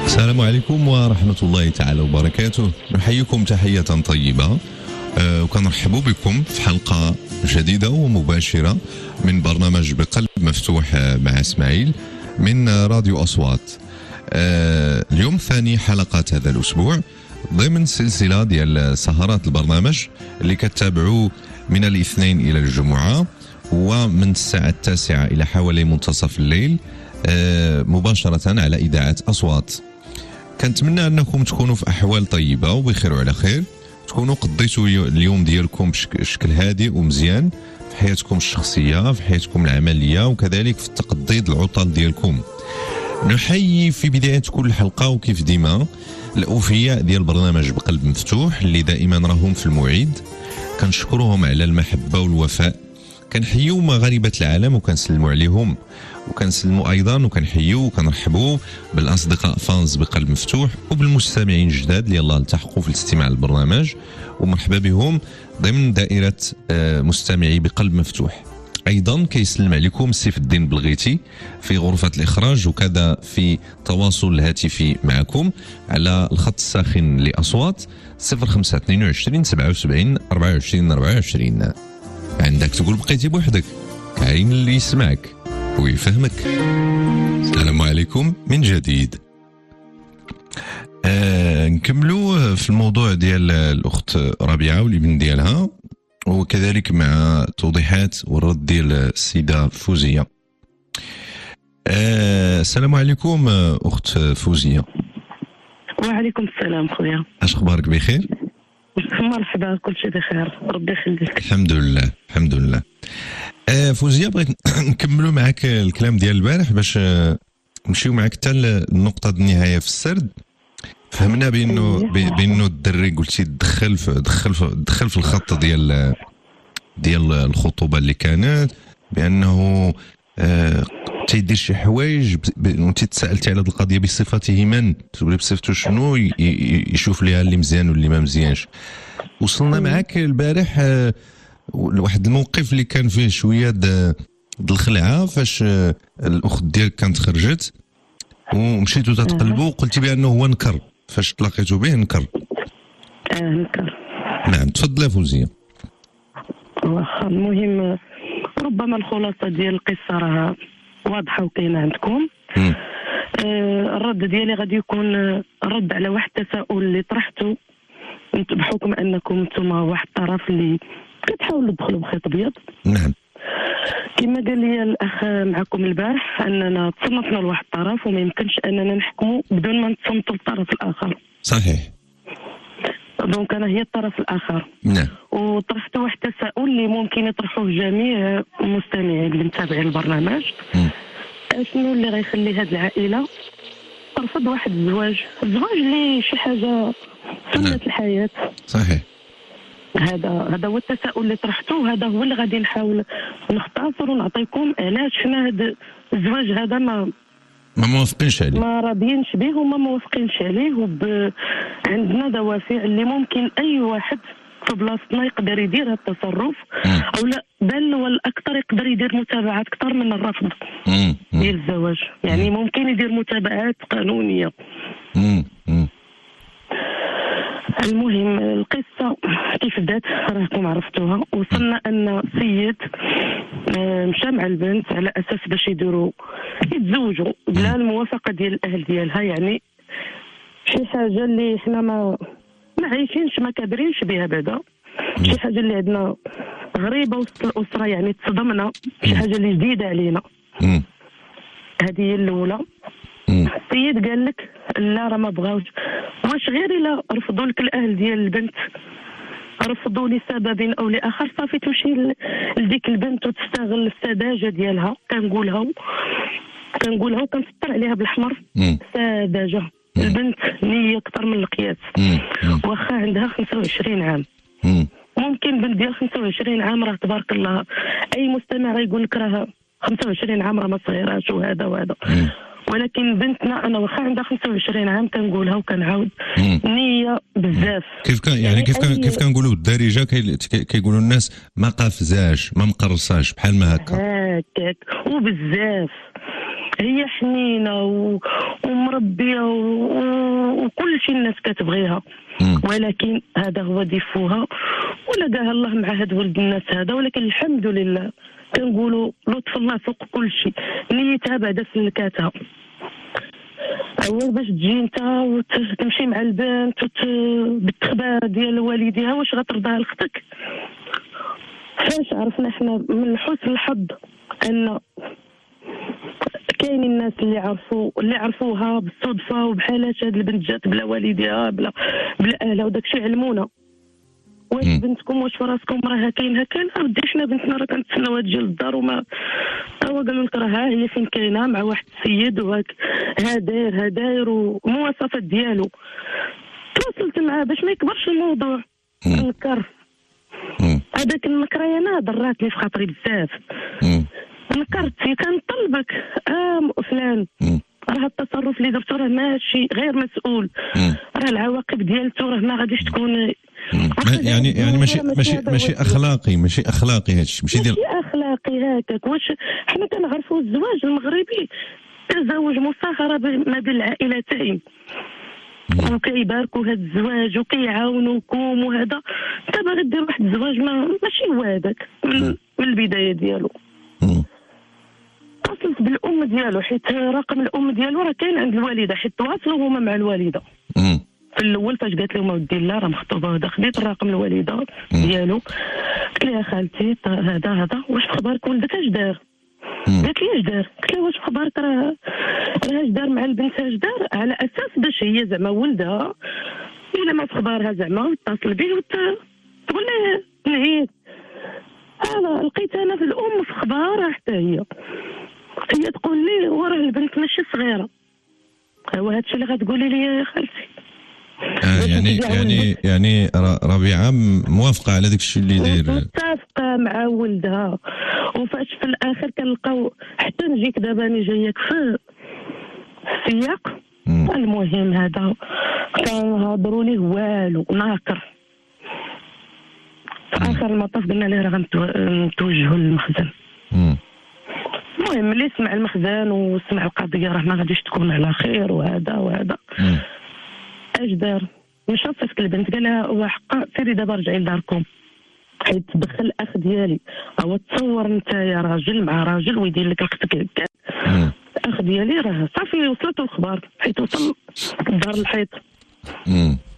السلام عليكم ورحمة الله تعالى وبركاته. نحييكم تحية طيبة وكنرحب بكم في حلقة جديدة ومباشرة من برنامج بقلب مفتوح مع اسماعيل من راديو أصوات. اليوم ثاني حلقات هذا الأسبوع ضمن سلسلة ديال سهرات البرنامج اللي كتتابعوا من الاثنين إلى الجمعة ومن الساعة 9 إلى حوالي منتصف الليل مباشرة على إذاعة أصوات. كنتمنى أنكم تكونوا في أحوال طيبة وبخير وعلى خير، تكونوا قضيتوا اليوم ديالكم بشكل هادئ ومزيان في حياتكم الشخصية، في حياتكم العملية، وكذلك في التقضيض العطل ديالكم. نحيي في بداية كل حلقة وكيف ديما الأوفياء ديال البرنامج بقلب مفتوح اللي دائما راهم في الموعد، كنشكرهم على المحبة والوفاء. كنحيو مغاربة العالم وكنسلموا عليهم، وكنسلموا ايضا وكنحيو وكنرحبوا بالاصدقاء فانز بقلب مفتوح وبالمستمعين الجداد اللي يلاه التحقوا في الاستماع للبرنامج، ومرحبا بهم ضمن دائرة مستمعي بقلب مفتوح. ايضا كيسلم عليكم سيف الدين بلغيتي في غرفة الاخراج، وكذا في تواصل هاتفي معكم على الخط الساخن لاصوات 0522 77 24 24. عندك تقول بقيتي بوحدك، كاين اللي يسمعك ويفهمك. السلام عليكم من جديد. نكملوا في الموضوع ديال الأخت ربيعة والابن ديالها، وكذلك مع توضيحات والرد ديال السيدة فوزية. السلام عليكم أخت فوزية. وعليكم السلام خويا، اش اخبارك؟ بخير؟ مرحبا، كل شيء بخير، ربي يخليك. الحمد لله الحمد لله. فوزية، بغيت نكملوا معك الكلام ديال البارح باش نمشيو معك حتى النقطة النهاية في السرد. فهمنا بانه الدري قلتي دخل في الخط ديال الخطوبة اللي كانت، بانه تيدير شي حوايج وانت تسالتي على هذه القضيه بصفته من تقولي بصفته شنو يشوف ليها اللي مزيان واللي ما مزيانش. وصلنا معك البارح لواحد الموقف اللي كان فيه شويه د الخلعه، فاش الاخت ديالك كانت خرجت ومشيتوا تتقلبوا وقلتي بانه هو نكر، فاش تلاقيتوا به نكر. نكر. نعم تفضلي فوزيه. واخا، المهم ربما الخلاصه ديال القصه راه واضحه وكاينه عندكم. الرد ديالي غادي يكون رد على واحد التساؤل اللي طرحته بحكم انكم انتم واحد الطرف اللي كتحاولوا تدخلوا بخيط ابيض. نعم. كما قال لي الاخ معكم البارح اننا تصنفنا لواحد الطرف وما يمكنش اننا نحكموا بدون ما نتصنتوا للطرف الاخر. صحيح. دونك انا هي الطرف الاخر. نعم. وطرحت واحد التساؤل اللي ممكن يطرحوه جميع المستمعين اللي متابعين البرنامج. شنو اللي غيخلي هذه العائله ترفض واحد الزواج اللي شي حاجه سنه الحياه. صحيح. هذا هو التساؤل اللي طرحته، وهذا هو اللي غادي نحاول نختصر ونعطيكم علاش حنا هذا الزواج هذا ما موافقينش عليه، ما راضيينش به وما موافقينش عليه. عندنا دوافع اللي ممكن اي واحد في بلاصتنا يقدر يدير هذا التصرف، او لا بل والاكثر يقدر يدير متابعات اكثر من الرفض ديال الزواج. يعني ممكن يدير متابعات قانونيه. المهم القصه كيف بدات راكم عرفتوها. وصلنا ان سيد مشى مع البنت على اساس باش يتزوجوا بلا الموافقه ديال الاهل ديالها. يعني شي حاجه اللي حنا ما عايشينش ما كابرينش بها بعدا، شي حاجه اللي عندنا غريبه وسط الاسره، يعني تصدمنا، شي حاجه اللي جديده علينا. هذه هي الاولى. السيد قال لك لا راه ما بغاوش. واش غير الا رفضوا لك الاهل ديال البنت، رفضوا لسبب او لاخر، صافي تمشي لديك البنت وتستغل السذاجه ديالها. كنقولها وكنسطر عليها بالاحمر، سذاجه. البنت نية اكثر من القياس. واخا عندها 25 عام، ممكن بنت ديال 25 عام راه تبارك الله اي مستمع غيقول لك راه 25 عام راه ما صغيراش وهذا ولكن بنتنا انا واخا عندها 25 عام كنقولها وكنعاود نيه بزاف. كيف كنقولوا بالدارجه كيقولوا الناس ما قافزاش ما مقرصاش بحال ما هكا هكاك وبزاف. هي حنينه ومربيه وكل شيء الناس كتبغيها، ولكن هذا هو ديفوها، ولقاها الله مع هاد ولد الناس هذا. ولكن الحمد لله كنقولوا لطف الله فوق كل شيء، نيتها بعدا سلكاتها. هو باش تجي انت وتمشي مع البنت بالتخبار ديال والديها، واش غترضاها لختك؟ فاش عرفنا احنا من حسن الحظ ان كاين الناس اللي عرفوها بالصدفه، وبحالاش هاد البنت جات بلا والديها بلا اهلها، وداك الشيء علمونا. واش بنتكم واش فراسكم راها كاينه ودي حنا بنتنا راه كنتسناوها تجي للدار، وما هو قالوا لك راه هي فين كاينه مع واحد السيد وهاك ها داير والمواصفات ديالو. تواصلت معاه باش ما يكبرش الموضوع نكر. هذاك النكره انا ضراتني في خاطري بزاف. نكرتي كنطلبك فلان، راه التصرف اللي درتو راه ماشي غير مسؤول، راه العواقب ديالته راه ما غاديش تكون يعني ماشي اخلاقي هادشي ماشي ديال اخلاقي هكاك. واش حنا كنعرفوا الزواج المغربي تزاوج مصاهره ما بين العائلتين، وكيباركوا هذا الزواج وكيعاونوكم، وهذا انت باغي دير واحد الزواج ماشي هو هذاك من البدايه ديالو. اتصلت بالام ديالو حيت رقم الام ديالو راه كاين عند الوالده، حيت تواصلوا هما مع الوالده. في الاول فاش قالت لهم اودي لا راه مخطوبه وهذا، خديت الرقم الوالده ديالو، قلت لها خالتي هذا واش بخبارك ولدك اش دار؟ قالت لي اش دار؟ قلت لها واش بخبارك راه اش دار مع البنت اش دار، على اساس باش هي زعما ولدها الا ما في خبارها زعما تتصل به تقول له نهيت. انا لقيت انا في الام في خبارها حتى هي تقول لي وراه البنت ماشي صغيره. هو هادشي اللي غتقولي لي يا خالتي. يعني ربيعه موافقه على داك الشيء اللي داير، متفقه مع ولدها. وفاش في الاخر كنلقاو حتى نجيك دابا انا جايك في السياق. المهم هذا كنهضروا ليه والو ناكر. في اخر المطاف قلنا ليه راه غنتوجهوا للمخزن. المهم اللي سمع المخزن وسمع القضيه راه ما غاديش تكون على خير وهذا اش دار؟ مشى صيفط البنت قال لها هو حقا سيري دابا رجعي لداركم، حيت تدخل الاخ ديالي. هو تصور انت يا راجل مع راجل ويدير لك اختك هكا. الاخ ديالي راه صافي وصلته الخبر، حيت وصل دار الحيط.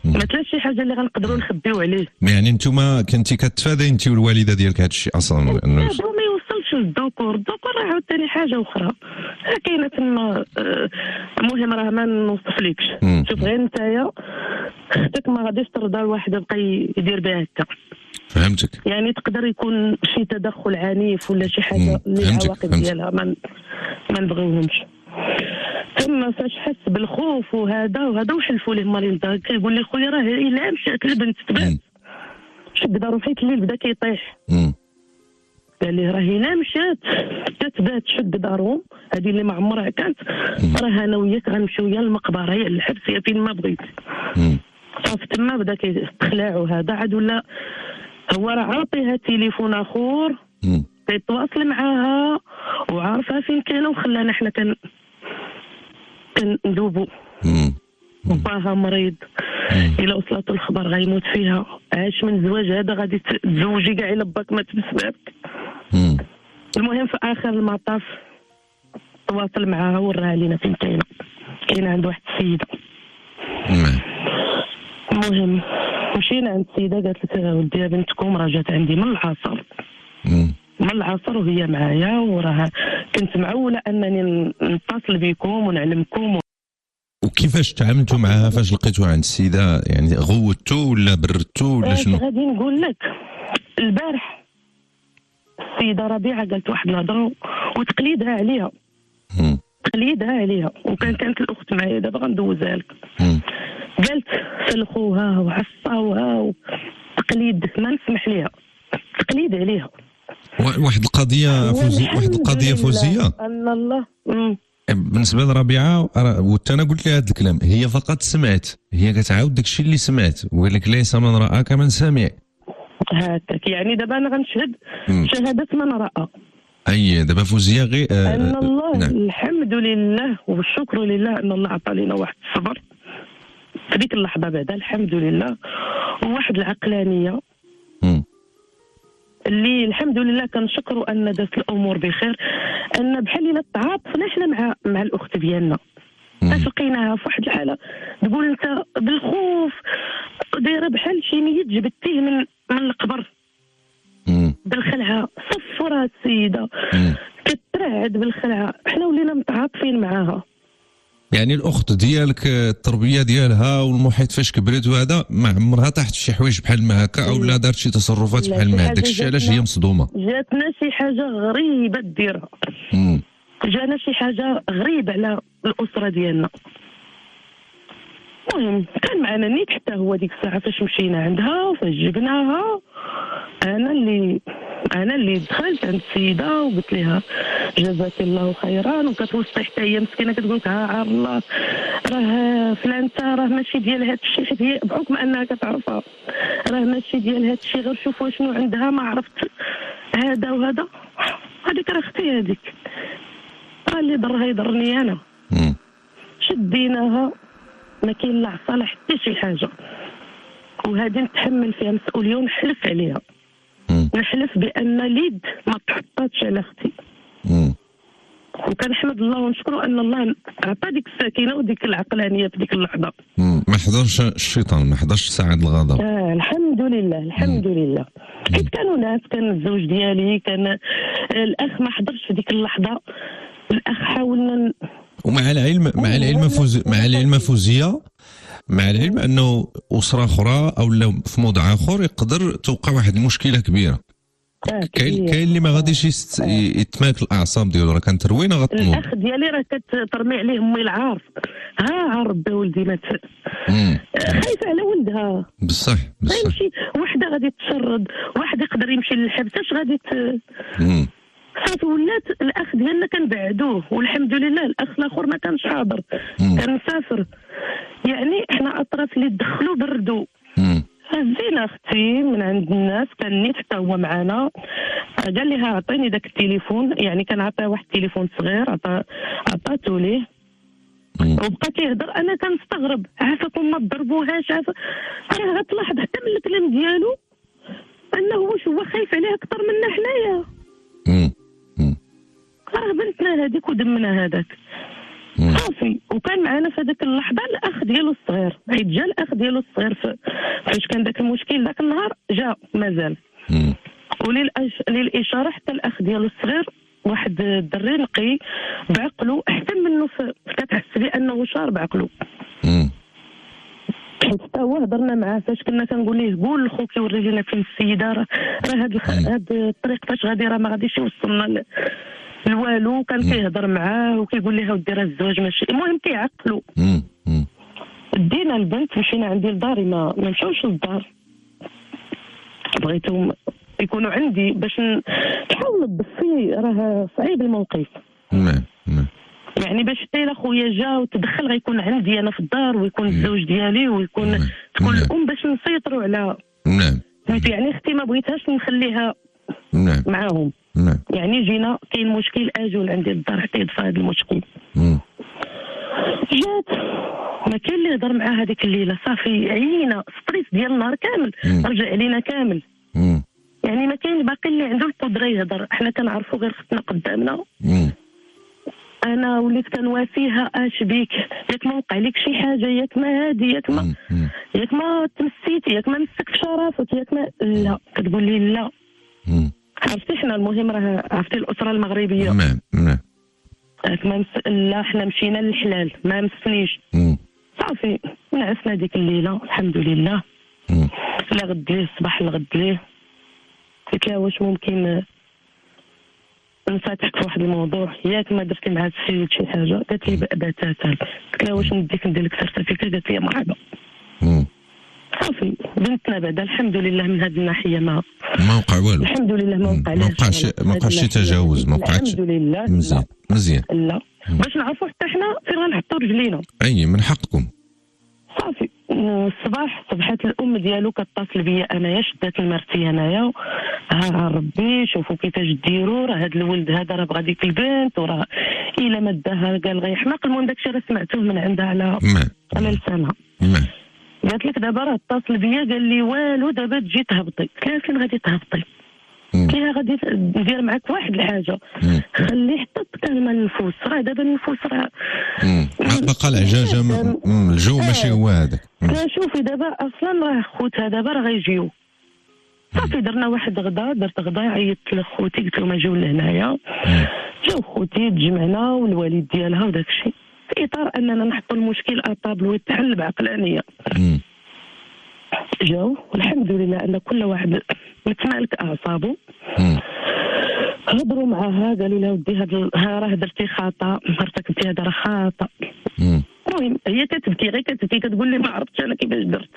ما تلاش شي حاجه اللي غنقدروا نخبيو عليه. يعني نتوما كنتي كتفادي انت والوالده ديالك هذا الشيء اصلا؟ ما يوصلش للذكور راه عاوتاني حاجه اخرى كاينه تما. المهم راه ما نوصفلكش. شوف غير نتايا اختك ما غاديش ترضى الواحد يبقى يدير بها هكا. فهمتك. يعني تقدر يكون شي تدخل عنيف ولا شي حاجه اللي العواقب ديالها ما نبغيوهمش. ثم فاش حس بالخوف وهذا وحلفوا ليه مريض كيقول لي خويا راه الا مشات البنت تبات شد دارو حيت الليل بدا كيطيح. قال لي راه الا مشات تتبات شد دارهم هذه اللي ما عمرها كانت، راه انا وياك غنمشيو يا للمقبره يا للحبس يا فين ما بغيت. صافي تما بدا كيتخلع وهذا عاد ولا هو راه عاطيها تليفون اخر كيتواصل معاها وعارفها فين كاينه، وخلانا حنا كندوبوا. وباها مريض الا وصلت الخبر غيموت فيها. عاش من زواج هذا غادي تزوجي كاع الا باك ما تبسبابك. المهم في اخر المطاف تواصل معاها وراها لينا فين كاينه عند واحد السيده. المهم مشينا عند السيده قالت لك ودي بنتكم راه جات عندي من العصر وهي معايا، وراها كنت معوله انني نتصل بكم ونعلمكم. وكيفاش تعاملتوا معها فاش لقيتوها عند السيده؟ يعني غوتوا ولا بردتوا ولا شنو؟ غادي نقول لك البارح السيده ربيعه قالت واحد الهضره وتقليدها عليها كانت الاخت معايا دابا غندوزها لك. قالت سلخوها وعصاوها تقليد ما نسمح ليها، تقليد عليها. واحد القضيه فوزيه ان الله. بالنسبه لربيعه وانا قلت لها هذا الكلام، هي فقط سمعت، هي كتعاود داك الشيء اللي سمعت، وقال لك ليس من راى كمن سمع. هكاك يعني دابا انا غنشهد شهاده من راى. اي دابا فوزيه غير ان الله نعم. الحمد لله والشكر لله ان الله عطى لنا واحد الصبر في ديك اللحظه بعدا، الحمد لله، وواحد العقلانيه مم. اللي الحمد لله كنشكروا ان دازت الامور بخير، ان بحال الا تعاطفنا حنا مع الاخت ديالنا. فاش لقيناها في واحد الحاله تقول انت بالخوف دايره بحال شي ميت جبدتيه من القبر، بالخلعه صفرها السيده كترعد بالخلعه، حنا ولينا متعاطفين معاها. يعني الاخت ديالك التربيه ديالها والمحيط فاش كبرت وهذا ما عمرها طاحت في شي حوايج بحال ما هكا او لا دارت شي تصرفات بحال ما هذاك الشيء علاش هي مصدومه. جاتنا شي حاجه غريبه ديرها، جانا شي حاجه غريبه على الاسره ديالنا. المهم كان معنا نيت حتى هو ديك الساعه فاش مشينا عندها وفاش جبناها، انا اللي دخلت عند السيده وقلت لها جزاك الله خيرا، وكتوصي حتى هي مسكينه كتقول لك عار الله راه فلانته راه ماشي ديال هذا الشيء، حيت هي بحكم انها كتعرفها راه ماشي ديال هذا الشيء، غير شوفوا شنو عندها ما عرفت هذا وهذا. هذيك راه اختي، هذيك راه اللي ضرها يضرني انا. شديناها ما كاين لا عصا لا حتى شي حاجه، وهذه نتحمل فيها مسؤوليه ونحلف عليها. نحلف بان اليد ما تحطاتش على اختي، وكنحمد الله ونشكره ان الله عطى ديك السكينه وديك العقلانيه في ديك اللحظه. ما حضرش الشيطان، ما حضرش ساعة الغضب. الحمد لله الحمد لله. حيت كانوا ناس، كان الزوج ديالي، كان الاخ ما حضرش في ديك اللحظه. الاخ حاولنا ومع العلم فوزيه، مع العلم انه اسره اخرى او في موضع اخر يقدر توقع واحد المشكله كبيره. كاين اللي ما غاديش يتماك الاعصاب ديالو، راه كانت روينه غتموت. الاخ ديالي راه كترمي عليه امي العار، عرب ولدي مات، خايفه على ولدها. بصح يمشي وحده غادي تشرد، واحد يقدر يمشي للحبس، اش غادي صافي ولات الاخ ديالنا كنبعدوه، والحمد لله الاخ الاخر ما كانش حاضر، كان مسافر. يعني احنا اطراف اللي دخلوا بردوا. هزينا اختي من عند الناس، كان نيت حتى هو معنا، قال لها عطيني داك التليفون، يعني كان عطاه واحد التليفون صغير عطاتو ليه وبقى كيهضر. انا كنستغرب، عافاكم ما تضربوهاش، راه غتلاحظ حتى من الكلام ديالو انه هو خايف عليها اكثر منا حنايا. راه بنتنا هذيك ودمنا هذاك صافي. وكان معنا في هذيك اللحظه الاخ ديالو الصغير، حيت جا الاخ ديالو الصغير فاش كان داك المشكل داك النهار جا مازال. وللاشاره حتى الاخ ديالو الصغير واحد الدري نقي بعقله احسن منه، كتحس بانه شارب عقله. حتى هو هضرنا معاه فاش كنا كنقول ليه قول لخوك يوري لنا فين السيده، راه هاد الطريق فاش غادي راه ما غاديش يوصلنا والو. كان كيهضر معاه وكيقول لها ودي راه الزواج ماشي، المهم كيعقلوا. دينا البنت مشينا عندي لداري، ما مشاوش للدار، بغيتهم يكونوا عندي باش تحاول تضفي، راه صعيب الموقف. يعني باش حتى خويا جا وتدخل غيكون عندي انا في الدار، ويكون الزوج ديالي، ويكون تكون الام باش نسيطروا على. يعني اختي ما بغيتهاش نخليها معاهم. يعني جينا كاين مشكل اجول عندي الدار حتى يدفع هذا المشكل. جات ما كاين اللي يهضر معاه هذيك الليله، صافي عيينا، ستريس ديال النهار كامل رجع علينا كامل. يعني ما كاين باقي اللي عنده القدره يهضر، حنا كنعرفوا غير ختنا قدامنا. انا وليت كنواسيها اش بيك، ياك ما وقع لك شي حاجه، ياك ما هادي، ياك ما تمسيتي، ياك ما مسك في شرفك، ياك ما لا. كتقول لي لا. عرفتي حنا المهم راه عرفتي الاسره المغربيه. لا حنا مشينا للحلال، ما مسنيش. صافي نعسنا ديك الليله الحمد لله. لا غد ليه الصباح الغد ليه، قلت لها واش ممكن نفاتحك في واحد الموضوع، ياك ما درتي مع هاد السيد شي حاجه؟ قالت لي بتاتا. قلت لها واش نديك ندير لك سيرتيفيكا؟ قالت لي مرحبا. صافي بنتنا بعدا الحمد لله من هذه الناحيه ما وقع والو، الحمد لله ما وقعش شي تجاوز، ما وقعش. الحمد لله مزيان. لا باش نعرفوا حتى حنا فين غنحطوا رجلينا. من حقكم. صافي الصباح صبحت الام ديالو كتصل بيا انايا، شدات المرتي انايا، ها ربي شوفوا كيفاش ديروا، راه هذا الولد هذا راه بغى ديك البنت، وراه الا ما داها قال غيحماق. المهم داكشي راه سمعتوه من عندها على لسانها. قالت لك دابا راه اتصل بيا قال لي والو دابا تجي تهبطي. قلت لها فين غادي تهبطي؟ قلت لها غادي ندير معاك واحد الحاجه، خلي حتى تكلم النفوس، راه دابا النفوس راه بقى العجاجه الجو ماشي هو هذاك. لا شوفي دابا اصلا راه خوتها دابا راه غيجيو. صافي درنا واحد غدا، درت غدا، عيطت لخوتي قلت لهم اجيو لهنايا. جاو خوتي تجمعنا والوالد ديالها وداك الشيء، في اطار اننا نحطوا المشكل اطابل ويتحل بعقلانيه. جاو والحمد لله ان كل واحد متمالك اعصابه. هضروا معاها قالوا لها ودي ها راه درتي خطا، ارتكبتي هذا راه خطا. المهم هي كتبكي، غير كتبكي كتقول لي ما عرفتش انا كيفاش درت.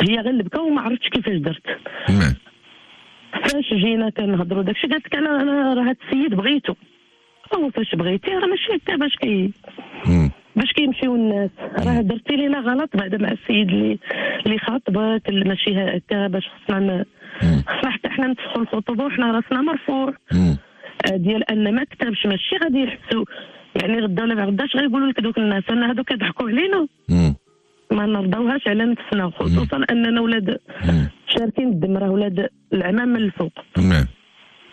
هي غير البكا وما عرفتش كيفاش درت. فاش جينا كنهضروا داكشي قالت لك انا راه هذا السيد بغيتو. هو فاش بغيتيه راه ماشي حتى باش كيمشيو الناس، راه درتي لينا غلط بعدا مع السيد اللي خاطبك، اللي ماشي هكا، باش خصنا حتى حنا نفسخوا الخطوبه وحنا راسنا مرفوع ديال ان ما كتبش، ماشي غادي يحسوا يعني غدا ولا غداش غيقولوا لك دوك الناس ان هادو كيضحكوا علينا. ما نرضاوهاش على نفسنا، خصوصا اننا ولاد شاركين الدم، راه ولاد العمام من الفوق.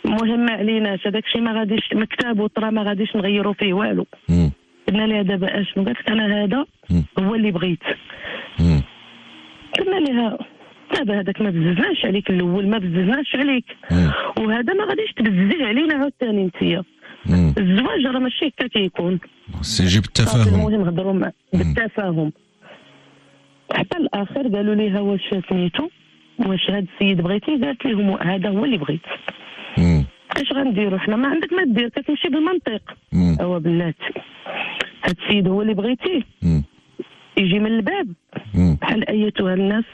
المهم ما عليناش هذاك الشيء، ما غاديش مكتب وطرا ما غاديش نغيروا فيه والو. قلنا لها دابا اشنو؟ قالت لك انا هذا هو اللي بغيت. قلنا لها دابا هذاك ما بززناش عليك الاول، ما بززناش عليك، وهذا ما غاديش تبززيه علينا عاوتاني انتيا. الزواج راه ماشي هكا كيكون، سيجي بالتفاهم. المهم هضروا بالتفاهم حتى الاخر. قالوا ليها واش سميتو، واش هذا السيد بغيتي؟ قالت لهم هذا هو اللي بغيت. اش غنديروا حنا؟ ما عندك ما دير، كتمشي بالمنطق. هو بلاتي هذا السيد هو اللي بغيتيه، يجي من الباب بحال ايتها الناس،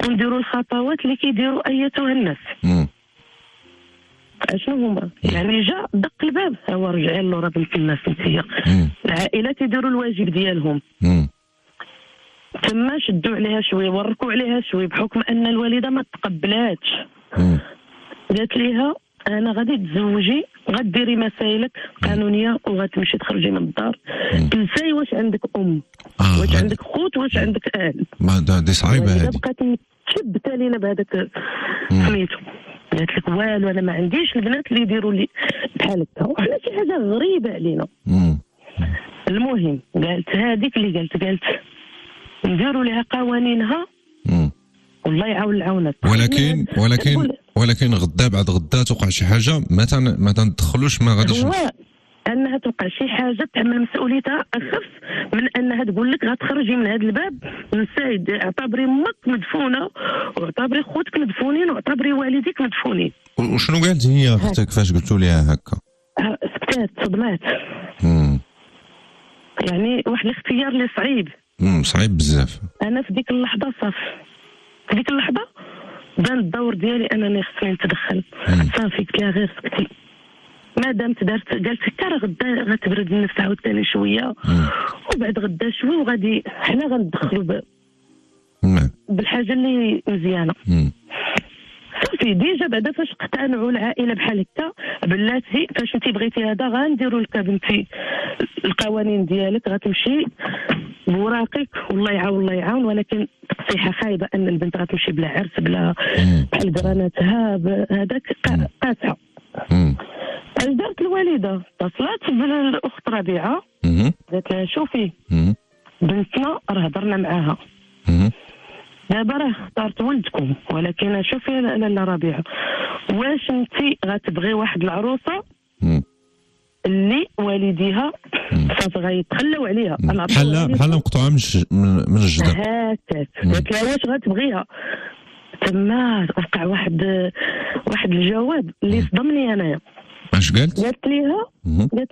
ونديروا الخطوات اللي كيديروا ايتها الناس. اشنو هما؟ يعني جا دق الباب، هو رجع له راه بنت الناس انتيا. العائلات يديروا الواجب ديالهم، تما شدوا عليها شويه وركوا عليها شويه، بحكم ان الوالده ما تقبلاتش. قالت ليها انا غادي تزوجي، غديري مسائلك قانونيه وغتمشي تخرجي من الدار، تنساي واش عندك واش عندك خوت، واش عندك اهل. ما دي صعيبه هذه. بقات متشبته لينا بهذاك سميتو. قالت لك والو انا ما عنديش البنات اللي يديروا لي بحال هكا، وحنا شي حاجه غريبه علينا. المهم قالت هذيك اللي قالت نديروا لها قوانينها والله يعاون العونات. ولكن غدا بعد غدا توقع شي حاجه ما تندخلوش، ما غاديش هو انها توقع شي حاجه تعمل مسؤوليتها اخف من انها تقول لك غتخرجي من هذا الباب، نساي اعتبري امك مدفونه، واعتبري خوتك مدفونين، واعتبري والديك مدفونين. وشنو قالت هي اختك فاش قلتوا ليها هكا؟ سكتات، صدمات. يعني واحد الاختيار اللي صعيب بزاف. انا في ديك اللحظه في ديك اللحظه بان الدور ديالي انني خصني نتدخل. صافي قلت لها غير سكتي، ما دامت قالت هكا راه غدا غتبرد النفس عاوتاني شويه، وبعد غدا شويه وغادي حنا غندخلوا بالحاجه اللي مزيانه. صافي ديجا بعدا فاش اقتنعوا العائله بحال هكا، بلاتي فاش انت بغيتي هذا غنديروا لك بنتي القوانين ديالك، غتمشي بوراقك والله يعاون. ولكن تصيحه خايبه ان البنت غتمشي بلا عرس، بلا بحال قراناتها هذاك قاسها. اش دارت الوالده؟ اتصلت بالاخت ربيعه، قالت لها شوفي بنتنا راه هضرنا معاها، دابا راه اختارت ولدكم، ولكن شوفي لاله ربيعه، واش انت غتبغي واحد العروسه اللي والديها صافي غيتخلاو عليها، بحال مقطوعه من الجدر هكاك. قالت لها واش غتبغيها؟ تما وقع واحد الجواب اللي صدمني انايا. اش قالت؟ قالت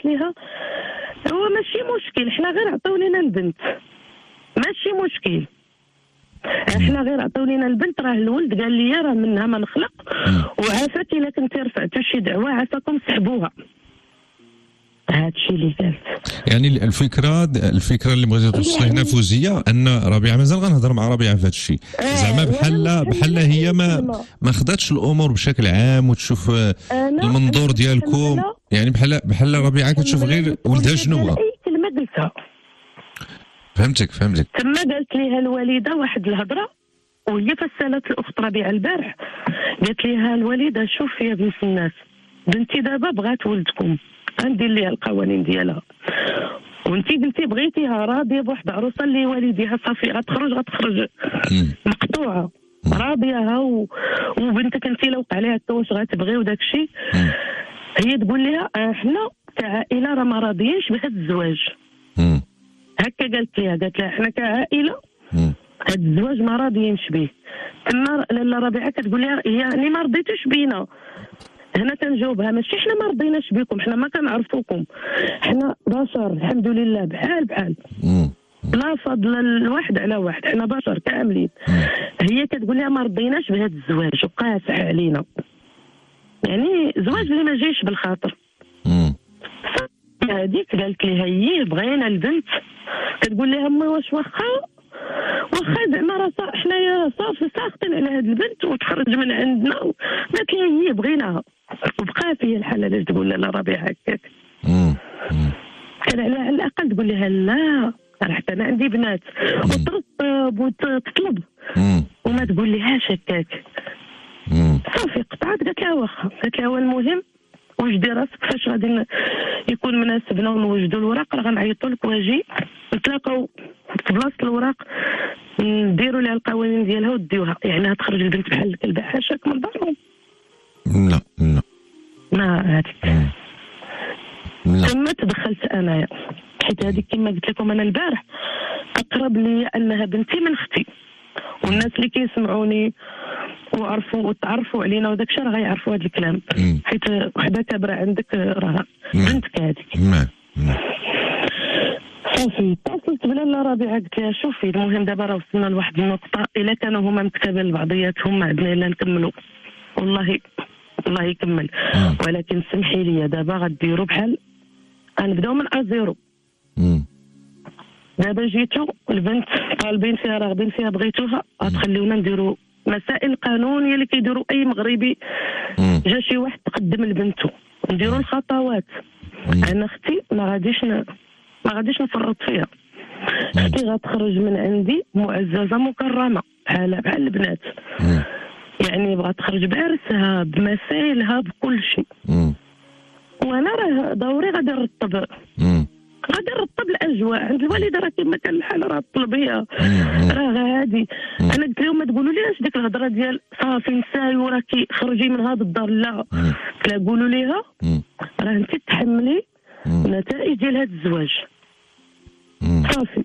ليها هو ماشي مشكل، حنا غير عطاو لينا البنت، ماشي مشكل، احنا غير عطاو لينا البنت، راه الولد قال لي راه منها ما نخلق، وعافاك الا كنتي رفعتوا شي دعوه عافاكم سحبوها. هذا الشيء اللي قالت. يعني الفكره اللي بغيتي توصلي هنا فوزيه ان ربيعه مازال غنهضر مع ربيعه في هذا الشيء، زعما بحال هي ما خداتش الامور بشكل عام وتشوف المنظور ديالكم، يعني بحال ربيعه كتشوف غير ولدها شنو بغا. اي كلمه قلتها فهمتك تما قالت ليها الوالده واحد الهضره، وهي فسالت الاخت ربيعه البارح قالت ليها الوالده شوفي يا بنت الناس، بنتي دابا بغات ولدكم غندير ليها القوانين ديالها، وانتي قلتي بغيتيها راضيه بواحد عروسه اللي والديها صافي غتخرج مقطوعه راضيها وبنتك انت لو وقع عليها واش غتبغي وداك الشيء. هي تقول لها احنا كعائله راه ما راضيينش بهذا الزواج. هكا قالت لها احنا كعائله هذا الزواج ما راضيينش به. تما لاله ربيعه كتقول لها يعني ما رضيتوش بينا. هنا كنجاوبها ماشي حنا ما رضيناش بكم، حنا ما كنعرفوكم، حنا بشر الحمد لله بحال لا فضل الواحد على واحد، حنا بشر كاملين. هي كتقول لها ما رضيناش بهذا الزواج وقاسح علينا، يعني زواج اللي ما جايش بالخاطر. هذيك قالت لها هي بغينا البنت، كتقول لها امي واش واخا زعما راه حنايا صافي ساخطين على هذه البنت وتخرج من عندنا. قالت لها هي بغيناها وبقى فيا الحال علاش تقول لها ربيعه هكاك. كان على الاقل تقول لها لا راه حتى انا عندي بنات وترطب وتطلب وما تقول لهاش هكاك. صافي قطعت قالت لها واخا، قالت لها هو المهم وجدي راسك فاش غادي يكون مناسبنا ونوجدوا الوراق راه غنعيطوا لك واجي نتلاقاو في بلاصه الوراق نديروا لها القوانين ديالها وديوها. يعني تخرج البنت بحال الكلبه حاشاك من دارهم. لا ما هذيك ثم تدخلت انايا، حيت هذيك كما قلت لكم انا البارح اقرب لي انها بنتي من اختي، والناس اللي كيسمعوني وتعرفوا علينا وداك الشيء راه غيعرفوا هذا الكلام، حيت وحده كبره عندك راه بنتك هذيك. صافي اتصلت بلاله ربيعه قلت لها شوفي المهم دابا راه وصلنا لواحد النقطه، الا كانوا هما متكابل لبعضياتهم ما عندنا الا نكملوا، والله يكمل، ولكن سمحي لي دابا غديروا بحال غنبداو من ازيرو. دابا جيتو البنت طالبين فيها راغبين فيها بغيتوها غتخليونا نديروا مسائل قانونيه اللي كيديروا اي مغربي جا شي واحد تقدم لبنته، نديروا الخطوات. انا اختي ما غاديش نفرط فيها، اختي غتخرج من عندي معززه مكرمه بحال البنات، يعني بغات تخرج بعرسها بمسائلها بكل شيء. وانا راه دوري غادي نرطب الاجواء عند الوالده، راه كما كان الحال راه طلبيه راه غادي. انا قلت لهم ما تقولوا ليش ديك الهضره ديال صافي نساي وراكي خرجي من هذا الدار، لا قلت لها قولوا ليها راه انت تحملي النتائج ديال هذا الزواج. صافي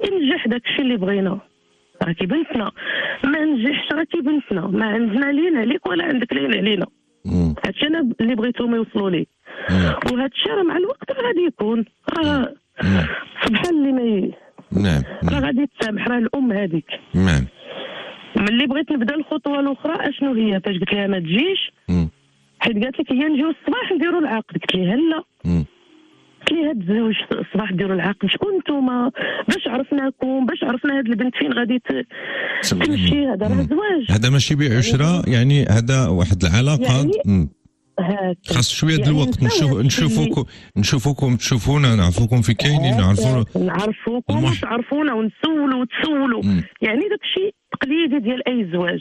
ينجح داك الشيء اللي بغينا، راكي بنتنا، ما نجحش راكي بنتنا، ما عندنا لين عليك ولا عندك لين علينا. هادشي انا اللي بغيتهم يوصلوا لي، وهادشي راه مع الوقت راه غادي يكون راه سبحان اللي ما راه غادي تسامح. راه الام هذيك ملي بغيت نبدا الخطوه الاخرى اشنو هي فاش قلت لها ما تجيش، حيت قالت لك هي نجيو الصباح نديروا العقد، قلت لها لا، قلت لها الزواج الصباح ديروا العقد شكون نتوما باش عرفناكم، باش عرفنا هاد البنت فين غادي تمشي. هذا راه زواج، هذا ماشي بيع وشراء، يعني هذا واحد العلاقه خاص شويه د الوقت. نشوفوكم تشوفونا، نعرفوكم في كاينين، نعرفوكم وتعرفونا ونسولوا وتسولوا. يعني داك الشيء تقليدي ديال اي زواج.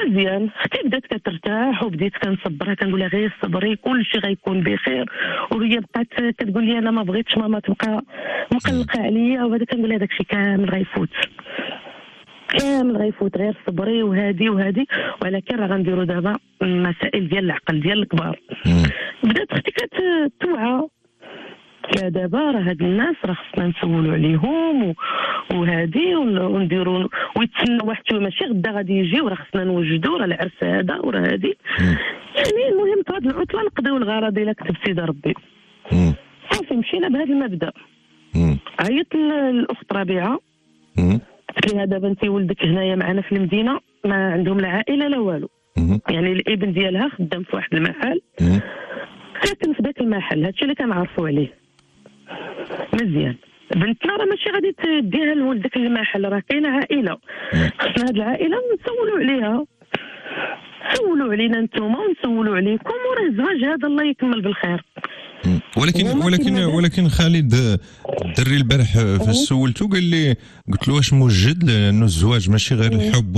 مزيان اختي بدات كترتاح وبديت كنصبرها كنقول لها غير صبري كل شيء غيكون بخير، وهي بقات كتقول لي انا ما بغيتش ماما تبقى مقلقه عليا، وهذا كنقول لها داكشي كامل غيفوت غير صبري وهادي ولكن راه غنديروا دابا مسائل ديال العقل ديال الكبار. بدات اختي كتوعى لا دابا راه هاد الناس راه خصنا نسولوا عليهم وهادي ونديروا ويتسنى واحد شويه، ماشي غدا غادي يجيو، راه خصنا نوجدوا راه العرس هذا وراه هادي. يعني المهم في هاد العطله نقضيو الغرض الا كتبتي دا ربي. صافي مشينا بهذا المبدا. عيطت للاخت ربيعه قلت لها دابا انت ولدك هنايا معنا في المدينه، ما عندهم لا عائله لا والو، يعني الابن ديالها خدام في واحد المحل، ساكن في ذاك المحل. هادشي اللي كنعرفوا عليه مزيان. بنتنا راه ماشي غادي تديها لولدك المحل، راه كاينه عائله، خصنا هاد العائله نسولوا عليها، سولوا علينا نتوما ونسولوا عليكم، وراه الزواج هذا الله يكمل بالخير. ولكن خالد الدري البارح سولته قال لي، قلت له واش موجد، لانه الزواج ماشي غير الحب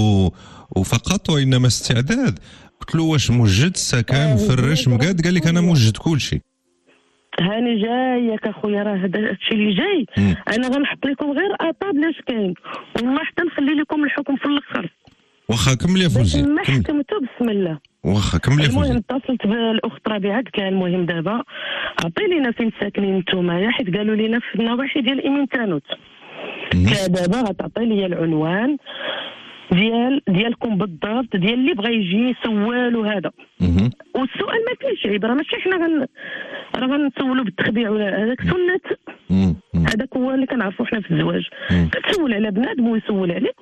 وفقط وانما استعداد. قلت له واش موجد السكن فرش مقاد؟ قال لك انا موجد كل شيء. هاني جايك اخويا، راه هذا الشيء اللي جاي. انا غنحط لكم غير اطاب لاش كاين، والله حتى نخلي لكم الحكم في الاخر. واخا كمل يا فوزي، ما حكمتو بسم الله. واخا كمل يا فوزي. المهم اتصلت بالاخت ربيعه، قلت لها المهم دابا عطي لينا فين ساكنين نتوما، حيت قالوا لينا في النواحي ديال ايمين تانوت. دابا غتعطي لي العنوان ديالكم بالضبط، ديال اللي بغى يجي سوال وهذا. والسؤال ما فيهش عيب، راه ماشي حنا راه غنسولوا بالتخبيع ولا هذاك سنه. هذاك هو اللي كنعرفوا حنا في الزواج، كتسول على بنادم ويسول عليك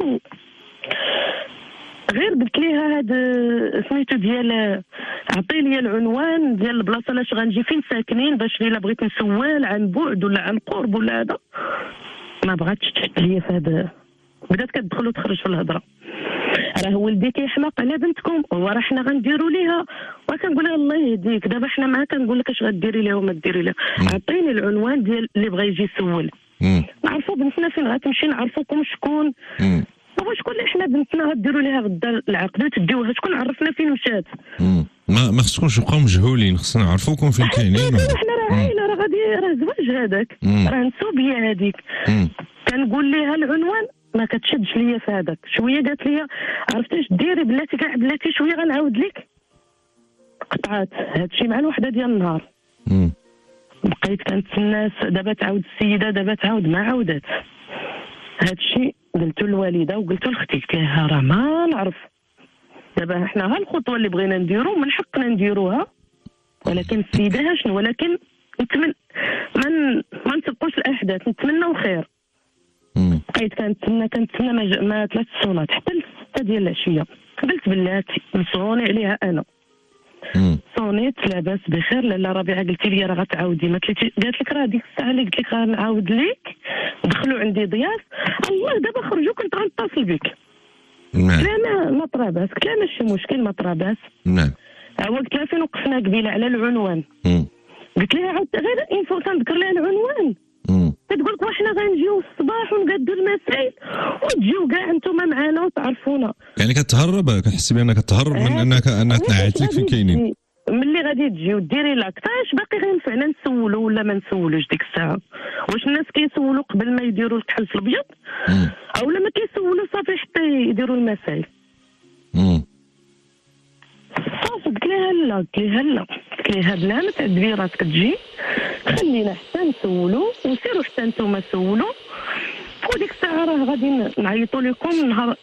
غير قلت ليها هذا سميتو ديال عطي لي العنوان ديال البلاصه لاش غنجي فين ساكنين، باش الا بغيت نسول عن بعد ولا عن قرب ولا هذا. ما بغاتش تشد ليا في هذا، بدات كتدخل وتخرج في الهضره. راه ولدي كيحماق على بنتكم، وراه حنا غنديروا ليها. وكنقول لها الله يهديك، دابا حنا معاك كنقول لك اش غديري ليها وما ديري لها. عطيني العنوان ديال اللي بغى يجي يسول، نعرفوا بنتنا فين غتمشي، نعرفوكم شكون وشكون اللي حنا بنتنا غديروا ليها غدا العقد وتديوها، شكون عرفنا فين مشات. ما خصكمش تبقاو مجهولين، خصنا نعرفوكم فين كاينين. حنا راه عائله، راه غادي راه زواج هذاك، راه نسوبيه هذيك. كنقول ليها العنوان ما كتشدش ليا في هذاك. شويه قالت لي عرفتي اش ديري بلاتي، كاع بلاتي شويه غنعاود لك. قطعات هادشي مع الوحده ديال النهار. بقيت كنتسنى، دابا تعاود السيده، دابا تعاود ما عاودات. هادشي قلتو للوالده وقلتو لاختي، قلت لها راه ما نعرف. دابا حنا ها الخطوه اللي بغينا نديرو من حقنا نديروها، ولكن السيده شنو، ولكن نتمنى ما نسبقوش الاحداث، نتمناو خير. بقيت كنتسنى ما 3 سنوات حتى ل6 ديال العشيه. قبلت بلاتي نصوني عليها انا. صونيت لاباس بخير. لاله ربيعه قلتي لي راه غتعاودي، ما قالت لك راه ديك الساعه اللي قلت لك غنعاود لك دخلوا عندي ضياف، الله دابا خرجوا كنت غنتصل بك. لا ما طراباس، قلت لها ماشي مشكل ما طراباس. هو قلت لها فين وقفنا قبيله على العنوان. قلت لها عاود غير انفو تنذكر لها العنوان. كتقول لك وحنا غنجيو الصباح ونقادوا المسائل وتجيو كاع نتوما معانا وتعرفونا. يعني كتهرب، كتحسي بانك كتهرب من انها تنعت لك فين كاينين. ملي غادي تجيو ديري لاكطاش باقي غينفعنا نسولوا ولا ما نسولوش ديك الساعه. واش الناس كيسولوا قبل ما يديروا الكحل في الابيض، او لا ما كيسولوا صافي حتى يديروا المسائل. صافي قلت لها لا، قلت لها بلا ما تعذبي راسك تجي، خلينا حتى نسولوا وسيروا حتى نتوما سولوا، وديك الساعه راه غادي نعيطوا لكم نهار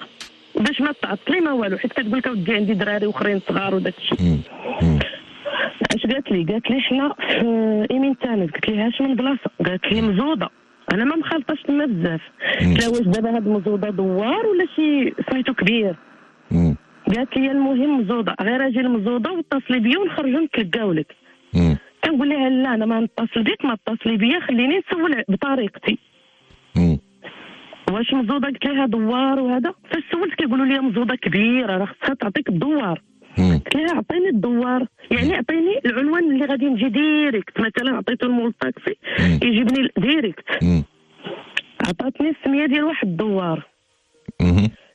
باش ما تعطلي ما والو، حيت كتقول لك اودي عندي دراري اخرين صغار وداك الشيء. اش قالت لي حنا في ايمين تانت. قلت لها اش من بلاصه؟ قالت لي مزوده. انا ما مخالطاش تما بزاف. قلت لها واش دابا هاد مزوده دوار ولا شي سميتو كبير؟ قالت لي المهم مزوده، غير اجي المزوده واتصلي بيا ونخرجوا نتلقاو لك. كنقول لها لا انا ما نتصل بك، ما اتصلي بيا، خليني نسول بطريقتي. واش مزوده؟ قلت لها دوار وهذا. فاش سولت كيقولوا لي مزوده كبيره راه خصها تعطيك الدوار. قلت لها عطيني الدوار، يعني عطيني العنوان اللي غادي نجي ديريكت. مثلا عطيته المول الطاكسي يجيبني ديريكت. عطاتني السميه ديال واحد الدوار.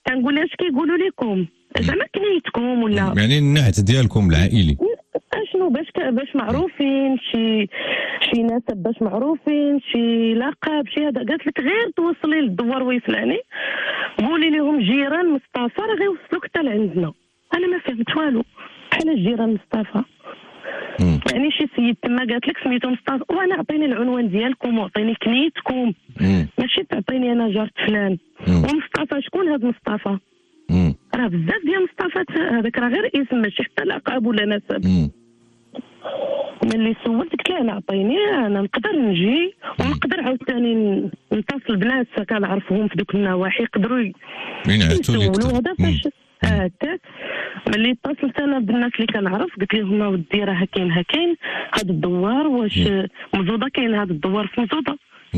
كنقول لها اش كيقولوا لكم زعما كنيتكم ولا يعني النعت ديالكم العائلي اشنو باش معروفين، شي نسب باش معروفين، شي لقب، شي هذا. قالت لك غير توصلي للدوار ويسلعني قولي لهم جيران مصطفى راه غيوصلوك حتى لعندنا. انا ما فهمت والو، بحال الجيران مصطفى يعني شي سيد تما قالت لك سميتو مصطفى، وانا عطيني العنوان ديالكم وعطيني كنيتكم، ماشي تعطيني انا جارة فلان. ومصطفى شكون هاد مصطفى؟ راه بزاف ديال مصطفات، هذاك راه غير اسم ماشي حتى لقب ولا نسب. ملي سولت قلت له انا عطيني، انا نقدر نجي ونقدر عاوتاني نتصل بناس كنعرفهم في دوك النواحي يقدروا ينعتوا لك. هذا هكاك ملي اتصلت انا بالناس اللي كنعرف قلت لهم ودي راه كاين هذا الدوار، واش مزوده كاين هذا الدوار في مزوده؟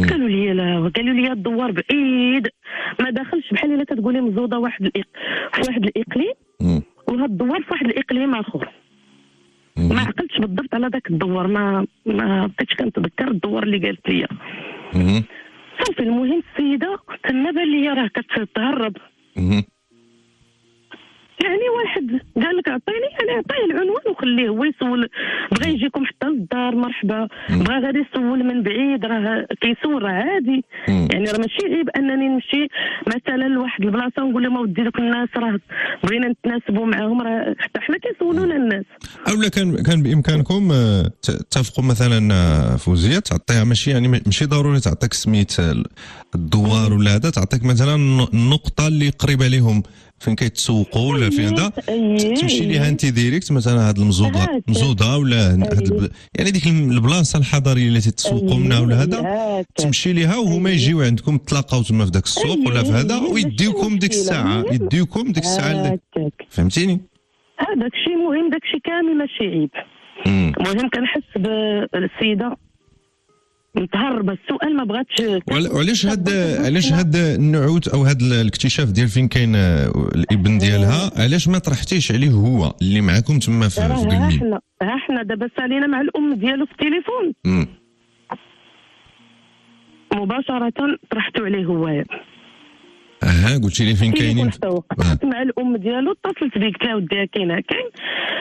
قالوا لي لا، قالوا لي الدوار بعيد ما داخلش، بحال الا كتقولي مزوده في واحد الاقليم وهذا الدوار في واحد الاقليم اخر. ما عقلتش بالضبط على ذاك الدوار، ما بقيتش كنتذكر الدوار اللي قالت لي. صافي المهم السيده كنا بان لي راه كتهرب. يعني واحد قال لك عطيني، يعني عطيه العنوان وخليه هو يسول، بغى يجيكم حتى للدار مرحبا، بغى غادي يسول من بعيد راه كيسول راه عادي. يعني راه ماشي عيب انني نمشي مثلا لواحد البلاصه ونقول لهم اودي دوك الناس راه بغينا نتناسبوا معاهم، راه حتى حنا كيسولونا الناس. اولا كان بامكانكم تتفقوا مثلا فوزيه تعطيها، ماشي ضروري تعطيك سميت الدوار ولا هذا، تعطيك مثلا النقطه اللي قريبه لهم فين كيتسوقوا ولا فين هذا، تمشي ليها انت ديريكت مثلا هاد المزوده ولا يعني ديك البلاصه الحضريه اللي تتسوقوا منها ولا هذا، تمشي ليها وهما يجيو عندكم تلاقاو تما في ذاك السوق ولا في هذا ويديوكم ديك الساعه، فهمتيني؟ هذاك الشيء مهم، داك الشيء كامل ماشي عيب. المهم كنحس بالسيده متهربه، السؤال ما بغاتش. علاش هاد النعوت او هاد الاكتشاف ديال فين كاين الابن ديالها، علاش ما طرحتيش عليه هو اللي معكم تما في قلمي؟ حنا دابا سالينا مع الام ديالو في التليفون مباشره، طرحتو عليه هو. قلتي لي فين كاينين؟ وقفت مع الام ديالو، اتصلت بيك قلت لها وديها كاين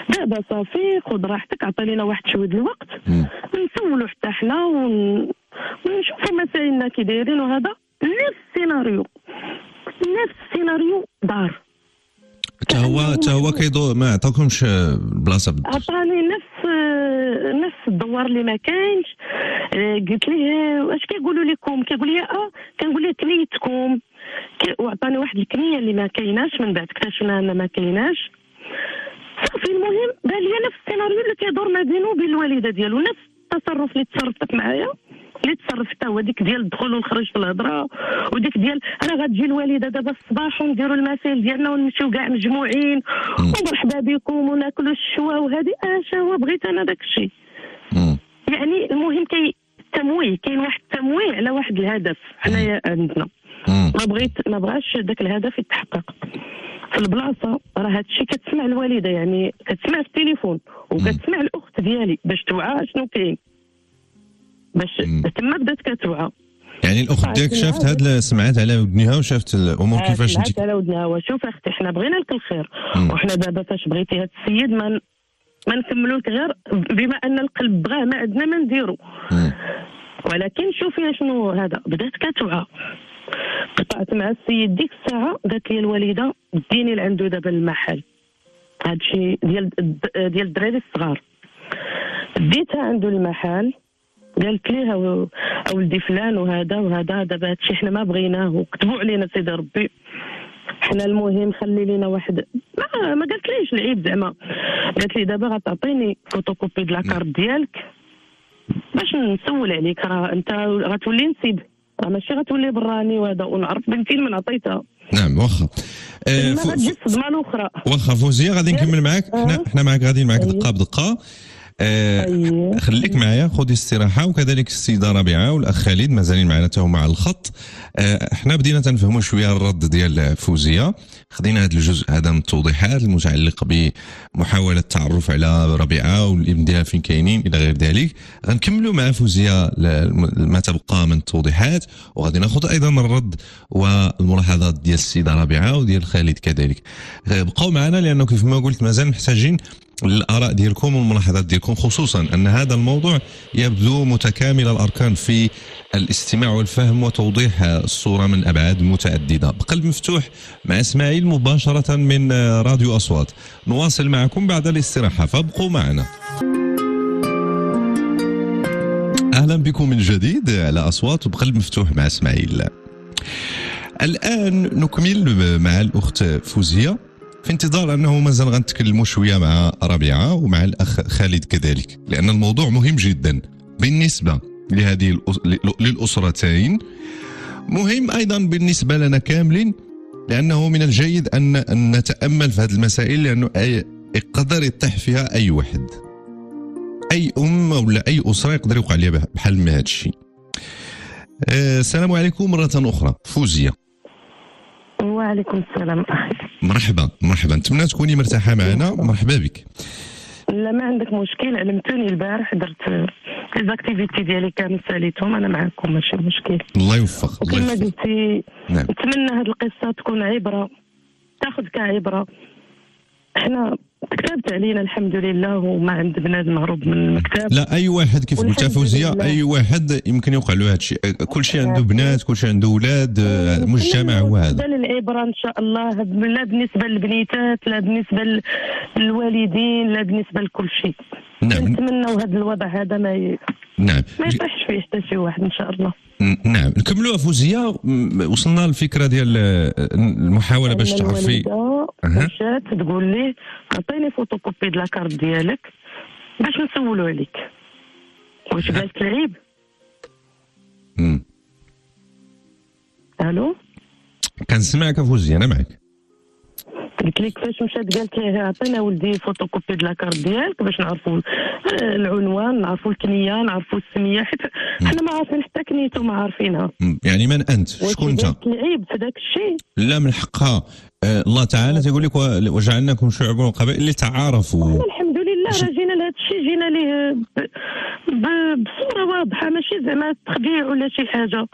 دابا صافي خذ راحتك، عطي لنا واحد شويه الوقت نسولوا حتى حنا ونشوفوا مسائلنا كي دايرين وهذا. نفس السيناريو دار حتى هو كيدور، ما عطاكمش البلاصه بالضبط؟ عطاني نفس الدوار اللي ما كاينش. قلت ليه واش كيقولوا لكم؟ كيقول لي كنقول ليه كنيتكم، وعطاني واحد الكنيه اللي ما كايناش، من بعد اكتشفنا ان ما كايناش. صافي المهم بان لي نفس السيناريو اللي كيدور ما بينه وبين الوالده ديالو، نفس التصرف اللي تصرفت معايا، اللي تصرفت هو ديك ديال الدخول والخروج في الهضره، وديك ديال انا غتجي الوالده دابا الصباح ونديروا المسائل ديالنا ونمشيو كاع مجموعين ومرحبا بكم وناكلوا الشوا وهذه شوا بغيت انا داك الشيء. يعني المهم كاين واحد التمويه على واحد الهدف حنايا عندنا، ما بغاش داك الهدف يتحقق في البلاصه. راه هادشي كتسمع الوالده، يعني كتسمع في التليفون وكتسمع الاخت ديالي باش توعى شنو كاين، باش تما بدات كتوعى. يعني الاخت ديالك شافت سمعت على ودنها وشافت الامور كيفاش انت سمعت على ودنها. وشوف اختي حنا بغينا لك الخير، وحنا دابا فاش بغيتي هاد السيد ما نكملوا لك غير بما ان القلب بغاه، ما عندنا ما نديرو. ولكن شوفي شنو هذا، بدات كتوعى. قطعت مع السيد ديك الساعه، قالت لي الوالده ديني لعندو دابا المحل، هادشي ديال الدراري الصغار. ديتها عنده المحل، قالت ليه ولدي فلان وهذا دابا هادشي حنا ما بغيناه وكتبوا علينا سيدي ربي حنا. المهم خلي لينا واحد، ما قالت ليش العيب زعما، قالت لي دابا غتعطيني فوتوكوبي د لاكارت ديالك باش نسول عليك، راه انت غتولي نسيب، راه ماشي غتولي براني وهذا، ونعرف بنتي من عطيتها. نعم واخا ما غتجي الصدمه الاخرى. واخا فوزيه غادي نكمل معاك، حنا معاك غاديين معاك دقه بدقه. خليك معايا، خذي استراحه، وكذلك السيده ربيعه والاخ خالد مازالين معنا حتى هما على الخط. احنا بدينا تنفهموا شويه الرد ديال فوزيه، خدينا هذا الجزء هذا من التوضيحات المتعلق بمحاوله التعرف على ربيعه والابن ديالها فين كاينين الى غير ذلك. غنكملوا مع فوزيه ما تبقى من التوضيحات، وغادي ناخذ ايضا الرد والملاحظات ديال السيده ربيعه وديال خالد كذلك. بقاو معنا لانه كيف ما قلت مازال محتاجين الآراء ديالكم والملاحظات ديالكم، خصوصا أن هذا الموضوع يبدو متكامل الأركان في الاستماع والفهم وتوضيح الصورة من أبعاد متعددة. بقلب مفتوح مع إسماعيل مباشرة من راديو أصوات. نواصل معكم بعد الاستراحة، فابقوا معنا. أهلا بكم من جديد على أصوات وبقلب مفتوح مع إسماعيل. الآن نكمل مع الأخت فوزية، في انتظار أنه مازال غنتكلموا شوية مع ربيعة ومع الأخ خالد كذلك، لأن الموضوع مهم جدا بالنسبة لهذه للأسرتين، مهم أيضا بالنسبة لنا كاملين، لانه من الجيد ان نتامل في هذه المسائل، لانه يقدر يطيح فيها اي واحد، اي ولا اي اسره يقدر يوقع عليها بحال من هذا الشيء. السلام عليكم مره اخرى فوزيه. وعليكم السلام اخي. مرحبا نتمنى تكوني مرتاحه معنا. مرحبا بك. لا ما عندك مشكل، علمتوني البارح درت ليزاكتيفيتي ديالي كامل ساليتهم، انا معاكم ماشي مشكل. الله يوفق. كما قلتي نعم. نتمنى هذه القصه تكون عبره، تاخذ كعبره. احنا كتبت علينا الحمد لله وما عند بنادم هروب من المكتب. لا اي واحد كيف قلت فوزيه، اي واحد يمكن يوقع له هذا الشيء، كل شيء عنده بنات، كل شيء عنده اولاد، مجتمع هو هذا. العبره ان شاء الله، لا بالنسبه للبنيتات، لا بالنسبه للوالدين، لا بالنسبه لكل شيء. نعم. نتمنوا هذا الوضع هذا ما نعم ما يطيحش فيه حتى شي واحد ان شاء الله. نعم نكملوها فوزيه. وصلنا للفكره ديال المحاوله باش تعرفي. مشات تقول لي عطيني فوتوكوبي د لاكارت ديالك باش نسولو عليك. واش قالت العيب؟ الو كنسمعك فوزيه، انا معك. قلت لك فاش مشات قالت لي عطينا ولدي فوتوكوبي د لاكارت ديالك باش نعرفوا العنوان، نعرفوا الكنيه، نعرفوا السميه، حيت حنا ما عارفين حتى كنيته ما عارفينها. يعني من انت؟ شكون انت؟ قالت العيب في ذاك الشيء؟ لا من حقها. الله تعالى تيقول لك وجعلناكم شعوبا وقبائل لتعارفوا. الحمد لله راه جينا لهذا الشيء، جينا ليه بصوره واضحه، ماشي زعما تخديع ولا شي حاجه.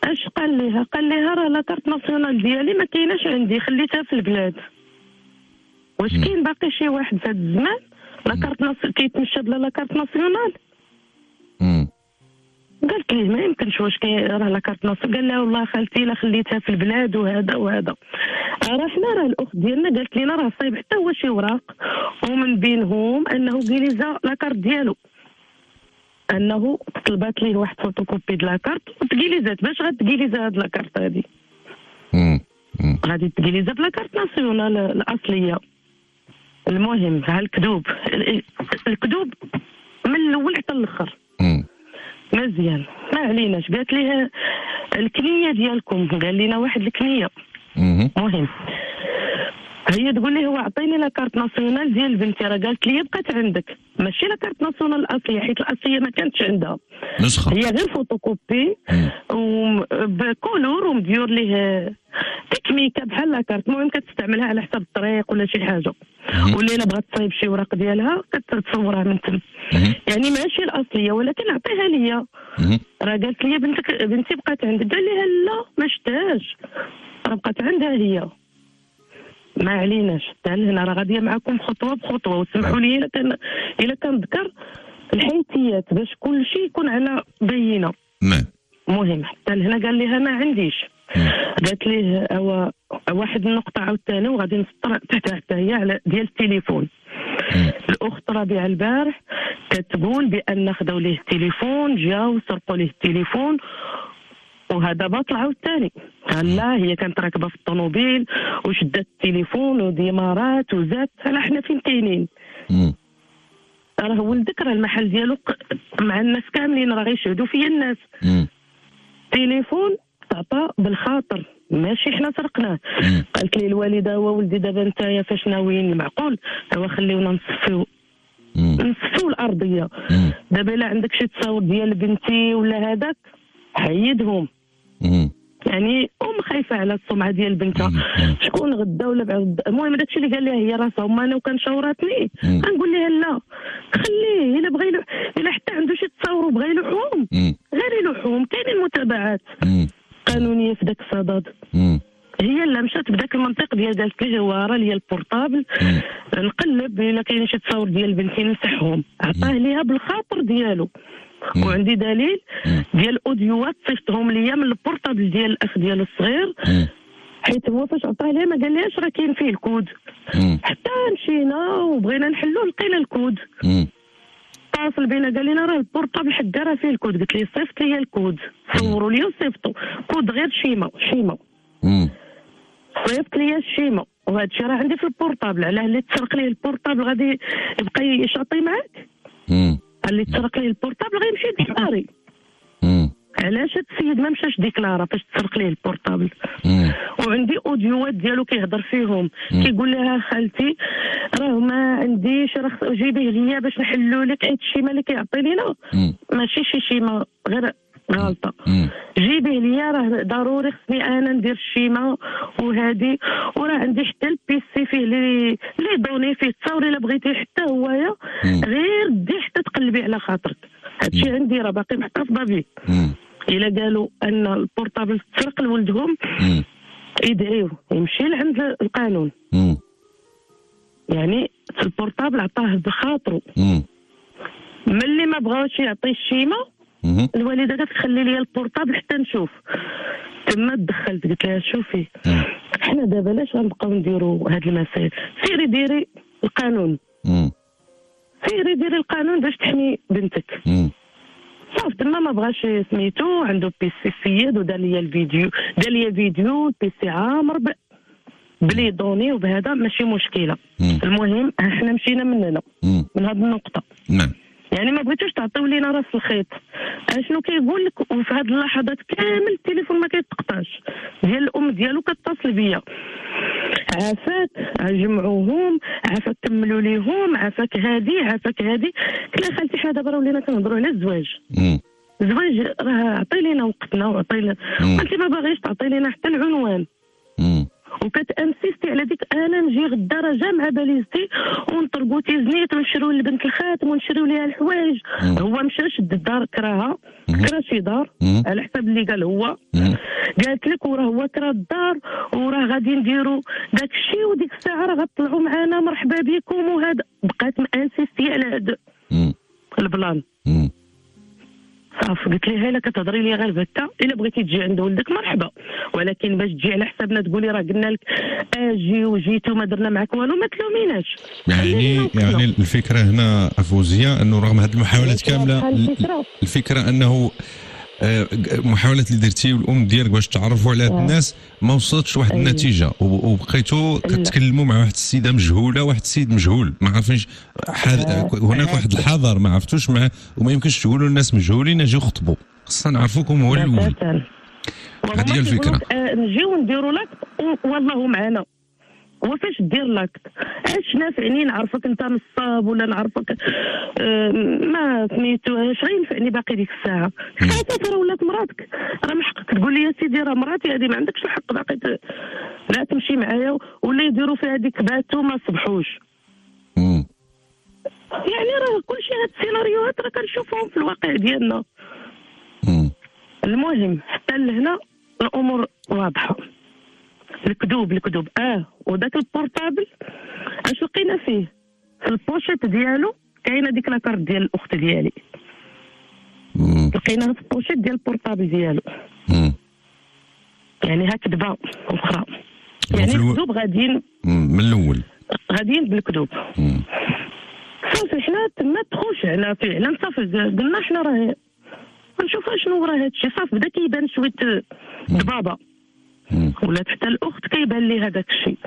اش قال لها؟ قال لها راه لاكارت ناسيونال ديالي ما كايناش عندي، خليتها في البلاد. واش كاين باقي شي واحد في هذا الزمان لاكارت كيتمشى بلا لاكارت ناسيونال؟ قالت ليه ما يمكنش، واش كاين راه لاكارت ناسيونال؟ قال لها والله خالتي لا خليتها في البلاد وهذا وهذا. راه حنا راه الاخت ديالنا قالت لنا راه صايب حتى هو شي وراق، ومن بينهم انه كيليزا لاكارت ديالو، انه طلبات ليه واحد فوتوكوبي د لاكارت وتكيليزات. باش غتكيليزا هاد لاكارت هادي؟ غادي تكيليزا بلاكارت ناسيونال الاصليه. المهم ها الكذوب من الاول حتى الاخر مزيان، ما عليناش. قالت ليه الكنيه ديالكم، قال لنا واحد الكنيه. مهم هي تقول لي هو عطيني لاكارت ناسيونال ديال بنتي، راه قالت لي بقات عندك، ماشي لاكارت ناسيونال الاصليه، حيت الاصليه ما كانتش عندها نسخه، هي غير فوتوكوبي وبكولور ومديور ليه تكميكه بحال لاكارت. المهم كتستعملها على حساب الطريق ولا شي حاجه، ولا الا بغات تصايب شي وراق ديالها كتصورها من تم. يعني ماشي الاصليه، ولكن عطيها ليا. راه قالت لي بنتي بقات عندك. قال لها لا ما شتاش، راه بقات عندها هي. ما عليناش حتى هنا، راه غاديه معكم خطوه بخطوه. وسمحوا لي الا كنذكر الحيثيات باش كل شيء يكون على بينه. مهم حتى هنا قال لها ما عنديش. قالت ليه واحد النقطه عاوتاني وغادي نسطر تحتها حتى هي على ديال التليفون. الاخت ربيعه البارح كتقول بان خداو ليه التليفون، جاو سرقوا ليه التليفون، وهذا باطل عاوتاني. لا هي كانت راكبه في الطوموبيل وشدت التليفون وديمارات وزات. لا حنا فين كاينين؟ راه ولدك راه المحل ديالو مع الناس كاملين، راه غيشهدوا فيا الناس. تليفون تعطى بالخاطر، ماشي حنا سرقناه. قالت لي الوالده وولدي دابا نتايا فاش ناويين؟ المعقول هو خليونا نصفيو الارضيه. دابا الا عندك شي تصاور ديال بنتي ولا هذاك حيدهم. يعني خايفه على السمعه ديال بنتها، شكون غدا ولا بعد. المهم داكشي اللي قال لها هي راسها، وما انا وكان شاوراتني غنقول لها لا خليه، الا بغى الا حتى عنده شي تصاور وبغى يلوحهم غير يلوحهم. كاينين متابعات قانونيه في داك الصدد. هي اللي مشات بداك المنطق ديال قالت لي راه ليا البورطابل نقلب الا كاين شي تصاور ديال بنتي نمسحهم. عطاه ليها بالخاطر ديالو، وعندي دليل ديال اوديوات صيفطهم ليا من البورطابل ديال الاخ ديالو الصغير، حيت هو فاش عطاه ليها ما قال ليش راه كاين فيه الكود. حتى مشينا وبغينا نحلو لقينا الكود. اتصل بينا قال لنا راه البورطابل حدا راه فيه الكود. قلت ليه صيفط لي الكود، صوروا لي وصيفطوا كود غير شيمه صيفط لي الشيمه، وهذا الشيء راه عندي في البورطابل. علاه اللي تسرق ليه البورطابل غادي يبقى يشاطي معاك؟ اللي تسرق ليه البورطابل غيمشي للداري. علاش هاد السيد ما مشاش ديكلارا فاش تسرق ليه البورطابل. وعندي اوديوات ديالو كيهضر فيهم كيقول لها خالتي راه ما عنديش، راه جيبيه ليا باش نحلوا لك، حيت الشيمه اللي كيعطي لينا ماشي شي شيمه غير غلطه، جيبيه ليا راه ضروري خصني انا ندير الشيمه وهادي، وراه عندي حتى البيسي فيه لي دوني فيه تصاوري الا بغيتي حتى هوايا غير دي حتى تقلبي على خاطرك، هادشي عندي راه باقي محتفظه به. الا قالوا ان البورطابل تسرق لولدهم يدعيوه يمشي لعند القانون. يعني البورطابل عطاه بخاطرو، ملي ما بغاوش يعطي الشيمه الوالده قالت خلي لي البورطابل حتى نشوف. تما دخلت قلت لها شوفي حنا دابا علاش غنبقاو نديروا هاد المسائل، سيري ديري القانون، سيري ديري القانون باش تحمي بنتك. صافي تما ما بغاش سميتو، عنده بيسي السيد ودار لي الفيديو، دار لي فيديو البيسي عامر بلي دوني وبهذا ماشي مشكله. المهم احنا مشينا مننا من هذه النقطه. نعم. يعني ما بغيتوش تعطيو لينا راس الخيط. اشنو كيقول لك؟ وفي هذه اللحظات كامل التليفون ما كيتقطعش، ديال الام ديالو كتصل بيا، عافاك جمعوهم، عافاك كملوا ليهم، عافاك هادي عافاك هادي. قلت لها خالتي حنا دابا ولينا كنهضروا على الزواج. الزواج راه عطي لينا وقتنا وعطي لنا، قلت ما باغيش تعطي لينا حتى العنوان. وكتانسيستي على ديك انا نجي غدا راه جامعه باليزتي ونطرقوا تيزنيت ونشريو لبنت الخاتم ونشريو ليها الحوايج. هو مشى شد الدار كراها، كرا شي دار على حسب اللي قال هو. قالت لك وراه هو كرا الدار وراه غادي نديروا داك الشيء، وديك الساعه راه غتطلعوا معنا مرحبا بكم وهذا. بقات مانسيستي على هذا البلان. صافي قلت لها الا كتهضري لي غير بهكا، الا بغيتي تجي عند ولدك مرحبا، ولكن باش تجي على حسابنا تقولي راه قلنا لك اجي وجيتي وما درنا معك والو ما تلوميناش. يعني الفكره هنا فوزيه انه رغم هذه المحاولات كامله، الفكره انه محاولات اللي درتي والام ديالك باش تعرفوا على هاد الناس ما وصلتش لواحد النتيجه، وبقيتوا كتكلموا مع واحد السيده مجهوله، واحد السيد مجهول ما عارفينش هناك واحد الحذر ما عرفتوش معاه، وما يمكنش تقولوا الناس مجهولين اجيو خطبوا، خصنا نعرفوكم هو الاول. هذه هي الفكره. نجيو نديروا لك والله معنا، وفاش دير لاكت اش نافعني نعرفك انت نصاب ولا نعرفك ما سميتوهاش غينفعني باقي ديك الساعه. ساعتها راه ولات مراتك، راه من حقك تقول لي يا سيدي راه مراتي هذه ما عندكش الحق باقي لا تمشي معايا ولا يديروا فيها ديك باتوا ما صبحوش. يعني راه كلشي هاد السيناريوهات راه كنشوفهم في الواقع ديالنا. المهم حتى لهنا الامور واضحه. الكذوب وذاك البورطابل اش لقينا فيه؟ في البوشيت ديالو كاينه ديك لاكارت ديال الاخت ديالي، لقيناها في البوشيت ديال البورطابل ديالو. يعني ها كذبه اخرى، يعني الكذوب غاديين من الاول، غاديين بالكذوب. صافي حنا تما تخوشعنا فعلا، صافي قلنا حنا راه نشوف شنو راه هادشي. صافي بدا كيبان شويه ضبابه، ولات حتى الاخت كيبان لي هذاك الشيء.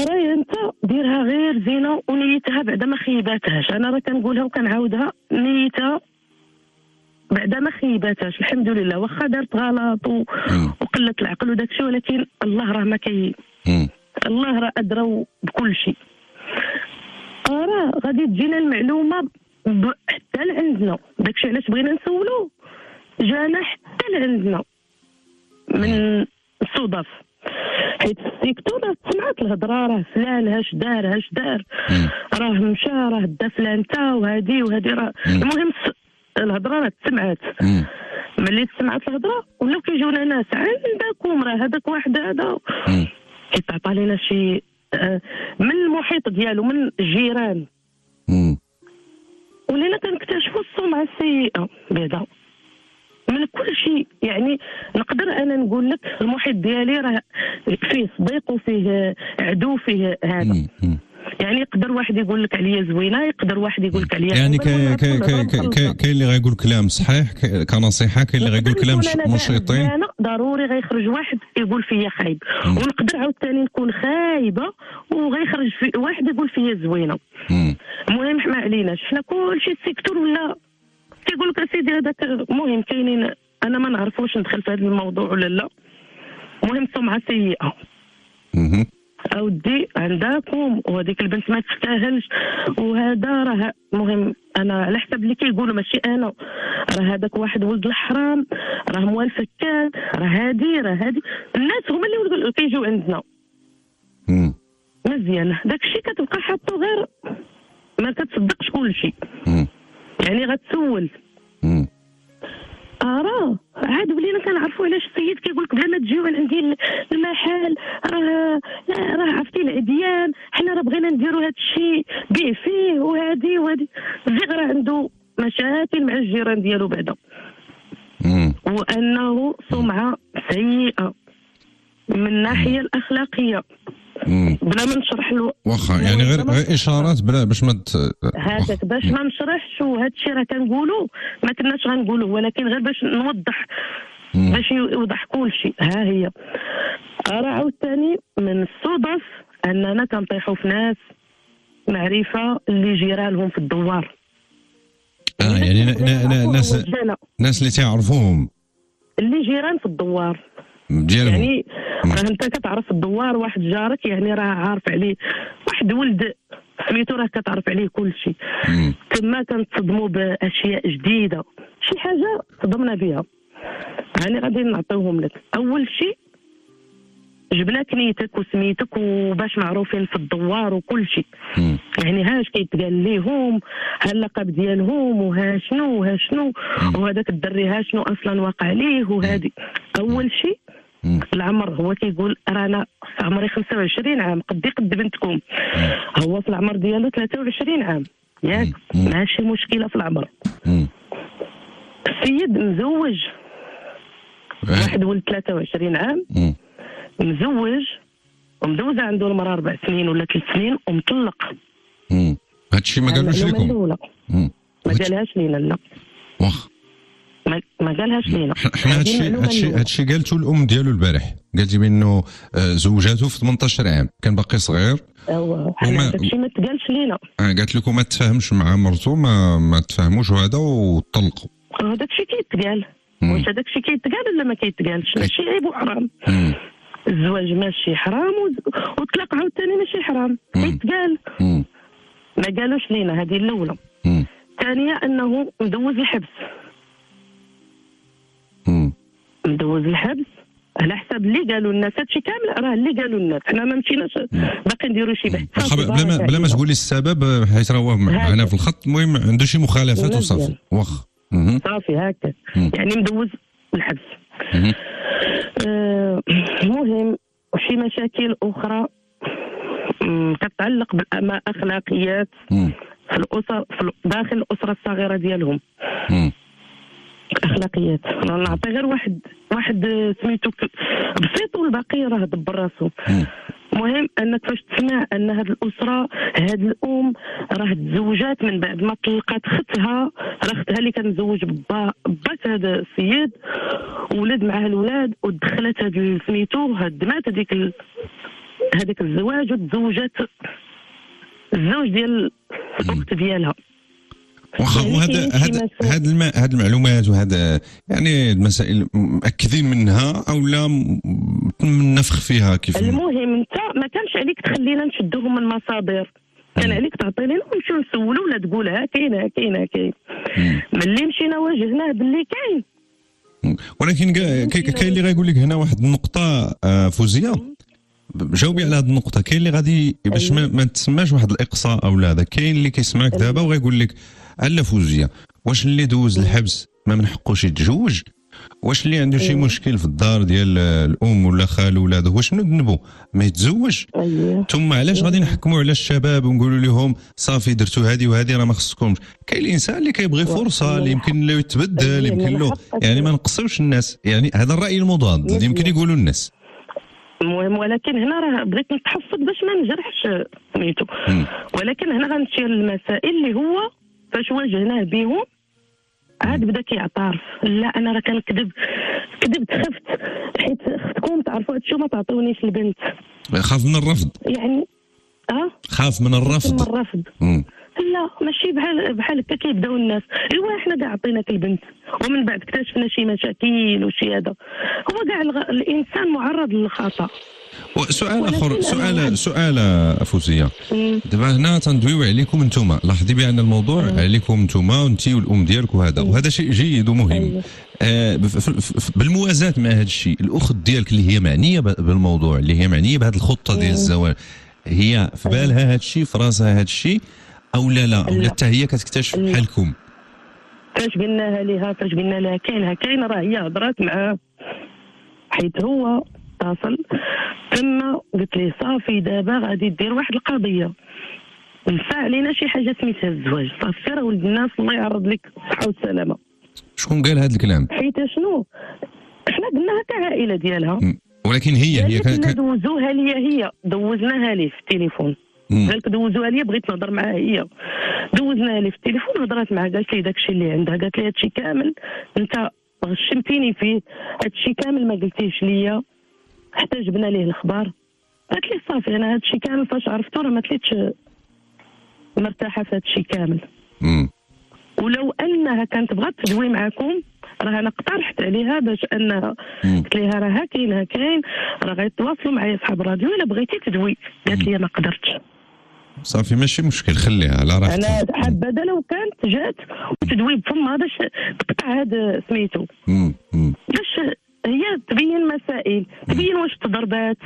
راهي انت ديرها غير زينه ونيتها بعدا ما خيباتهاش. انا راه كنقولها وكنعاودها، نيتها بعدا ما خيباتهاش. الحمد لله واخا دارت غلط وقلت العقل وداك الشيء، ولكن الله راه ما الله راه ادرى بكل شيء. راه غادي تجينا المعلومه حتى لعندنا، داكشي علاش بغينا نسولو جانا حتى لعندنا من الصدف، حيت في السيكتور راه سمعت الهضره، راه فلان اش دار راه مشى راه دا فلان تا وهادي راه المهم الهضره راه تسمعات. ملي تسمعت الهضره ولاو كيجيونا ناس عندكم راه هذاك واحد هذا كيتعطى لنا شي من المحيط ديالو من الجيران، ولينا كنكتشفوا السمعه السيئه بعدا من كل شيء. يعني نقدر انا نقول لك المحيط ديالي راه فيه صديق وفيه عدو فيه هذا. يعني يقدر واحد يقول لك عليا زوينه، يقدر واحد يقول لك عليا يعني كاين اللي غايقول كلام صحيح كنصيحه، كاين اللي غايقول كلام مشيطين. انا ضروري غيخرج واحد يقول فيا خايب، ونقدر عاوتاني نكون خايبه وغيخرج في واحد يقول فيا زوينه. المهم ما عليناش، حنا كلشي السيكتور ولا كيقول لك اسيدي هذاك المهم كاينين، انا ما نعرف واش ندخل في هذا الموضوع ولا لا. المهم سمعه سيئه. اودي عندكم وهذيك البنت ما تستاهلش وهذا راه المهم انا على حسب اللي كيقولوا ماشي انا، راه هذاك واحد ولد الحرام، راه موال فكان، راه هادي الناس هما اللي كيجيو عندنا. مزيان داك الشيء كتبقى حاطو غير ما كتصدقش كل شيء. يعني غتسول راه عاد ولينا كنعرفوا علاش السيد كيقول لك بلا ما تجيو عندي المحل، راه عرفتي العديان، حنا راه بغينا نديروا هذا الشيء بيع فيه وهادي الزغ راه عنده مشاكل مع الجيران ديالو بعدا. وانه سمعه سيئه من الناحيه الاخلاقيه. بلا ما نشرح له واخا يعني غير اشارات بلا باش ما هذاك باش ما نشرحش، وهذا الشيء راه كنقولوا ما كناش غنقولوه، ولكن غير باش نوضح باش يوضح كل شيء. ها هي راه عاوتاني من الصدف اننا كنطيحوا في ناس معرفه اللي جيرانهم في الدوار. يعني ناس اللي تعرفوهم اللي جيران في الدوار ديالهم. يعني راه انت كتعرف الدوار واحد جارك، يعني راه عارف عليه واحد ولد سميتو، راه كتعرف عليه كل شيء. تما كنتصدموا باشياء جديده، شي حاجه صدمنا بها. يعني غادي نعطيوهم لك. اول شيء جبنا كنيتك وسميتك وباش معروفين في الدوار وكل شيء. يعني هاش كيتقال ليهم ها اللقب ديالهم وها شنو وهذاك الدري ها شنو اصلا واقع ليه وهذه. اول شيء العمر، هو كيقول رانا في عمري 25 عام قد بنتكم، هو في العمر ديالو 23 عام ياك، ماشي مشكله في العمر. السيد مزوج، واحد ولد 23 عام مزوج ومدوزه عنده المراه 4 سنين ولا 3 سنين ومطلق. هادشي ما قالوش لكم؟ ما قالهاش لينا لا. واخ ما قالهاش لينا. حنا هادشي قالتو الام ديالو البارح، قالتي بانه زوجاته في 18 عام كان باقي صغير. هادشي ما تقالش لينا. قالت لكم ما تفاهمش مع مرته، ما تفاهموش وهذا وطلقوا. هذاك الشيء كيتقال. واش هذاك الشيء كيتقال ولا ما كيتقالش؟ ماشي عيب وحرام. الزواج ماشي حرام والطلاق عاوتاني ماشي حرام، كيتقال. ما قالوش لينا، هذه الاولى. الثانيه انه مدوز الحبس. مدوز الحبس على حسب اللي قالوا الناس. هادشي كامل راه اللي قالوا الناس، حنا ما مشيناش باقي نديروا شي بحث. بلا ما تقولي السبب حيت راه معنا في الخط. المهم عنده شي مخالفات وصافي. واخ صافي هكا يعني مدوز الحبس. المهم شي مشاكل اخرى كتعلق بالاخلاقيات في الاسر، في داخل الاسره الصغيره ديالهم. اخلاقيات نعطي غير واحد سميتو بسيط والباقي راه دبر راسو. المهم انك فاش تسمع ان هاد الاسره، هاد الام راه تزوجات من بعد ما طلقات ختها، راه ختها اللي كان مزوج بات هذا السيد وولد معاه الولاد، ودخلت هاد سميتو هدمات هذيك الزواج وتزوجات الزوج ديال الاخت ديالها. واخا هاد المعلومات وهذا يعني المسائل مأكدين منها او لا من نفخ فيها كيف؟ المهم انت ما كانش عليك تخلينا نشدوهم من مصادر، كان عليك تعطي لنا ونمشيو نسولوا ولا تقول ها كاين. ملي مشينا واجهناه باللي كاين. ولكن كاين اللي غايقول لك هنا واحد النقطه فوزيه، جاوبي على هذه النقطه. كاين اللي غادي باش ما تسماش واحد الاقصاء او لا، هذا كاين اللي كيسمعك دابا وغايقول لك على فوزيه، واش اللي دوز الحبس ما من حقوش يتزوج؟ واش اللي عنده شي مشكل في الدار ديال الام ولا خالو ولا هذا هو شنو ذنبو ما يتزوج؟ ثم علاش غادي نحكموا على الشباب ونقولوا لهم صافي درتوا هذه وهذه راه ما خصكمش؟ كاين الانسان اللي كيبغي فرصه، اللي يمكن له يتبدل، يمكن له يعني ما نقصوش الناس. يعني هذا الراي المضاد اللي يمكن يقولوا الناس. المهم ولكن هنا راه بغيت نتحفظ باش ما نجرحش سميتو، ولكن هنا غنشير للمسائل اللي هو فاش واجهناه بهم عاد بدا كيعترف. لا انا راه كنكذب، كذبت، خفت حيت خفتكم تعرفوا هادشي وما تعطونيش البنت. خاف من الرفض يعني خاف من الرفض. لا لا ماشي بحال هكا كيبداو الناس. ايوا حنا كاع عطيناك البنت ومن بعد اكتشفنا شي مشاكل وشي هذا. هو كاع الانسان معرض للخطا. سؤال اخر، سؤال فوزيه. دابا هنا تندويو عليكم انتم، لاحظي بان الموضوع عليكم انتم وانت والام ديالك وهذا شيء جيد ومهم. بالموازاه مع هذا الشيء، الاخت ديالك اللي هي معنيه بالموضوع، اللي هي معنيه بهذه الخطه ديال الزواج، هي في بالها هذا الشيء، في راسها هذا الشيء، او لا حتى هي كتكتشف بحالكم؟ فاش قلنا لها كاين راه هي هضرات معاه حيت هو اتصل تما قلت لي صافي دابا غادي دير واحد القضيه نفع علينا شي حاجه سميتها الزواج، صافي راه ولد الناس الله يعرض لك الصحه والسلامه. شكون قال هذا الكلام؟ حيت شنو احنا قلناها كعائله ديالها، ولكن هي دوزوها ليا، هي دوزناها ليه في التليفون. قالك دوزوها ليا، بغيت نهضر معاها هي، دوزناها ليه في التليفون، هضرات معاها، قالت لي داكشي اللي عندها، قالت لي هادشي كامل انت غشمتيني فيه، هادشي كامل ما قلتيش ليا، حتى جبنا ليه الخبر. قالت لي صافي انا هادشي كامل فاش عرفتو راه ما تليتش مرتاحه في هادشي كامل. ولو انها كانت بغات تدوي معكم راه انا اقترحت عليها باش انها قلت لها راه كاين راه غيتواصلوا معايا صحاب الراديو الا بغيتي تدوي. قالت لي ما قدرتش. صافي ماشي مشكل، خليها على راحتها. انا حابه لو كانت جات وتدوي بفمها باش تقطع هذا سميتو، باش هي تبين مسائل، تبين واش تضربات،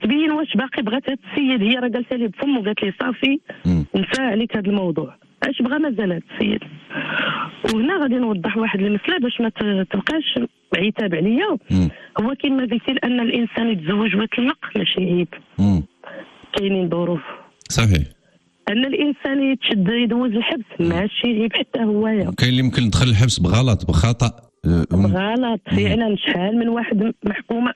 تبين واش باقي بغات هاد السيد. هي راه قالت لي بفم وقالت لي صافي نسى عليك هذا الموضوع، اش بغى مازال هاد السيد. وهنا غادي نوضح واحد المسألة باش ما تبقاش عتاب عليا. هو كما قلتي لان الانسان يتزوج ويطلق ماشي عيب، كاينين ظروف صحيح. ان الانسان يتشد يدوز الحبس ماشي عيب حتى هوايا. كاين اللي يمكن يدخل الحبس بغلط بخطا بغلط فعلا. شحال من واحد محكومه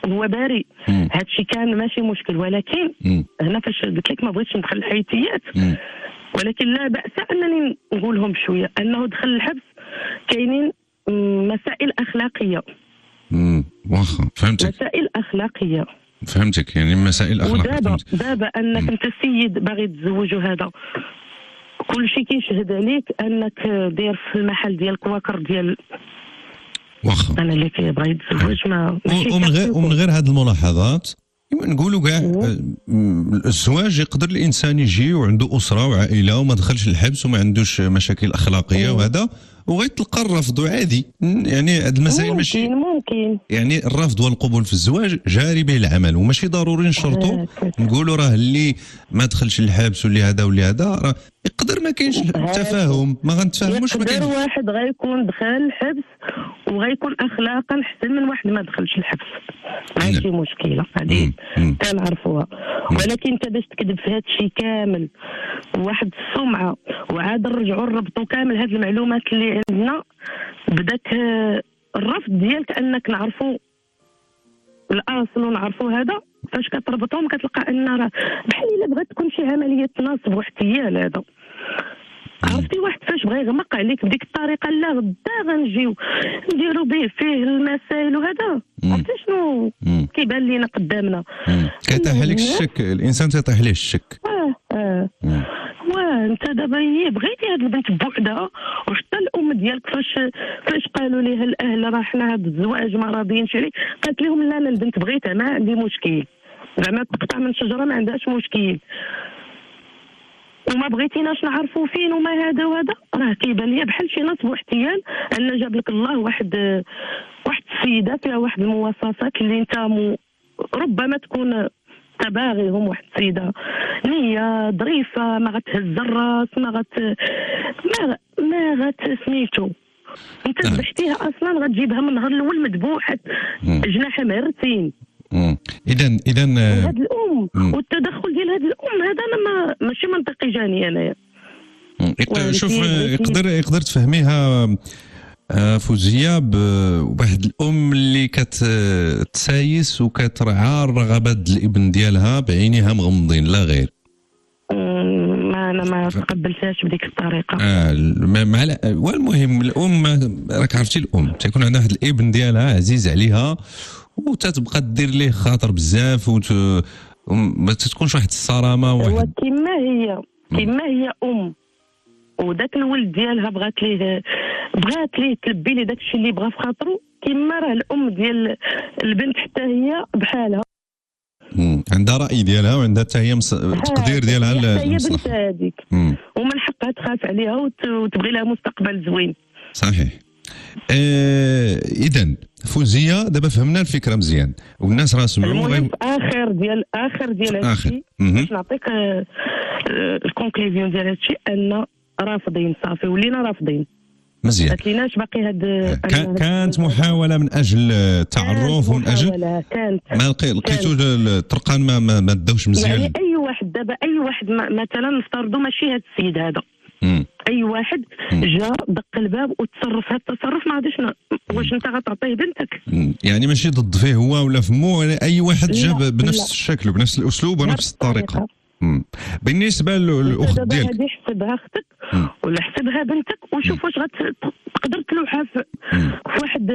هو بريء، هادشي كان ماشي مشكل. ولكن هنا فاش قلت لك ما بغيتش ندخل الحيثيات، ولكن لا بأس أنني نقولهم شوية أنه دخل الحبس كاينين مسائل أخلاقية. واخا فهمتك. مسائل أخلاقية فهمتك، يعني مسائل أخلاقية. ودابا أنك أنت السيد باغي تتزوج وهذا كل شيء كيشهد عليك أنك داير في المحل ديالك واكر ديال واخا أنا اللي كيبغي يتزوج ما ومن غير هذه الملاحظات نقولوا كاع الزواج يقدر الانسان يجي وعنده اسره وعائله وما دخلش الحبس وما عندوش مشاكل اخلاقيه وهذا، وغيتلقى الرفض عادي. يعني هاد المسائل ماشي ممكن يعني الرفض والقبول في الزواج جاري به العمل، وماشي ضروري نشرطوا نقولوا راه اللي ما دخلش الحبس واللي هذا واللي هذا راه يقدر ما كاينش تفاهم، ما غنتفاهموش. ما كاين واحد غيكون دخل الحبس وغيكون اخلاقا احسن من واحد ما دخلش الحبس، ماشي مشكله هذه كنعرفوها. ولكن انت باش تكذب في هذا الشيء كامل واحد السمعه وعاد نرجعوا نربطوا كامل هذه المعلومات اللي عندنا بداك الرفض ديالك انك نعرفوا الاصل ونعرفوا هذا. فاش كتربطهم كتلقى ان راه بحال الا بغات تكون شي عمليه تناسب واحتيال هذا. عرفتي واحد فاش بغى يغمق عليك بديك الطريقه لا غدا غنجيو نديروا به فيه المسائل وهذا. عرفتي شنو كيبان لينا قدامنا؟ كيطيح عليك الشك، الانسان تيطيح عليه الشك. انت دابا بغيتي هاد البنت بوحدها، وحتى الام ديالك فاش قالوا ليها الاهل راه حنا هاد الزواج ما راضيينش عليه، قالت لهم لا انا البنت بغيتها ما عندي مشكل، زعما تقطع من شجره ما عندهاش مشكل، وما بغيتيناش نعرفوا فين وما هذا وهذا. راه كيبان ليا بحال شي نصب واحتيال ان جاب لك الله واحد السيده فيها واحد المواصفات اللي انت ربما تكون تباغيهم. واحد السيده نيه ظريفه ما غتهز الراس ما سميتو انت ذبحتيها اصلا غتجيبها من النهار الاول مذبوحه جناحها مهرتين. اذا هاد الام والتدخل ديال هاد الام هذا انا ماشي منطقي جاني انايا. شوف يقدر تفهميها فوزيه بواحد الام اللي كتسايس وكترعى رغبات الابن ديالها بعينها مغمضين لا غير. انا ما تقبلتهاش بديك الطريقه. والمهم الام راك عرفتي الام تيكون عندها واحد الابن ديالها عزيز عليها وتتبقى دير ليه خاطر بزاف وما تكونش واحد الصرامه هو كما هي كما هي وداك الولد ديالها بغات ليه تلبي ليه داكشي اللي بغا في خاطرو، كما راه الام ديال البنت حتى هي بحالها عندها راي ديالها وعندها حتى هي التقدير ديالها للمصلحه. هي هذيك ومن حقها تخاف عليها وتبغي لها مستقبل زوين. صحيح. اذا فوزيه دابا فهمنا الفكره مزيان والناس راه سمعوا. المهم اخر ديال هادشي باش نعطيك الكونكلوزيون ديال هادشي، ان رافضين صافي، ولينا رافضين مزيان. ما تليناش باقي هاد كانت محاوله من اجل التعرف ومن اجل ما لقيتو الطرقان ما داوش مزيان. يعني اي واحد دابا مثلا نفترضوا ماشي هاد السيد هذا، اي واحد جا دق الباب وتصرف هذا التصرف ما غاديش واش انت غتعطيه بنتك؟ يعني ماشي ضد فيه هو ولا فمو، اي واحد جا بنفس الشكل وبنفس الاسلوب ونفس الطريقه. بالنسبه للاخت ديالك غادي يحسبها اختك ولا حسبها بنتك وشوف واش غتقدر تلوحها في واحد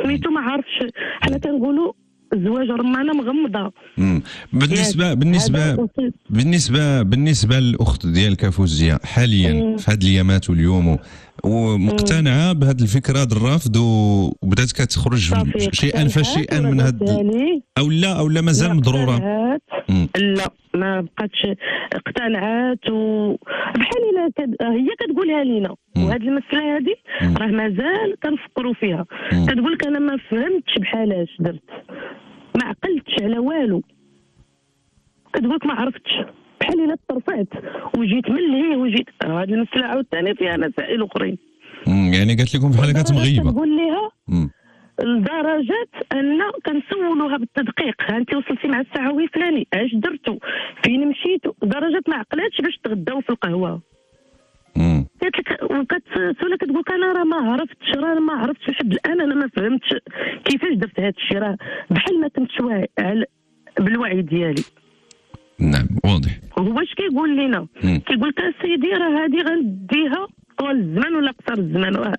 سميتو ما عارفش، حنا كنقولوا الزواج رمانه مغمضه. بالنسبه للاخت ديالك فوزيه حاليا في هذه الايامات واليوم ومقتنعه بهذه الفكره ديال الرفض وبدات كتخرج شيئا فشيئا من هذا او لا مازال مضروره؟ لا ما بقاتش اقتنعت وبحال هي كتقولها لينا. وهذه المساله هذه راه مازال كنفكروا فيها. كتقول لك انا ما فهمتش بحالاش درت، ما عقلتش على والو. كتقول لك ما عرفتش، بحال الا ترفعت وجيت من لهيه وجيت. هذه المساله عاوتاني فيها مسائل اخرين. يعني قالت لكم بحال كتمغيبه. كنقول لها لدرجه ان كنسولوها بالتدقيق، انت وصلتي مع الساعه وي فلاني اش درتو فين مشيتو، لدرجه ما عقلاتش باش تغداو في القهوه. قالت لك وكتسولها كتقول لك انا راه ما عرفتش لحد الان، انا ما فهمتش كيفاش درت هذا الشيء، راه بحال ما كنتش واعي بالوعي ديالي. نعم واضح. هو اش كيقول لنا؟ كيقول لك سيدي راه هذه غنديها طول الزمان ولا قصر الزمان.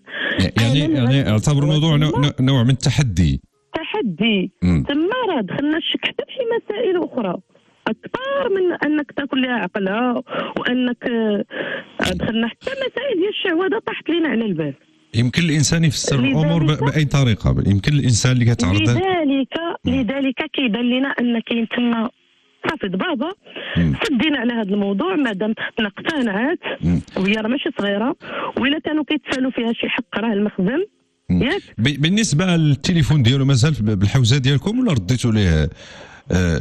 يعني اعتبر الموضوع نوع من التحدي. تما راه دخلنا الشك حتى في مسائل اخرى اكثر من انك تاكل لها عقلها، وانك دخلنا حتى مسائل ديال الشهوه طاحت لنا على البال. يمكن الانسان يفسر الامور باي طريقه، يمكن الانسان اللي كتعرض لذلك كيبان لنا ان كاين تما صافي ضبابه. سدينا على هذا الموضوع مادام اختنا اقتنعت وهي راه ماشي صغيره، وإلا كانوا كيتسالوا فيها شي حق راه المخزن ياك. بالنسبه للتليفون ديالو مازال بالحوزه ديالكم ولا رديتوا ليه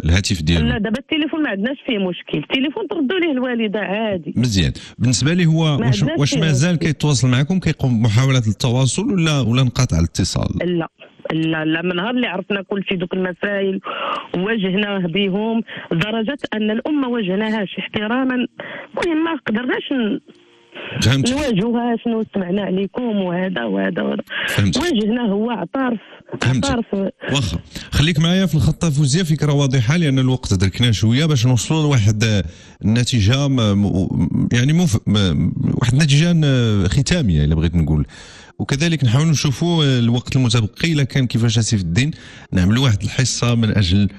الهاتف ديالو؟ لا دابا التليفون ما عندناش فيه مشكل، التليفون تردوا ليه الوالده عادي. مزيان. بالنسبه ليه هو واش مازال كيتواصل معكم، كيقوم بمحاولات التواصل ولا انقطع الاتصال؟ لا من نهار اللي عرفنا كل شيء دوك المسائل واجهناه بهم، لدرجه ان الام ما واجهناهاش احتراما. المهم ما قدرناش نواجهوها شنو سمعنا عليكم وهذا واجهناه هو اعترف. واخا خليك معايا في الخطه فوزيه، فكره واضحه لان الوقت دركنا شويه باش نوصلوا لواحد النتيجه يعني واحد النتيجه ختاميه الا بغيت نقول، وكذلك نحاول نشوفوا الوقت المتبقي الا كان كيفاش سيف الدين نعملوا واحد الحصه من اجل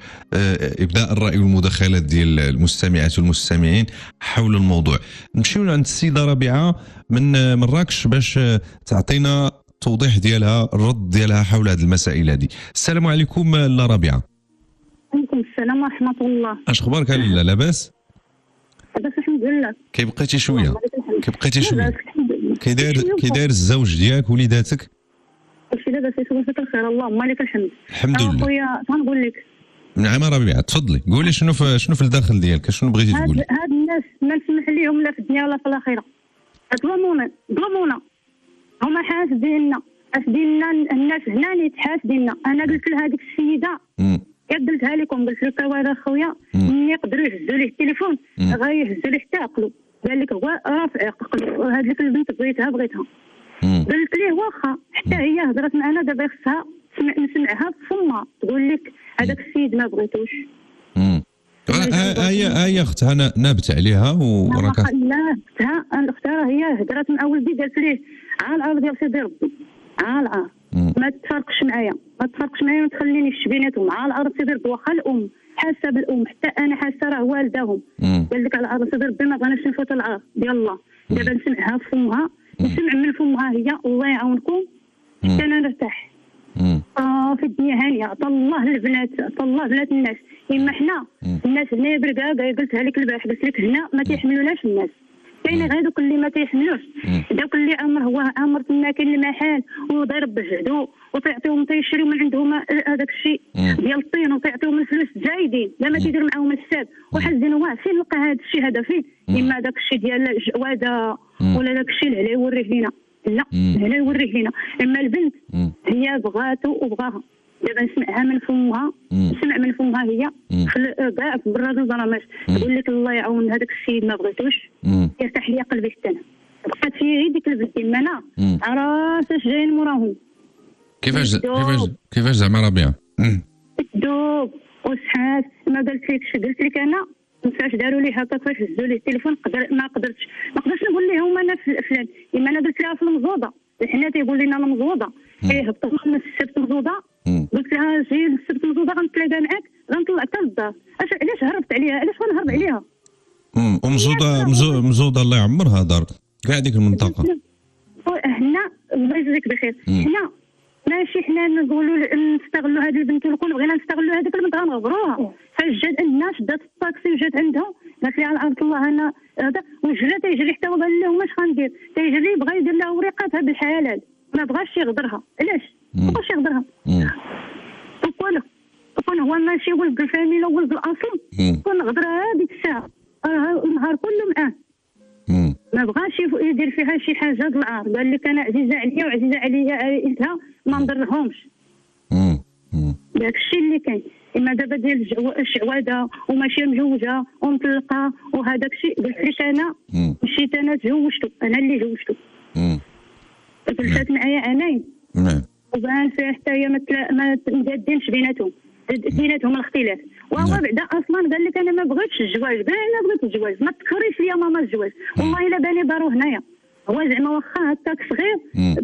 ابداء الراي والمداخلات ديال المستمعات والمستمعين حول الموضوع. نمشيو عند السيده ربيعه من مراكش باش تعطينا التوضيح ديالها، الرد ديالها حول هذه المسائل هذه. السلام عليكم لا ربيعه. وعليكم السلام ورحمه الله. اش اخبارك لاله؟ لاباس؟ لاباس الحمد لله. كي بقيتي شويه كي داير الزوج ديالك وليداتك؟ كلشي لاباس يسوى الخير اللهم لك الحمد. الحمد لله. خويا تنقول لك نعم ربيعه تفضلي قولي شنو في الداخل ديالك، شنو بغيتي تقولي؟ هاد الناس ما نسمح ليهم لا في الدنيا ولا في الاخره، ظلمونا هما حاسديننا الناس هنا اللي تحاسديننا. انا قلت لها هذيك السيده قدمتها لكم، قلت لك وهذا خويا ملي يقدروا يهزوا ليه التليفون غيهزوا ليه حتى عقلو. قال لك هو رافع عقلو، هذيك البنت بغيتها قلت ليه واخا حتى هي هضرت معنا دابا خصها نسمعها بفمها تقول لك هذاك السيد ما بغيتوش. هي اختها نابت عليها وراك لا اختها راه هي هضرت مع ولدي قالت ليه عا العار ديال سيدي ربي عا ما تفرقش معايا ما تخلينيش بيناتهم على الارض سيدي ربي. واخا الام حاسه بالام حتى انا حاسه راه والداهم قال لك على الارض سيدي ربي ما بغيناش نفوت العار ديال الله. دابا نسمعها في فمها نسمع من فمها هي الله يعاونكم حتى انا نرتاح. في الدنيا هانيه عطا الله البنات عطا الله بنات الناس. اما حنا الناس هنا بركا قلتها لك البارح قلت لك هنا ما تيحملوناش الناس. كاين غير دوك اللي ما تيحملوش دوك اللي هو امر تما كاين اللي محال وضرب بجهدو وتعطيهم تيشريو من عندهم هذاك الشيء ديال الطين وتعطيهم الفلوس زايدين لا ما تيدير معاهم الحساب وحزين. واه فين لقى هذا الشيء هذا فين؟ اما داك الشيء ديال الجواده ولا داك الشيء اللي يوريه لينا لا هنا يوريه لينا. اما البنت هي بغاتو وبغاها دابا نسمعها من فمها نسمع من فمها هي كاع في براد الظلامات تقول لك الله يعاون هذاك السيد ما بغيتوش يرتاح لي قلبي حتى انا بقات في غير ديك البنت. اما انا عراس اش جايين موراهم كيفاش زعما ربيعه دوب وسحات ما قلت لك انا فاش داروا لي هكا فاش هزوا لي التليفون ما قدرتش نقول لهم انا فلان. اما انا قلت لها في المزوضه حنا تيقول لنا انا مزوضه هبطت من السبت مزوضه قلت لها جي السبت مزوضه غنتلاقى معاك غنطلع حتى للدار. علاش هربت عليها علاش غنهرب عليها؟ ومزوضه الله يعمرها دار كاع ديك المنطقه هنا الله يجزيك بخير. هنا ماشي حنا نقولوا نستغلوا هذه البنت ونقولوا بغينا نستغلوا هذيك البنت غنغبروها. فاش جات عندنا شدات الطاكسي وجات عندها قالت لي على عبد الله انا هذا وجرى تيجري حتى هو قال لهم اش غندير تيجري بغى يدير لها وريقاتها بالحلال ما بغاش يغدرها. علاش ما بغاش يغدرها؟ وكون هو ماشي ولد الفاميله ولد الاصل كون غدرها هذيك الساعه النهار كله معاه ما بغاش يدير فيها شي حاجه د العار. قال لك انا عزيزه عليا وعزيزه عليا عائلتها ما نضرهمش. داك الشيء اللي كاين. اما دابا ديال الشعواده وماشي مجوجه ومطلقه وهذاك الشيء قلت لك انا مشيت انا تزوجته انا اللي زوجته جلسات معايا عامين وبان فيها حتى هي ما مجادينش بيناتهم الاختلاف. وهو بعدا اصلا قال لك انا ما بغيتش الزواج انا بغيت الزواج ما تكفريش ليا ماما الزواج والله الا باني دارو هنايا. هو زعما واخا هكاك صغير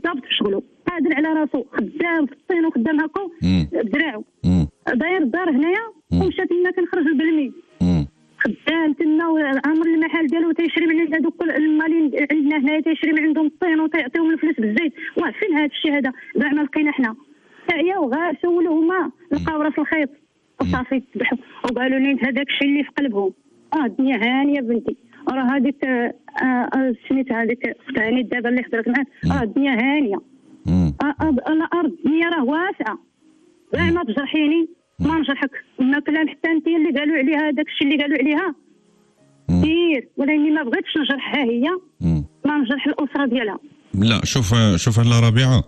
ضابط في شغله قادر على راسو خدام في الطين وخدام هكا بدراعو داير الدار هنايا ومشى تما كنخرج بالمي خدام تما وعامر المحل ديالو تيشري من عند هذوك المالين عندنا هنايا تيشري من عندهم الطين وتيعطيهم الفلوس بالزيت. واه فين هذا الشيء هذا كاع ما لقينا حنا حتى وغا سولوهما لقاو راس الخيط وصافي ذبحوا وقالوا لي هذاك الشيء اللي في قلبهم. الدنيا هانيه بنتي راه هذيك سميتها هذيك اختها هاني دابا اللي حضرت معاك الدنيا هانيه الارض الدنيا راه واسعه كاع ما تجرحيني ما نجرحك. ما كلام حتى انت اللي قالوا عليها هذاك الشيء اللي قالوا عليها كثير ولكن ما بغيتش نجرحها هي ما نجرح الاسره ديالها. لا شوف لا ربيعه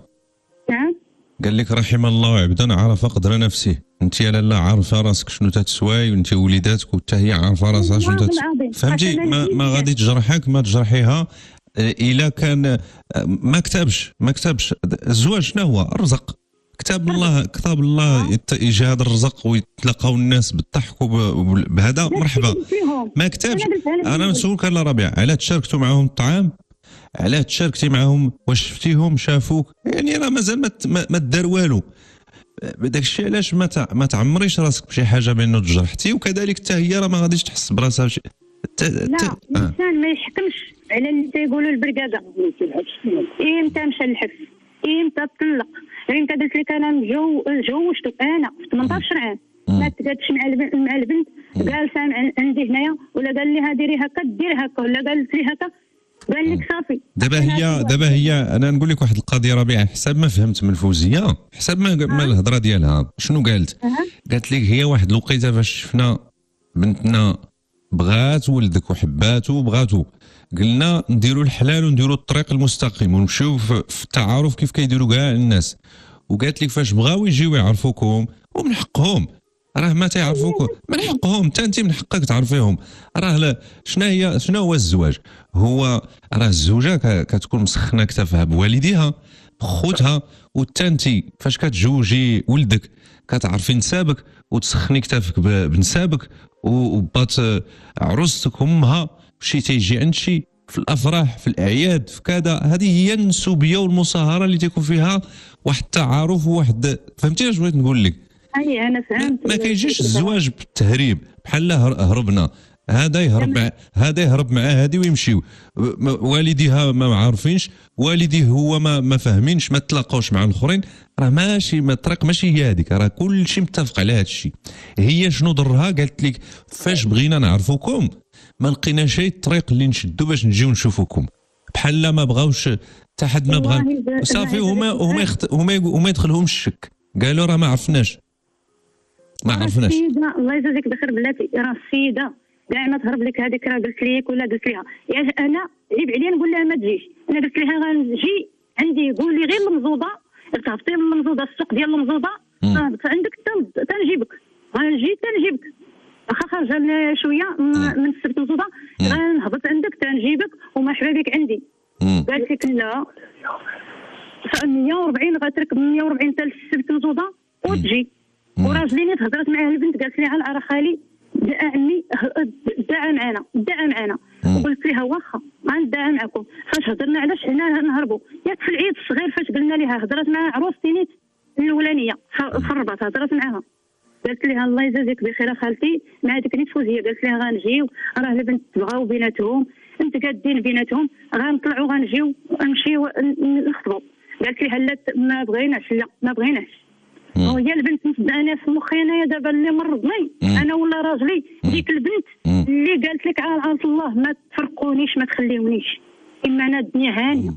نعم قال لك رحم الله عبدا عرف قدر نفسه. انت يا لاله عارفه راسك شنو تتسواي وانت وليداتك وحتى هي عارفه راسها شنو فهمتي. ما غادي تجرحك ما تجرحيها الا كان ما كتبش الزواج شنو هو الرزق كتاب الله يجي هذا الرزق ويتلقاو الناس بالضحك وبهذا مرحبا. ما كتبش. انا نسولك لا ربيع علاه تشاركتوا معهم الطعام علاه تشاركتي معهم واش شفتيهم شافوك يعني راه مازال ما دار والو. داك الشيء علاش ما تعمريش راسك بشي حاجه بانه تجرحتي وكذلك حتى هي راه ما غاديش تحس براسها لا الانسان ما يحكمش على اللي تيقولوا البركاده. امتى مشى للحبس امتى طلق امتى قلت لك انا جوجته انا في 18 عام ما تقادش مع البنت جالسه عندي هنايا ولا قال لي ديري هكا ديري هكا ولا قالت لي هكا قال لك صافي. دابا هي انا نقول لك واحد القضيه ربيعه حسب ما فهمت من فوزيه حسب ما الهضره ديالها شنو قالت قالت لك هي واحد الوقيته فاش شفنا بنتنا بغات ولدك وحباتو وبغاتو قلنا نديروا الحلال ونديروا الطريق المستقيم ونمشيو في التعارف كيف كيديروا كاع الناس. وقالت لك فاش بغاو يجيو يعرفوكم ومن حقهم راه ما تعرفوكم من حقهم حتى انت من حقك تعرفيهم. راه شنو هو الزواج؟ هو راه الزوجه كتكون مسخنه كتافها بوالديها بخوتها وحتى انت فاش كتزوجي ولدك كتعرفي نسابك وتسخني كتافك بنسابك وبات عروستك امها شي تيجي عند شي في الافراح، في الاعياد، في كذا. هذه هي النسوبيه والمصاهره اللي تيكون فيها واحد التعارف وواحد، فهمتي اش بغيت نقول لك؟ اي انا فهمت. ما كيجيش الزواج بالتهريب بحال هربنا، هذا يهرب مع هذه ويمشيو، والديها ما عارفينش، والديه هو ما فاهمينش، ما تلاقاوش مع الاخرين. راه ماشي، ما الطريق ماشي هي هذيك، راه كل شيء متفق على هذا الشيء. هي شنو ضرها؟ قالت لك فاش بغينا نعرفوكم ما لقيناش اي الطريق اللي نشدوا باش نجيو نشوفوكم، بحال ما بغاوش حتى حد ما بغى صافي. هما يدخلهمش الشك، قالوا راه ما عرفناش. السيدة الله يجازيك بخير بلاتي، راه السيدة كاع ما تهرب لك هذيك، راه قلت لك ولا قلت لها يا انا عيب عليا نقول لها ما تجيش. انا قلت لها غنجي عندي، قولي غير المزوضه، ارتبطي من المزوضه، السوق ديال المزوضه نهبط عندك تنجيبك، غنجي تنجيبك، واخا خارجه شويه من السبت المزوضه غنهبط عندك تنجيبك ومرحبا بك عندي. قالت لك لا 140 غتركب 140 حتى السبت المزوضه وتجي. وراجليني تهضرت معاه البنت قالت لي على خالي دعا عمي دعا معنا وقلت لها واخا غندعا معكم. فاش هضرنا علاش حنا نهربوا، ياك في العيد الصغير فاش قلنا لها، هضرت مع عروستي نيت الاولانيه في الرباط، هضرت معاها قالت لها الله يجازيك بخير خالتي مع ديك نيت فوزيه، قالت لها غنجيو، راه البنت بغاو بيناتهم انت قادين بيناتهم، غنطلعوا غنجيو نمشيو نخطبوا. قالت لها لا ما بغيناش، لا ما بغيناش. وهي البنت انا في مخي انايا دابا اللي مرضني انا ولا راجلي، ديك البنت اللي قالت لك على الله ما تفرقونيش ما تخليونيش، اما انا الدنيا هانيه.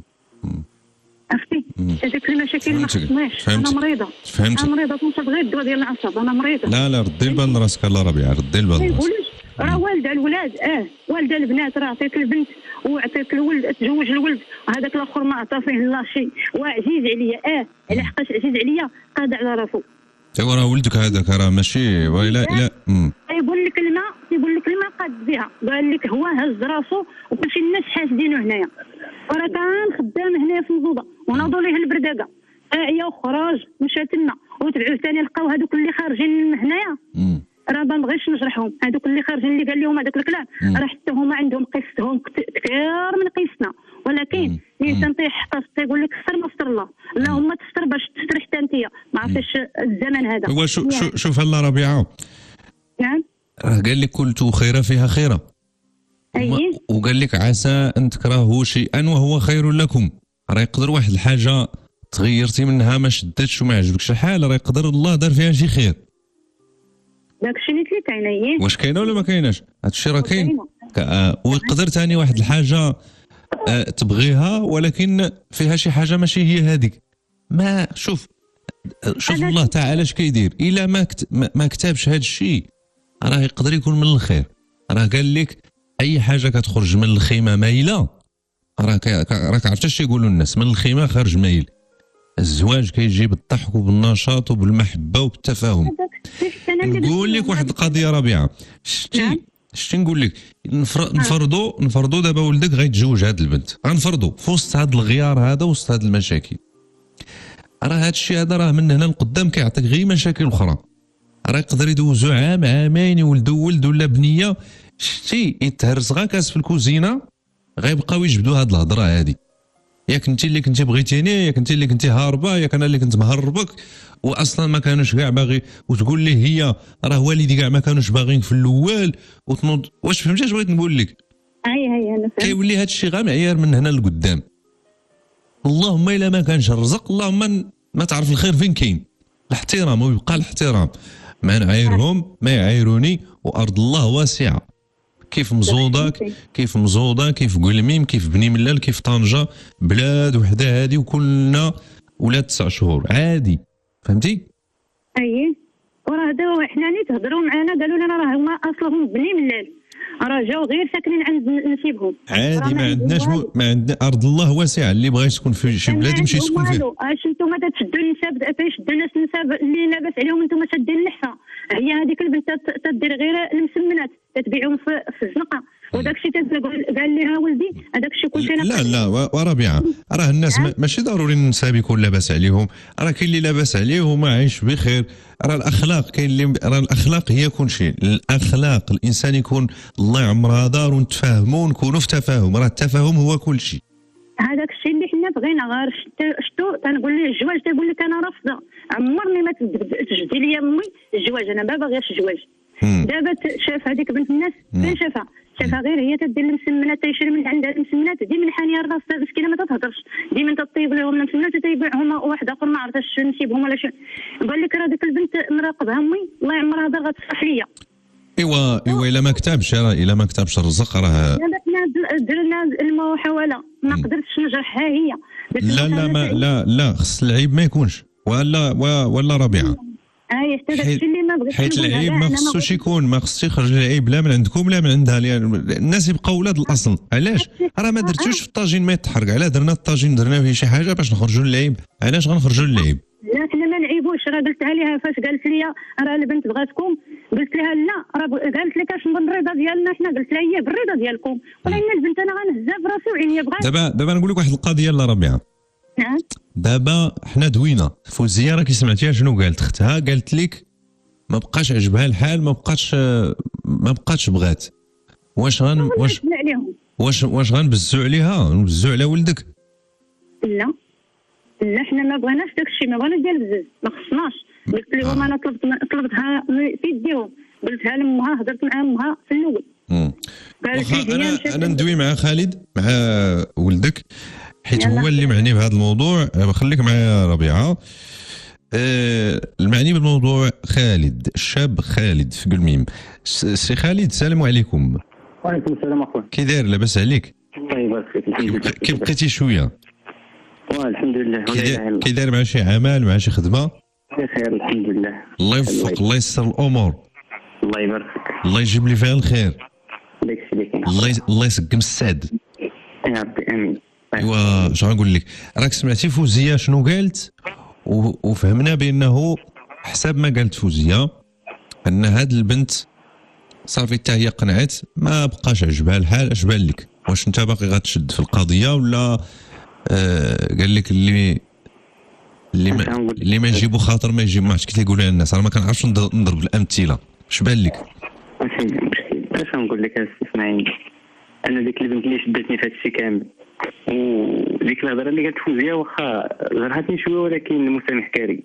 عرفتي هذيك المشاكل ما خصناش. انا مريضه، انا مريضه تنشط غير الدواء ديال العصب، انا مريضه. لا ردي البال راسك الله ربيع، ردي البال راسك. راه والده الولاد والده البنات، راه عطيت البنت وعطيت الولد، تزوج الولد، وهذاك الاخر ما عطى فيه لا شيء، وعزيز عليا على حقاش عزيز عليا قاد على راسو. ايوا راه ولدك هذاك راه ماشي ولا لا يقول لك الماء قاد بها، قال لك هو هز راسو وكلشي الناس حاسدينه هنايا، وراه كان خدام هنايا في المزوضه وناضوا ليه البرداقه عيا وخراج مشى تما، وتبعوه ثاني لقاو هذوك اللي خارجين من هنايا. راه ما بغيتش نشرحهم، هذوك اللي خارجين اللي قال لهم هذاك الكلام راه حتى هما عندهم قصتهم كثير من قصتنا، ولكن الانسان تيحتفظ تيقول لك استر ما استر الله، اللهم تستر باش تستر حتى انت. ما عرفتش الزمن هذا. هو شوف الله ربيعه. نعم. راه قال لك كلت خيرا فيها خيرا. وقال لك عسى ان تكرهوا شيئا وهو خير لكم. راه يقدر واحد الحاجه تغيرتي منها ما شدتش وما عجبكش الحال، راه يقدر الله دار فيها شي خير. داكشي اللي كاين. واش كاينه ولا ما كايناش؟ هادشي راه كاين. ويقدر ثاني واحد الحاجه تبغيها ولكن فيها شي حاجه ماشي هي هذيك. ما شوف الله تعالى اش كيدير، الا ما كتبش هذا الشيء راه يقدر يكون من الخير. راه قال لك اي حاجه كتخرج من الخيمه مايله، راك عرفت اش يقولوا الناس، من الخيمه خارج مايل. الزواج كيجي بالضحك وبالنشاط وبالمحبه وبالتفاهم. نقول لك واحد القضيه ربيعه، شتي نقول لك، نفرضوا دابا ولدك غيتزوج هاد البنت، غنفرضوا في وسط هاد الغيار هذا وسط هاد المشاكل، راه هاد الشيء هذا راه من هنا لقدام كيعطيك غير مشاكل اخرى. راه يقدر يدوزوا عام عامين يولدوا ولد ولا بنيه، شتي يتهرس غا كاس في الكوزينه غيبقاو يجبدوا هاد الهضره هادي، ياك انت اللي كنتي بغيتيني، ياك انت اللي كنتي هاربه، ياك انا اللي كنت مهربك، واصلا ما كانوش كاع باغي، وتقول ليه هي راه والدي كاع ما كانوش باغينك في الاول وتنوض. واش فهمتي اش بغيت نقول لك؟ اي انا فهمت. كيولي هذا الشيء غير معيار من هنا لقدام. اللهم الا ما كانش الرزق، اللهم ما تعرف الخير فين كاين. الاحترام ويبقى الاحترام، ما نعايرهم ما يعايروني، وارض الله واسعه. كيف مزوضه كيف قلميم كيف بني ملال كيف طنجه، بلاد وحده هذه وكلنا ولاد 9 شهور عادي. فهمتي؟ اي وراه هذا حنا اللي تهضروا معنا قالوا لنا راه هما اصلهم بني ملال، راه جاو غير ساكنين عند نسيبهم عادي. ما عندناش ما عندنا ارض الله واسعه، اللي بغى يسكن في شي بلاد يمشي يسكن فيه. اش نتوما تشدوا النساب، تشدوا الناس النساب اللي لاباس عليهم، انتم شادين اللحفه. هي هذيك البنت تدير غير المسمنات تتبيعهم في الزنقه، وداك الشيء قال لها ولدي هذاك الشيء كلشي انا لا وربيعه راه الناس ماشي ضروري النساب يكون لاباس عليهم، راه كاين اللي لاباس عليه وما عايش بخير. راه الاخلاق كاين اللي راه الاخلاق هي كل شيء. الاخلاق الانسان يكون الله يعمرها دار ونتفاهموا ونكونوا في تفاهم، راه التفاهم هو كل شيء. هذاك الشيء اللي حنا بغينا. غير شتو تنقول ليه الزواج تيقول لك انا رافضه. عمرني ما تجدي لي امي الزواج، انا ما باغياش الزواج. دابا شاف هذيك بنت الناس فين شافها غير هي تدير المسمنات، تيشري من عندها المسمنات، ديما حانيه راسها مسكينه ما تتهضرش، ديما تطيب لهم المسمنات وتيبيعهم واحد اخر ما عرفتش نسيبهم ولا شنو. قال لك راه ديك البنت مراقبها امي الله يعمرها دار غتصح ليا. ايوا الا ما كتبش الرزق راه دابا حنا درنا المحاوله ما قدرتش نجرحها هي. لا خص العيب ما يكونش ولا ربيعه. حتى داكشي اللي ما بغيتش حيت العيب ما خصوش يكون، ما خصش يخرج العيب لا من عندكم لا من عندها. الناس يبقاو ولاد الاصل. علاش؟ راه ما درتوش في الطاجين ما يتحرق. علاه درنا الطاجين درنا فيه شي حاجه باش نخرجوا للعيب. علاش غنخرجوا للعيب؟ لا حنا ما نعيبوش. راه قلتها ليها فاش قالت لي راه البنت بغاتكم، قلت لها لا راه قالت لك اش بالرضا ديالنا حنا. قلت لها هي بالرضا ديالكم، ولكن البنت انا غنهزها في راسي وعينيا بغات. دابا نقول لك واحد القضيه لا ربيعه. نعم. دابا حنا دوينا فوزيه راكي سمعتيها شنو قالت اختها؟ قالت لك ما بقاش عجبها الحال، ما بقاتش بغات. واش غنبزوا عليها نبزوا على ولدك؟ لا حنا ما بغيناش داك الشيء، ما بغينا ديال بزاف، ما خصناش. قلت لهم انا طلبتها في يديهم، قلتها لامها، هضرت مع امها في الاول. انا ندوي مع خالد مع ولدك حيت هو اللي معني بهذا الموضوع. خليك معايا ربيعه. المعني بالموضوع خالد، الشاب خالد في قلميم. سي خالد السلام عليكم. وعليكم السلام اخويا. كي داير لاباس عليك؟ الله يبارك فيك. الحمد لله. كي بقيتي شويه؟ الحمد لله. كي داير مع شي عمل مع شي خدمه؟ بخير الحمد لله. الله يوفقك، الله يسر الامور. الله يبارك فيك. الله يجيب لي فيها الخير. الله يسقم السعد يا ربي امين. ايوا اش غنقول لك، راك سمعتي فوزيه شنو قالت وفهمنا بانه حسب ما قالت فوزيه ان هاد البنت صافي حتى هي قنعت، ما بقاش عجبها الحال. اش بان لك؟ واش انت باقي غتشد في القضيه ولا قال لك اللي ما يجيبو خاطر ما يجيب؟ ما عرفتش كي تيقولوا الناس، راه ما كنعرفش نضرب الامثله. اش بان لك؟ اش نقول لك اسمعيني، انا ديك البنت اللي شدتني في هادشي كامل، وديك الهضره اللي قالت فوزيه واخا جرحتني شويه ولكن المسامح كاري.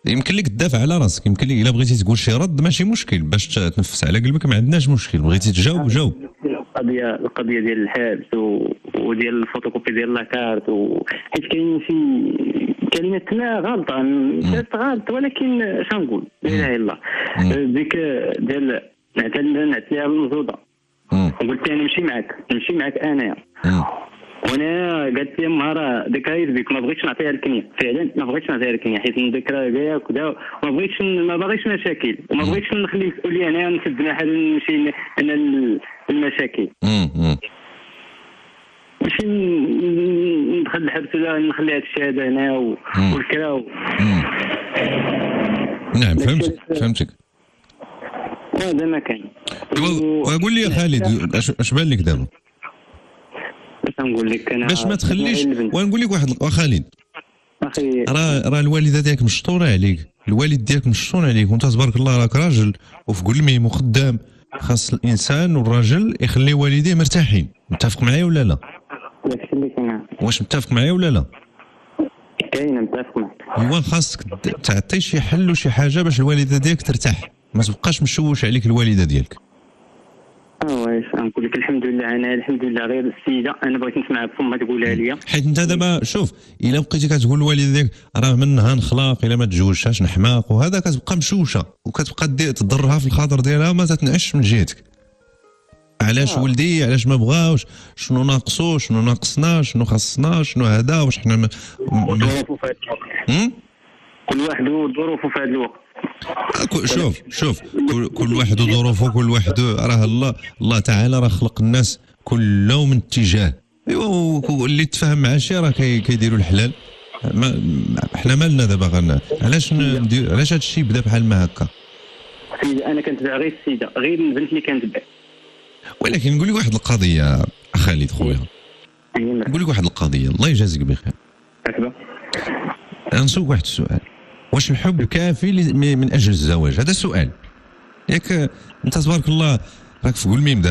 يمكن لك تدافع على راسك، يمكن لك الا بغيتي تقول شي رد ماشي مشكل باش تنفس على قلبك، ما عندناش مشكل. بغيتي تجاوب جاوب. القضيه ديال الحبس وديال الفوتوكوبي ديال لاكارت حيت كاين شي كلمات لا غلطه غلط، ولكن اش نقول لا اله الا الله. ديك ديال نعت ليها المزوده وقلت لها نمشي معك انايا، وانا قالت لي امها راه ذكريت بك ما بغيتش نعطيها الكنيه. فعلا ما بغيتش نعطيها الكنيه حيت الذكرى ديالها وكذا، ما بغيتش مشاكل وما بغيتش نخلي المسؤوليه انا نسد حال نمشي انا المشاكل. ماشي ندخل الحبس ولا نخلي هذا الشهاده هنا والكرا. نعم فهمتك. هذا ما كان. وقول لي يا خالد اش بان لك دابا؟ باش نقول لك انا باش ما تخليش. ونقول لك واحد خالد اخي، راه الوالده ديالك مشطوره عليك، الوالد ديالك مشطور عليك، وانت تبارك الله راك راجل وفي قلميم وخدام. خاص الانسان والراجل يخلي والديه مرتاحين. متفق معايا ولا لا؟ واش متفق معايا ولا لا؟ كاين متفق معك. ايوا خاصك تعطي شي حل وشي حاجه باش الوالده ديالك ترتاح، ما تبقاش مشوش عليك الوالده ديالك. واش نقول لك الحمد لله غير السيده انا بغيت نسمع فما تقولها لي. حيت انت دابا شوف، الا بقيتي كتقول للوالده ديالك راه منها نخلاق الا ما تزوجتهاش نحماق وهذا، كتبقى مشوشه وكتبقى تضرها في الخاطر ديالها وما تتنعش من جهتك. علاش ولدي، علاش ما بغاوش، شنو ناقصو، شنو ناقصنا، شنو خاصنا، شنو هذا، واش حنا كل واحد وظروفه في هذا الوقت. شوف كل واحد وظروفه، كل واحد راه الله تعالى راه خلق الناس كلهم من اتجاه. ايوا اللي تفاهم مع شي راه كيديروا الحلال. احنا مالنا دابا علاش هذا الشيء بدا بحال ما هكا؟ سيدي انا كنتبع غير السيده، غير البنت اللي كنتبع. ولكن نقول لك واحد القضيه خالد خويا، نقول لك واحد القضيه، الله يجازيك بخير. مرحبا. نسولك واحد السؤال، واش الحب كافي من اجل الزواج؟ هذا السؤال. ياك انت تبارك الله راك في قول ميم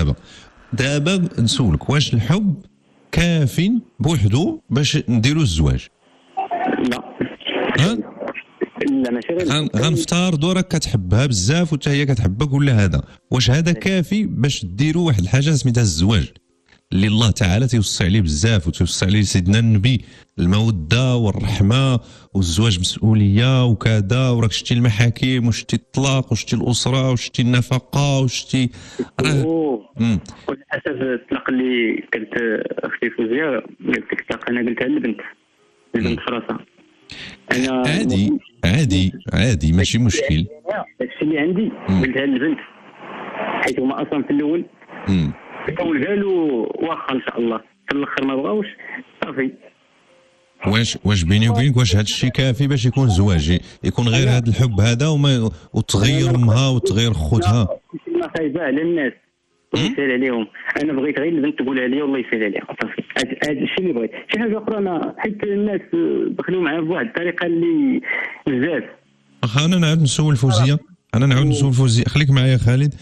دابا نسولك، واش الحب كافي بوحدو باش نديروا الزواج؟ لا. ها؟ لا ماشي غنفترضوا راك كتحبها بزاف وحتى هي كتحبك ولا هذا، واش هذا كافي باش ديروا واحد الحاجه سميتها الزواج اللي الله تعالى تيوصي عليه بزاف وتوصي عليه سيدنا النبي، الموده والرحمه والزواج مسؤوليه وكذا، وراك شتي المحاكم وشتي الطلاق وشتي الاسره وشتي النفقه وشتي وللاسف الطلاق اللي كانت اختي فوزيه قالت لك الطلاق، انا قلتها للبنت في راسها. انا عادي ماشي مشكل. الشيء اللي عندي قلتها للبنت، حيت هما اصلا في الاول قالوا واخا ان شاء الله، في الاخر ما بغاوش صافي. واش بيني وبينك واش هذا الشيء كافي باش يكون زواج؟ يكون غير هذا الحب هذا وتغير امها وتغير خوتها؟ ما خايبه على الناس ويسال عليهم. انا بغيت غير البنت تقولها لي والله يسال عليها صافي. هذا الشيء اللي بغيت. شي حاجه اخرى انا حيت الناس دخلوا معايا بواحد الطريقه اللي بزاف. انا نعاود نسول فوزيه. خليك معايا خالد.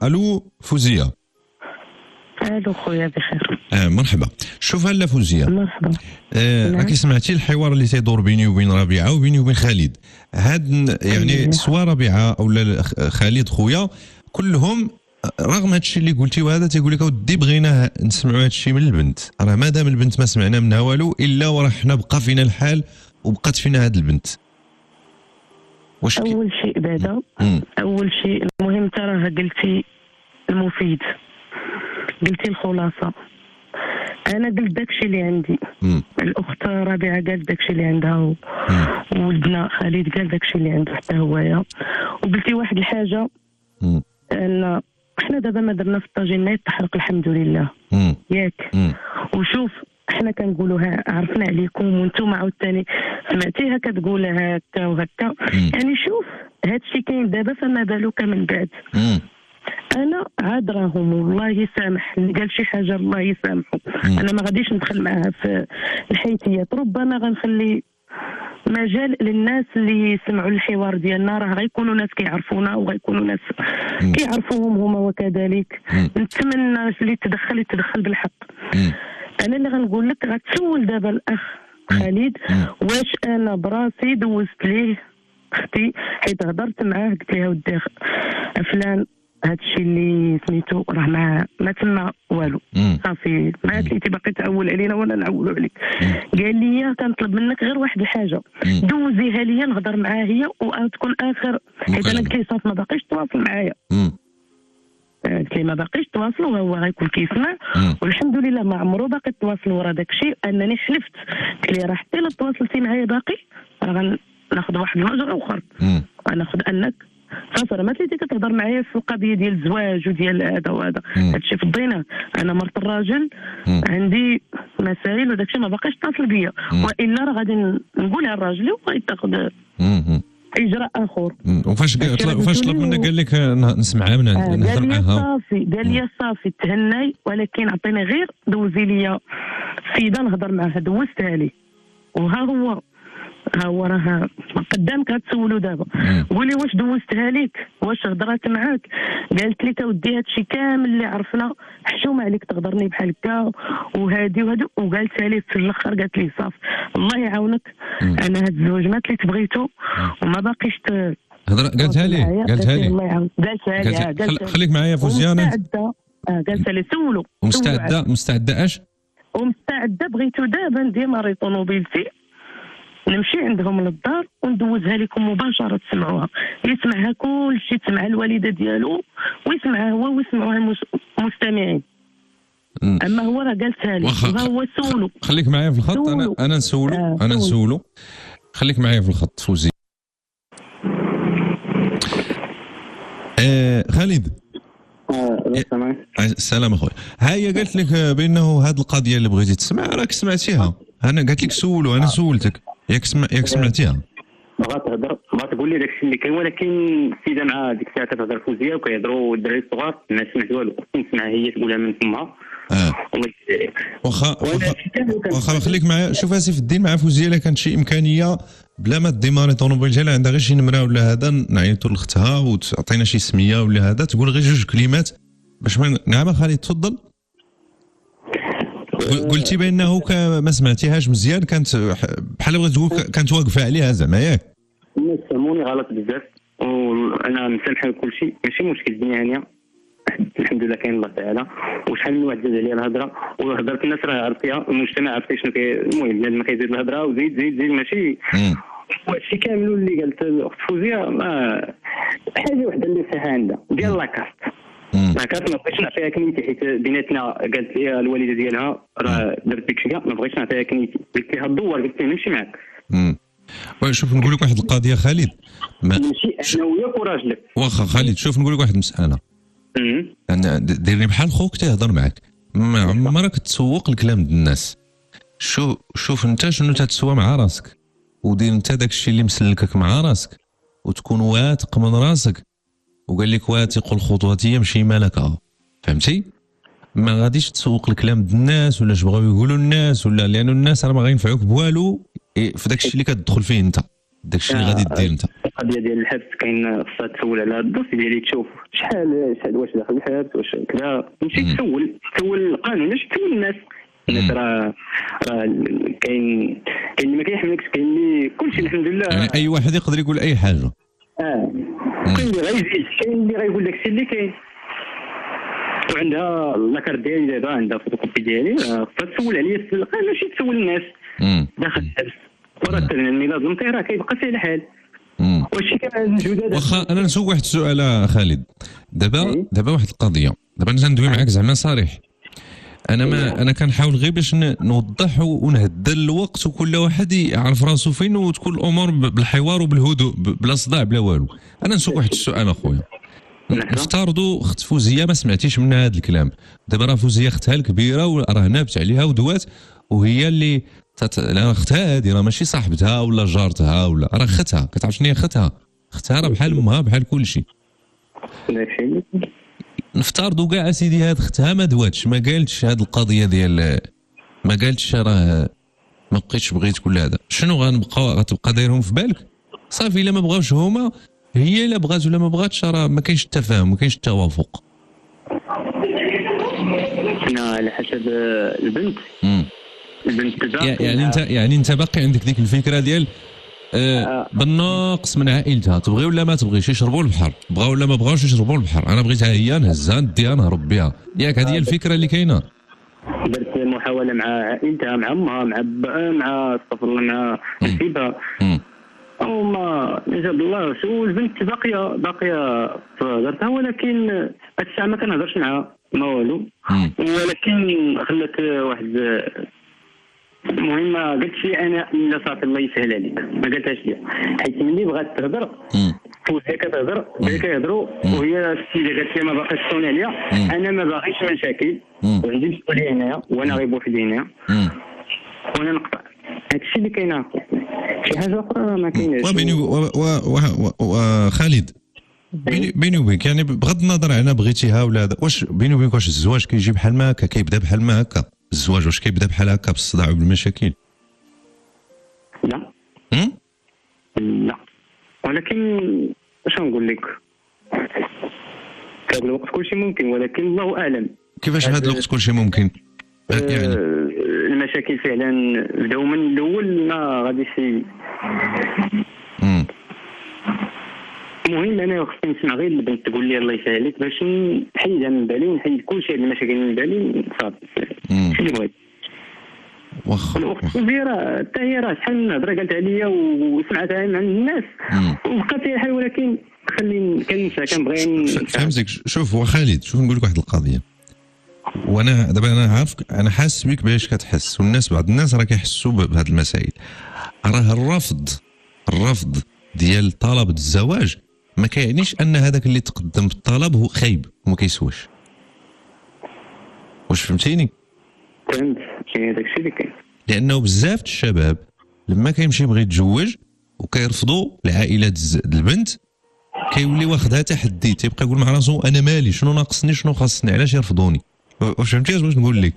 الو فوزيه. الو خويا بخير. مرحبا. شوف هلا فوزيه، مرحبا. راكي سمعتي الحوار اللي تيدور بيني وبين ربيعه وبيني وبين خالد. هاد يعني سواء ربيعه او خالد خويا كلهم رغم هذا الشيء اللي قلتي وهذا تيقول لك اودي بغينا نسمعوا هذا الشيء من البنت، راه مادام البنت ما سمعنا منها والو الا وراه حنا بقى فينا الحال وبقات فينا هذه البنت. واش اول شيء بعدا اول شيء المهم تراه قلتي المفيد، قلتي الخلاصه. انا قلت داكشي اللي عندي، الاخت ربيعه قالت داكشي اللي عندها والبنا خالد قال داكشي اللي عنده حتى هويا. وقلتي واحد الحاجه، ان احنا دابا ما درنا في الطاجين يتحرق الحمد لله ياك. وشوف احنا كنقولوها عرفنا عليكم وانتم عاوتاني سمعتيها كتقولها هكا وهكا. يعني شوف هادشي كاين دابا فما بالك من بعد. انا عاد راهم والله يسامح اللي قال شي حاجه الله يسامحه. انا ما غاديش ندخل معها في الحيثيات، ربما غنخلي مجال للناس اللي يسمعوا الحوار ديالنا، راه غيكونوا ناس كيعرفونا وغيكونوا ناس كيعرفوهم هما وكذلك. نتمنى اللي يتدخل بالحق. انا اللي غنقول لك غتسول دابا الاخ خالد واش انا براسي دوزت ليه اختي، حيت هضرت معاه قلت لها ودي فلان هادشي اللي سميتو راه ما تما والو صافي، ما كنتي باقي تعول علينا ولا نعولوا عليك. قال لي كنطلب منك غير واحد الحاجه، دوزيها ليا نهضر معاها هي وتكون اخر، حيت انا قلت لي صافي ما باقيش تواصل معايا. قلت لي ما باقيش تواصلوا وهو غيكون كيسمع والحمد لله ما عمرو باقي تواصل ورا داك الشيء. انني حلفت قلت لي راه حتى الا تواصلتي معايا باقي راه غناخذ واحد المجرى اخر، غناخذ انك صافي راه ما تليتي كتهضر معايا في القضيه ديال الزواج وديال هذا وهذا. هادشي فضينا، انا مرت الراجل عندي مسائل وداكشي ما باقيش تاصل بيا، والا راه غادي نقولها للراجل وغيتاخذ اجراء اخر. وفاش طلب منك قال لك نسمعها من نهضر معاها؟ قال لي صافي تهناي، ولكن عطيني غير دوزي لي سيده نهضر معاها. دوزتها لي وها هو راه قدامك غتسولو دابا. قولي واش دوزتها ليك، واش هضرات معاك؟ قالت لك اودي هادشي كامل اللي عرفنا حشومه عليك تغدرني بحال هكا وهادي وهادي. وقالتها لي في الاخر قالت لي صافي الله يعاونك، انا هاد الزواج ما تليت بغيتو وما باقيش قالتها لي الله يعاونك. قالتها لي خليك معايا فوزيان. قالتها لي سولو مستعده اش ومستعده بغيتو دابا نديماري طوموبيلتي نمشي عندهم للدار وندوزها لكم مباشره تسمعوها، يسمعها كل شيء، تسمع الوالده ديالو ويسمعها هو ويسمعوها المستمعين. اما هو راه قالتها لي وهو سولو. خليك معايا في الخط. انا نسولو خليك معايا في الخط فوزي. خالد. السلام اخويا. هي قالت لك بانه هذه القضيه اللي بغيتي تسمع راك سمعتيها. انا قالت لك سولو، انا سولتك ياك سمعتيها. بغات تهضر، بغات تقول لي داكشي اللي كاين، ولكن السيده مع ديك الساعه كتهضر فوزيه وكيهضروا الدراري الصغار ما سمعت والو. نسمعها هي تقولها من فمها الله يجزيك. واخا خليك معايا. شوف سيف الدين، مع فوزيه الا كانت شي امكانيه بلا ما ديماري طونوبيل ديالها عندها غير شي نمره ولا هذا، نعيطوا لختها وتعطينا شي سميه ولا هذا، تقول غير جوج كلمات باش نعم خالد تفضل. قلتي بانه ما سمعتيهاش مزيان، كانت بحال بغيت تقول كانت واقفه عليها زعما ياك. الناس فهموني غلط بزاف وانا مسامحه كل شيء، ماشي مشكل الدنيا هانيه الحمد لله كاين الله تعالى. وشحال من واحد زاد عليا الهضره وهضرت الناس راه عرفتيها، المجتمع عرف شنو المهم بنادم كيزيد الهضره وزيد زيد زيد ماشي وهادشي كامل اللي قالت الاخت فوزيه ما حاجه وحده اللي فيها عندها ديال لاكارت. لاكارت ما بغيتش نعطيها كنيتي حيت بيناتنا قالت لي الوالده ديالها راه درت ديك الشيء، ما بغيتش نعطيها كنيتي، قلت لها دور، قلت لها نمشي معاك. شوف نقول لك واحد القضيه خالد، نمشي انا وياك وراجلك. واخا خالد شوف نقول لك واحد المساله، انا ديرني بحال خوك تهضر معاك، ما عمرك تسوق الكلام ديال الناس. شوف انت شنو تتسوى مع راسك، ودير انت داك الشيء اللي مسلكك مع راسك، وتكون واثق من راسك، وقال لك واثق الخطوات يمشي ملكها، فهمتي؟ ما غاديش تسوق الكلام ديال الناس ولا اش بغاو يقولوا الناس، ولا لان الناس راه ما غينفعوك بوالو في داك الشيء اللي كتدخل فيه انت، داك الشيء اللي غادي دير انت. القضيه ديال الحبس كاين خصها تسول على الدوسي ديالي، تشوف شحال واش داخل الحبس واش كذا، تمشي تسول القانون، ماشي تسول الناس. الناس راه كاين اللي ما كيحملكش، كاين اللي كلشي الحمد لله، يعني اي واحد يقدر يقول اي حاجه. كاين اللي غيزيد، كاين اللي غيقول داك الشيء اللي كاين. وعندها لاكارت ديالي دابا، عندها فوتوكوبي ديالي، خصها تسول عليا في القانون ماشي تسول الناس. داخل الحبس وراه الميلاد المطير راه كيبقى فيه الحال. واش كان جداد. واخا انا نسوق واحد السؤال خالد، دابا واحد القضيه، دابا انا ندوي معاك زعما صريح. انا كنحاول غير باش نوضح ونهدر الوقت وكل واحد يعرف راسو فين، وتكون الامور بالحوار وبالهدوء بلا صداع بلا والو. انا نسوق واحد السؤال اخويا، نفترضوا اخت فوزيه ما سمعتيش منها هذا الكلام، دابا راه فوزيه اختها الكبيره وراه نابت عليها ودوات، وهي اللي اختها هذه راه ماشي صاحبتها ولا جارتها ولا راه اختها، كتعرف شنو هي اختها راه بحال امها بحال كل شيء. نفترضوا كاع اسيدي هاد اختها ما دواتش، ما قالتش هاد القضيه ديال، ما قالتش راه ما بقيتش بغيتك ولا هذا، شنو غتبقى دايرهم في بالك؟ صافي الا ما بغاوش هما، هي الا بغات ولا ما بغاتش راه ما كاينش التفاهم، ما كاينش التوافق. على حسب البنت. يعني انت باقي عندك ديك الفكره ديال بالناقص من عائلتها، تبغي ولا ما تبغيش يشربوا البحر، بغاو ولا ما بغاوش يشربوا البحر، انا بغيتها هي نهزها نديها نهرب بها، ياك هذه هي الفكره اللي كاينه. درت محاوله مع عائلتها، مع امها، مع استغفر الله، مع نسيبها، وما جاب الله. شو البنت باقيه درتها، ولكن الساعه ما كنهضرش معها ما والو، ولكن خلت واحد المهم ما قلتش لي انا الا صافي الله يسهل عليك، ما قالتهاش لي، حيت ملي بغات تهضر فوزيه كتهضر كيهضروا، وهي السيده قالت لي ما باقاش تصوني عليا، انا ما باغيش مشاكل وعندي مسؤوليه هنايا وانا غير بوحدي هنايا وانا نقطع. هادشي اللي كاين، شي حاجه اخرى ما كايناش. وبيني خالد بيني وبينك، يعني بغض النظر على بغيتيها ولا هذا، واش بيني وبينك واش الزواج كيجي بحال ما هكا، كيبدا بحال ما هكا؟ الزواج واش كيبدا بحال هكا بالصداع وبالمشاكل؟ لا لا، ولكن اش نقول لك، هذا الوقت كلشي ممكن، ولكن الله اعلم. كيفاش هذا الوقت كلشي ممكن؟ يعني المشاكل فعلا بداو من الاول، ما غاديش. المهم انا خصني نسمع غير البنت تقول لي الله يسهل عليك باش نحيدها من بالي ونحيد كلشي هاد المشاكل من بالي، صافي شنو اللي بغيت. واخا الاخت الكبيره حتى هي راه شحال من هضره قالت عليا وسمعتها من الناس وبقات فيها الحال، ولكن خليني كنبغي فهمتك. شوف وخالد، شوف نقول لك واحد القضيه، وانا دابا انا عارفك، انا حاسس بك باش كتحس، والناس بعض الناس راه كيحسوا بهذه المسائل. راه الرفض ديال طلب الزواج ما كيعنيش ان هذاك اللي تقدم بالطلب هو خايب وما كيسواش. واش فهمتيني؟ فهمت، كاين داكشي اللي كاين. لانه بزاف الشباب لما كيمشي يبغي يتزوج وكيرفضوا العائلات البنت، كيولي واخدها تحدي، تيبقى يقول مع راسو انا مالي، شنو ناقصني، شنو خاصني، علاش يرفضوني. واش فهمتي واش نقول لك؟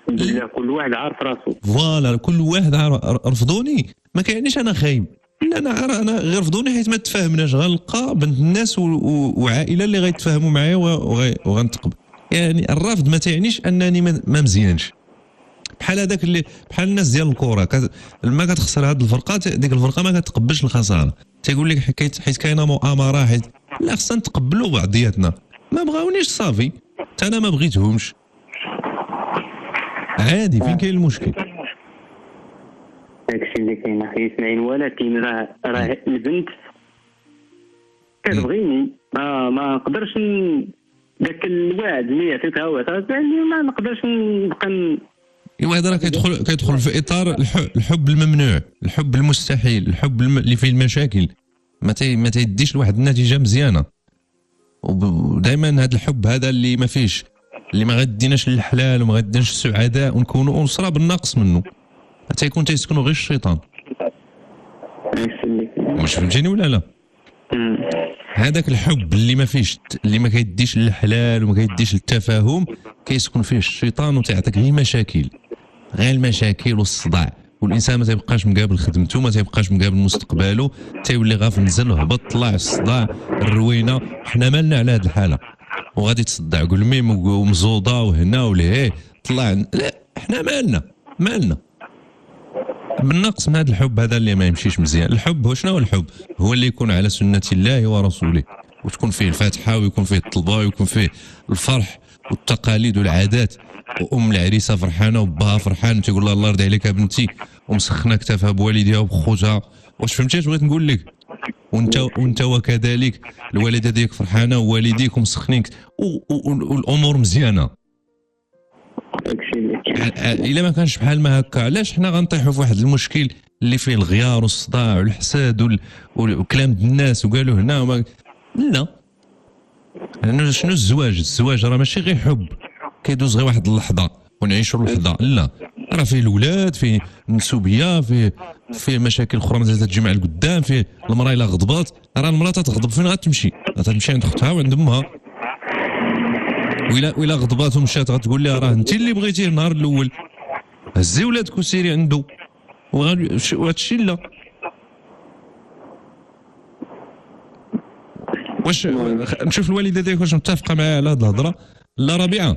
لا كل واحد عارف راسو. فوالا كل واحد رفضوني ما كيعنيش انا خايب، لا انا غير رفضوني حيت ما تفاهمناش، غنلقى بنت الناس وعائله اللي غيتفاهموا معايا وغنتقبل. يعني الرفض ما تعنيش انني ما مزيانش. بحال هذاك اللي بحال الناس ديال الكره لما كتخسر هذه الفرقه ديك الفرقه ما كتقبلش الخساره، تيقول لك حيت كاينه مؤامره، حيت لا خصنا نتقبلوا بعضياتنا. ما بغاونيش صافي، حتى انا ما بغيتهمش عادي. فين كاين المشكل؟ داكشي اللي كاين اخي اسماعيل، ولكن راه البنت كتبغيني ما نقدرش داك الوعد اللي عطيتها وعطاتها ما نقدرش نبقى. ايوا هذا راه كيدخل في اطار الحب الممنوع، الحب المستحيل، الحب اللي فيه المشاكل، ما تيديش لواحد النتيجه مزيانه. ودائما هذا الحب هذا اللي ما فيش، اللي ما غاديناش للحلال وما غاديناش السعداء ونكونوا اسره بالناقص منه، تيسكنوا غير الشيطان. واش فهمتيني ولا لا؟ هذاك الحب اللي ما فيش، اللي ما كيديش للحلال وما كيديش للتفاهم، كيسكن فيه الشيطان وتيعطيك غير مشاكل، غير المشاكل والصداع، والانسان ما تيبقاش مقابل خدمته، ما تيبقاش مقابل مستقبله، تيولي غاف نزل وهبط طلع الصداع الروينه. حنا مالنا على هذه الحاله وغادي تصدع قول ميم ومزوضه وهنا وليه طلع، لا حنا مالنا بالنقص من هذا الحب هذا اللي ما يمشيش مزيان. الحب هو شنو؟ الحب هو اللي يكون على سنة الله ورسوله، وتكون فيه الفاتحة ويكون فيه الطلبة ويكون فيه الفرح والتقاليد والعادات، وأم العريسة فرحانة وباها فرحان تيقول لها الله يرضي عليك بنتي، ومسخنة كتافها بوالديها وبخوتها. واش فهمتي اش بغيت نقول لك؟ وانت وكذلك الوالده ديالك فرحانه ووالديك ومسخنينك والامور مزيانه. الا ما كانش بحال ما هكا علاش حنا غنطيحوا في واحد المشكل اللي فيه الغيار والصداع والحساد وكلام الناس وقالوا هنا لا. لانه شنو الزواج راه ماشي غير حب كيدوز غير واحد اللحظه ونعيشوا اللحظه، لا راه فيه الاولاد، فيه النسوبيه، فيه مشاكل اخرى ما تجي مع القدام، فيه المراه الا غضبات راه المراه تتغضب فين غتمشي؟ غتمشي عند اختها وعند امها، وإلا غضبات ومشات غتقول لها راه انت اللي بغيتيه النهار الاول، هزي ولادك وسيري عنده وهذا الشيء لا. واش نشوف الوالده ديالك واش متفقه معايا على هذه الهضره؟ لا ربيعه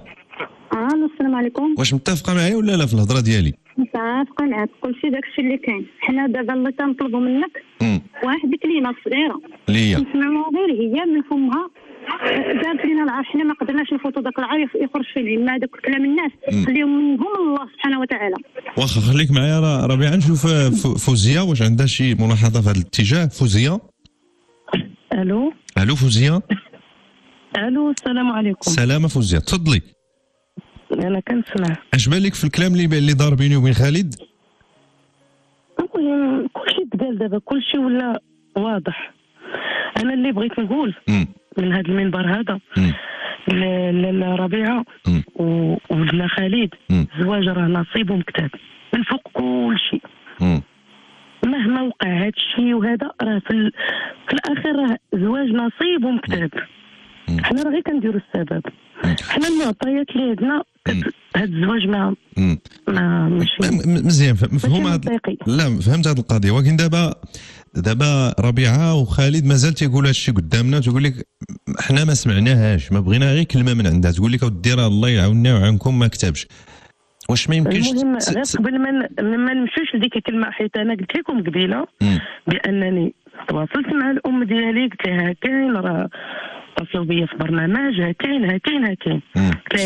السلام عليكم. واش متفقه معايا ولا لا في الهضره ديالي؟ متفقه معاك كلشي داكشي اللي كاين. حنا دابا اللي تنطلبوا منك واحد الكلمه صغيره اللي هي نسمعوها غير هي من فمها، دارت لنا العار، حنا ما قدرناش نفوتوا داك العار يخرج في العلم، هذاك كلام الناس خليهم منهم الله سبحانه وتعالى. واخا خليك معايا ربيعه نشوف فوزيه واش عندها شي ملاحظه في هذا الاتجاه. فوزيه الو فوزيه. الو السلام عليكم. سلامة فوزيه تفضلي. انا كنسمع. اش بالك في الكلام اللي دار بيني وبين خالد؟ المهم كلشي تقال دابا، كلشي ولا واضح. انا اللي بغيت نقول من هذا المنبر هذا لربيعه وولدنا خالد، الزواج راه نصيب ومكتاب من فوق كل شيء. مهما وقع هذا الشيء وهذا راه في الاخير راه زواج نصيب ومكتاب. حنا راه غير كنديروا السبب، حنا المعطيات اللي عندنا هذا الزواج ما ماشي مزيان مفهوم هذا. لا فهمت هذه القضيه، ولكن دابا ربيعه وخالد مازال تيقول هذا الشيء قدامنا، تقول لك حنا ما سمعناهاش، ما بغينا غير كلمه من عندها، تقول لك اودي راه الله يعاوننا وعنكم ما كتبش. واش ما يمكنش المهم غير قبل ما نمشيوش لديك الكلمه، حيت انا قلت لكم قبيله بانني تواصلت مع الام ديالي، قلت لها كاين راه اتصلوا بيا في برنامج ها كاين قلت لها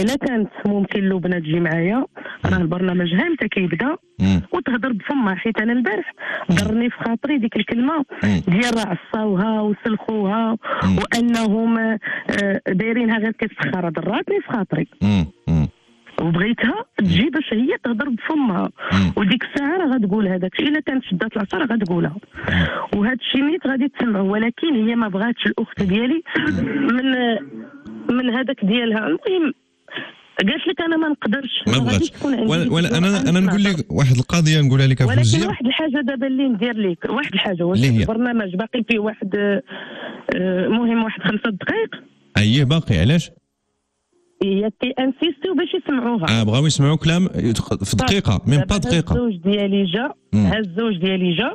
الا كانت ممكن لبنى تجي معايا، راه البرنامج ها متى كيبدا وتهضر بفمها، حيت انا البارح ضرني في خاطري ديك الكلمه ديال راه عصاوها وسلخوها وانهم دايرينها غير كتسخر، ضراتني في خاطري وبغيتها تجي باش هي تهضر بفمها، وديك الساعه راه غتقول هذاك الشيء، الا كانت شدات العصا راه غتقولها، وهذا الشيء نيت غادي تسمعوا. ولكن هي ما بغاتش الاخت ديالي من هذاك ديالها. المهم قالت لك انا ما نقدرش، ما بغاتش. ولا انا نقول لك واحد القضيه نقولها لك فوزيه، ولكن واحد الحاجه دابا اللي ندير لك واحد الحاجه، واش البرنامج باقي فيه واحد مهم واحد 5 دقائق؟ اييه باقي. علاش؟ هي كيانسيستيو باش يسمعوها. بغاو يسمعوا كلام في دقيقه ميم با دقيقه. الزوج ديالي جا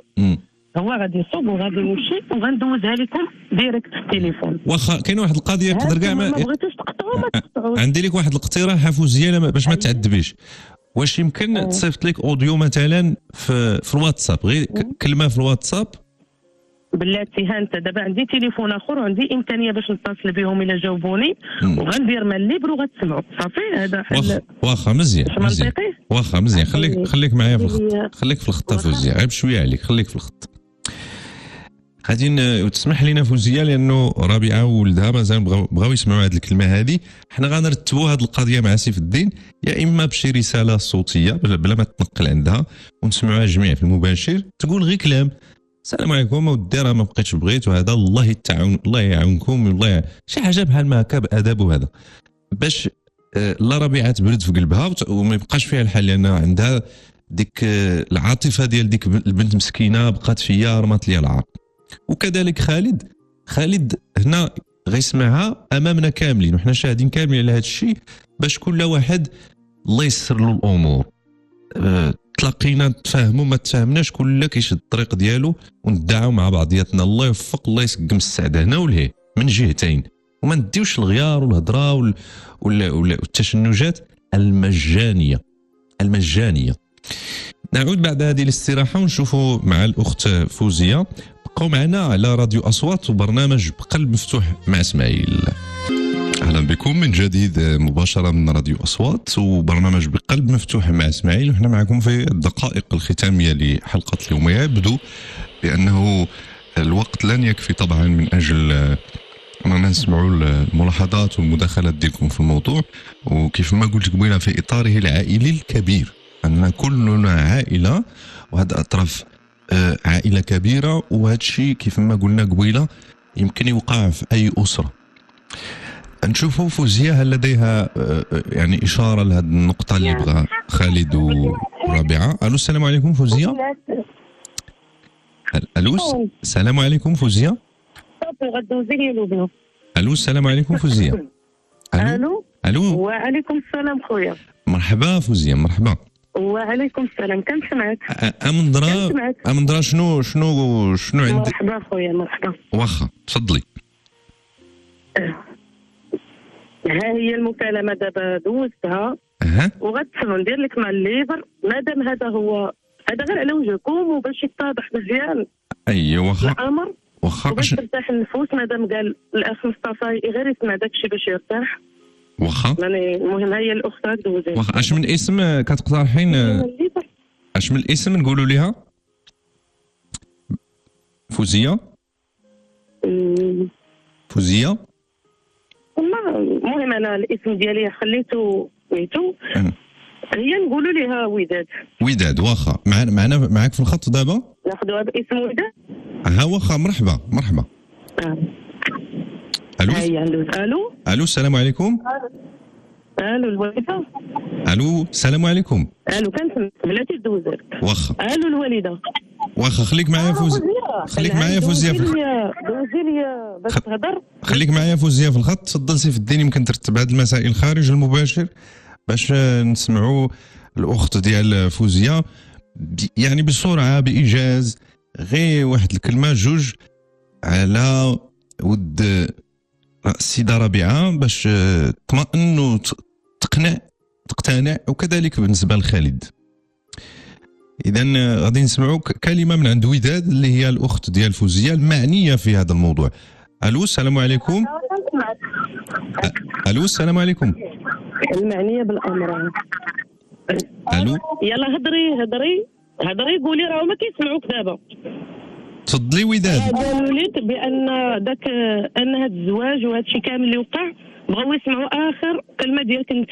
هو غادي يصوب وغادي يمشي وغندوزها لكم ديريكت في التليفون. واخا كاين واحد القضيه تقدر كاع ما بغيتوش تقطعوا ما تقطعوش. عندي لك واحد الاقتراح فوزيه باش ما تعذبيش. واش يمكن تصيفط لك اوديو مثلا في الواتساب، غير كلمه في الواتساب؟ بلاتي ها انت دابا عندي تليفون اخر وعندي امكانيه باش نتصل بهم الا جاوبوني وغندير مال ليبر وغتسمعوا صافي. هذا حل واخا مزيان واخا مزيان. خليك معايا في الخط، خليك في الخط فوزيه، عيب شويه عليك، خليك في الخط. غادي وتسمح لنا فوزيه لانه ربيعه وولدها مازال بغاو يسمعوا هذه الكلمه هذه. حنا غنرتبوا هذه القضيه مع سيف الدين، يا اما بشي رساله صوتيه بلا ما تنقل عندها ونسمعوها جميع في المباشر، تقول غير كلام السلام عليكم اودي راه ما بقيتش بغيت وهذا الله يتعاون الله يعاونكم والله شي حاجه بحال ما هكا بادب وهذا، باش لا ربيعه تبرد في قلبها وما يبقاش فيها الحال، لان عندها ديك العاطفه ديال ديك البنت مسكينه بقات فيا رمات لي العار. وكذلك خالد هنا غيسمعها امامنا كاملين وحنا شاهدين كاملين على هذا الشيء، باش كل واحد الله يسر له الامور. تلاقينا تفاهموا ما تفاهمناش كل كيشد الطريق ديالو وندعوا مع بعضياتنا. الله يوفق الله يسقم السعاده هنا ولهيه من جهتين، وما نديوش الغيار والهضره والتشنجات المجانيه. نعود بعد هذه الاستراحه ونشوفوا مع الاخت فوزيه. بقوا معنا على راديو اصوات وبرنامج بقلب مفتوح مع اسماعيل. اهلا بكم من جديد مباشره من راديو اصوات وبرنامج بقلب مفتوح مع اسماعيل، وحنا معكم في الدقائق الختاميه لحلقه اليوميه. يبدو بانه الوقت لن يكفي طبعا من اجل اننا نسمعوا الملاحظات والمداخلات ديالكم في الموضوع، وكيف ما قلت قبيله في اطاره العائلي الكبير، اننا كلنا عائله وهذا اطراف عائله كبيره، وهذا الشيء كيف ما قلنا قبيله يمكن يوقع في اي اسره. نشوفوا فوزيه هل لديها يعني اشاره لهذه النقطه اللي بغى خالد ورابعه. الو السلام عليكم فوزيه. الو السلام عليكم فوزيه. الو السلام عليكم فوزيه. الو وعليكم السلام خويا. مرحبا فوزيه مرحبا. وعليكم السلام. كنسمعك. امن درا شنو عندك؟ مرحبا خويا مرحبا. واخا تفضلي. ها هي المكالمه دابا دوزتها وغتسمع ندير لك مع الليبر مادام هذا غير على وجهكم وباش يتضح مزيان. ايوا واخا الامر واخا باش ترتاح النفوس مادام قال الاخ مصطفى غير يسمع داكشي باش يرتاح. واخا يعني المهم هي الاخت دوزي. واخا اش من اسم كتقترحين؟ اش من الاسم نقولوا ليها فوزيه؟ فوزيه المهم انا الاسم ديالي خليته ميتو، هي نقولوا ليها وداد. واخا معك في الخط دابا ناخذوها باسم وداد. واخا مرحبا الو السلام عليكم. الو الوالده. الو السلام عليكم. كنسمع بلاتي دوزر. واخا الو الوالده. واخا خليك معايا فوزيه. خليك معايا فوزيه في الخط. دوزي لي باش تهضر. خليك معايا فوزيه في الخط. تفضل سيف الدين. يمكن ترتب هذه المسائل خارج المباشر باش نسمعوا الاخت ديال فوزيه يعني بسرعه بايجاز، غير واحد الكلمه جوج على ود السيده ربيعه باش تطمئن تقتنع وكذلك بالنسبه لخالد. اذا غادي نسمعوا كلمه من عند وداد اللي هي الاخت ديال فوزيه المعنيه في هذا الموضوع. الو السلام عليكم. الو السلام عليكم. المعنيه بالامر. الو يلا هضري قولي راه ما كيسمعوك دابا. تفضلي وداد. قالوا لي بان ان هذا الزواج وهذا الشيء كامل اللي وقع بغاو يسمعوا اخر كلمه ديالك انت،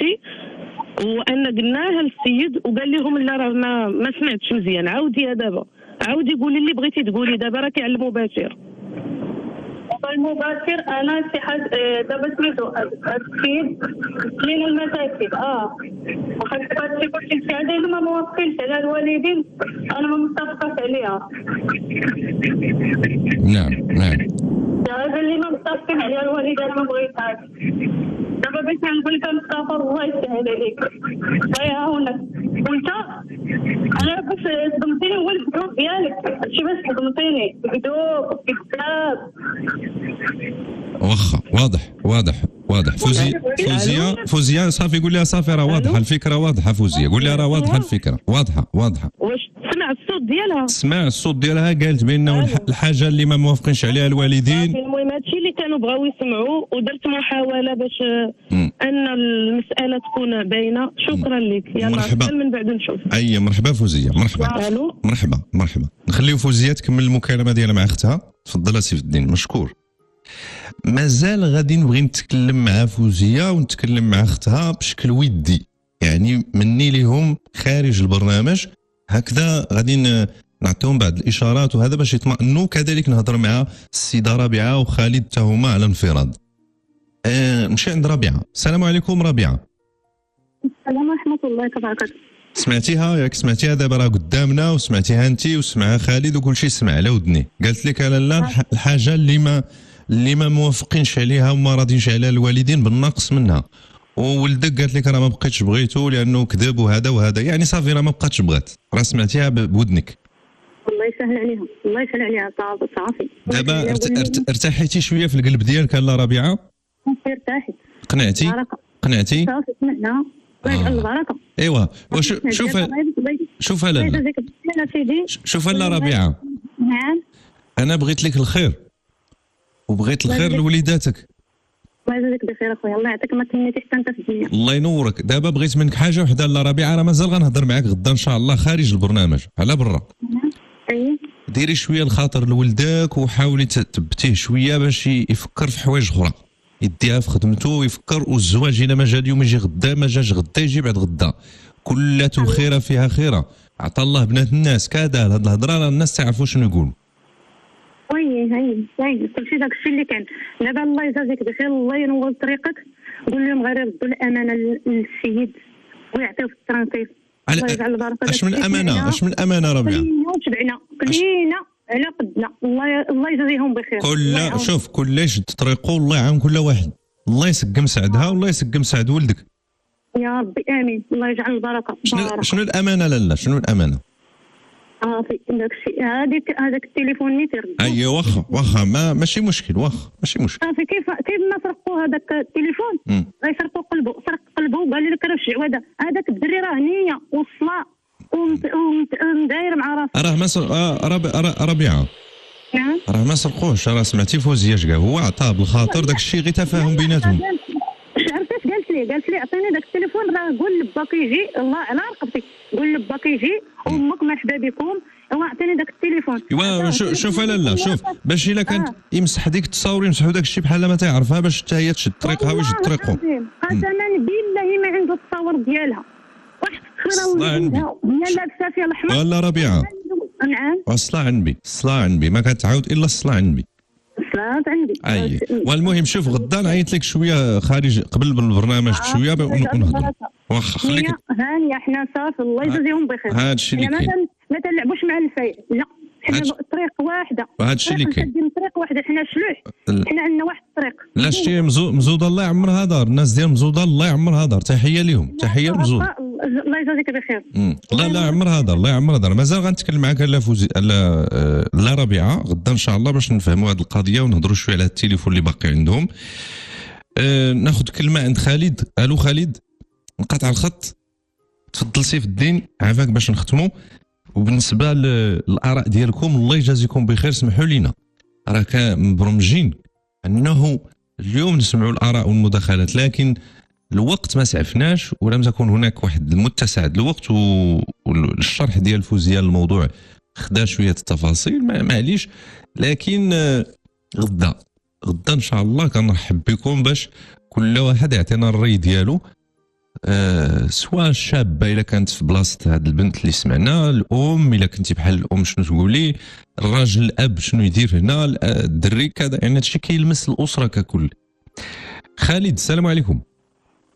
وان قلناها للسيد وقال لهم لا راه ما سمعتش مزيان. عاوديها دابا، عاودي قولي اللي بغيتي تقولي دابا، راكي على المباشر. المباشر انا شي حاجه دابا سميتو السيد لينا المساكن وخاصك هادشي كلشي شي حاجه اللي ما موافقينش على الوالدين انا ما متفقاش عليها. نعم هذا اللي ما متفقين عليها الوالدين ما بغيتهاش. دابا باش نقول لك مصطفى الله يسهل عليك الله يعاونك وانت انا باش صدمتيني هو الكذوب ديالك هادشي باش صدمتيني كذوب كذاب. واخا واضح فوزيه صافي قول لها صافي راه واضحه الفكره واضحه فوزيه قول لها راه واضحه الفكره واضحه واش سمع الصوت ديالها؟ سمع الصوت ديالها قالت بانه الحاجه اللي ما موافقينش عليها الوالدين. المهم هادشي اللي كانوا بغاو يسمعوا ودرت محاوله باش ان المساله تكون باينه. شكرا لك يلا مرحبا من بعد نشوف. اي مرحبا فوزيه مرحبا نخليو فوزيه تكمل المكالمه ديالها مع اختها. تفضل سيف الدين مشكور. مازال غادي نبغي نتكلم مع فوزيه ونتكلم مع اختها بشكل ودي يعني مني لهم خارج البرنامج هكذا غادي نعطيهم بعض الاشارات وهذا باش يطمئنوا. كذلك نهضر مع السيده ربيعه وخالد حتى هما على انفراد. نمشي عند ربيعه. السلام عليكم ربيعه. السلام ورحمه الله وبركاته. سمعتيها ياك؟ سمعتيها دابا راه قدامنا وسمعتيها انت وسمعها خالد وكل شيء سمع على ودني. قالت لك لا الحاجه اللي ما موافقينش عليها وما راضينش عليها الوالدين بالنقص منها وولدك قالت لك راه ما بقيتش بغيتو لانه كذب وهذا يعني صافي راه ما بقاتش بغات. راه سمعتيها بودنك. الله يسهل عليها الله يسهل عليها صافي. دابا ارتحيتي شويه في القلب ديالك لا ربيعه؟ ارتحت. قنعتي صافي سمعنا الله يجعل البركه. ايوا شوف لا ربيعه. نعم انا بغيت لك الخير وبغيت الخير لوليداتك. الله يجزيك بخير اخويا الله يعطيك ما تمنيتيش حتى انت في الدنيا. الله ينورك. دابا بغيت منك حاجه وحده لا ربيعه راه مازال غنهضر معاك غدا ان شاء الله خارج البرنامج على برا. اي ديري شويه الخاطر لولدك وحاولي تثبتيه شويه باش يفكر في حوايج اخرى يديها في خدمته يفكر. والزواج الا ما جا اليوم يجي غدا ما جاش غدا يجي بعد غدا. كل خيره فيها خيره. عطا الله بنات الناس كذا. هاد الهضره راه الناس تعرفوا شنو يقولوا. هاي كلشي داك الشيء اللي كان. دابا الله يجازيك بخير الله ينور طريقك. قول لهم غير يردوا الامانه للسيد ويعطيوه في الترانسيف. الله يجعل البركه. اش من امانه ربيعه؟ كلنا على قدنا. الله يجازيهم بخير. كل يشد طريقه الله يعاون كل واحد. الله يسقم سعدها والله يسقم سعد ولدك يا ربي امين. الله يجعل البركه. شنو الامانه لالا؟ شنو الامانه؟ في داك الشيء هذاك التليفون اللي تيرد. ايوا واخا ماشي مشكل. صافي كيف ما سرقوا هذاك التليفون غيسرقوا قلبه. سرق قلبه وقال لك راه الشعوذه. هذاك الدري راه نيه والصلاه ومداير مع راسه. راه ما ربيعه. نعم راه ما سرقوش. راه سمعتي فوزيه اش قال هو عطاه بالخاطر داك الشيء غير تفاهم بيناتهم. عرفتي اش قالت لي عطيني داك التليفون راه قول لباك يجي الله على رقبتي. قول لباك يجي امك مرحبا بكم ايوا عطيني داك التليفون. ايوا شوف لالا شوف باش الا كان يمسح ديك التصاور يمسحوا داك الشيء بحال ما تعرفها باش حتى هي تشد طريقها ويشد طريقه. قسما بالله ما عنده التصاور ديالها. واحد الصخره هي لابسه فيها الاحمر. ولا ربيعه نعم الصلاه على النبي ما كتعاود الا الصلاه على النبي. الصلاه عندي. والمهم شوف غدا نعيط لك شويه خارج قبل بالبرنامج بشويه ونهضر. واخا خليك هانيه حنا صافي الله يجازيهم بخير. هذا الشيء اللي كاين. ما تلعبوش مع الفايق لا حنا طريق واحده. هذا الشيء اللي كاين. طريق واحده حنا شلوح. حنا عندنا واحد الطريق. لا شتي مزوده الله يعمرها دار. الناس ديال مزوده الله يعمرها دار. تحيه لهم تحيه مزوده. الله يجازيك بخير. لا يعمرها دار الله يعمرها دار. مازال غنتكلم معاك لا فوزي لا ربيعه غدا ان شاء الله باش نفهموا هذه القضيه ونهضروا شويه على التليفون اللي باقي عندهم. ناخذ كلمه عند خالد. الو خالد نقطع الخط. تفضل سيف الدين عافاك باش نختموا. وبالنسبه للاراء ديالكم الله يجازيكم بخير. سمحوا لينا راه مبرمجين انه اليوم نسمعوا الاراء والمداخلات لكن الوقت ما سعفناش ولم تكن هناك واحد المتسع الوقت والشرح ديال فوزيه الموضوع خدا شويه التفاصيل معليش. لكن غدا ان شاء الله كنرحب بكم باش كل واحد يعطينا الرأي ديالو. سواء الشابه الا كانت في بلاصه هاد البنت اللي سمعنا، الام الا كنتي بحال الام شنو تقولي، الراجل الاب شنو يدير هنا، الدري كذا، يعني هادشي كيلمس الاسره ككل. خالد السلام عليكم.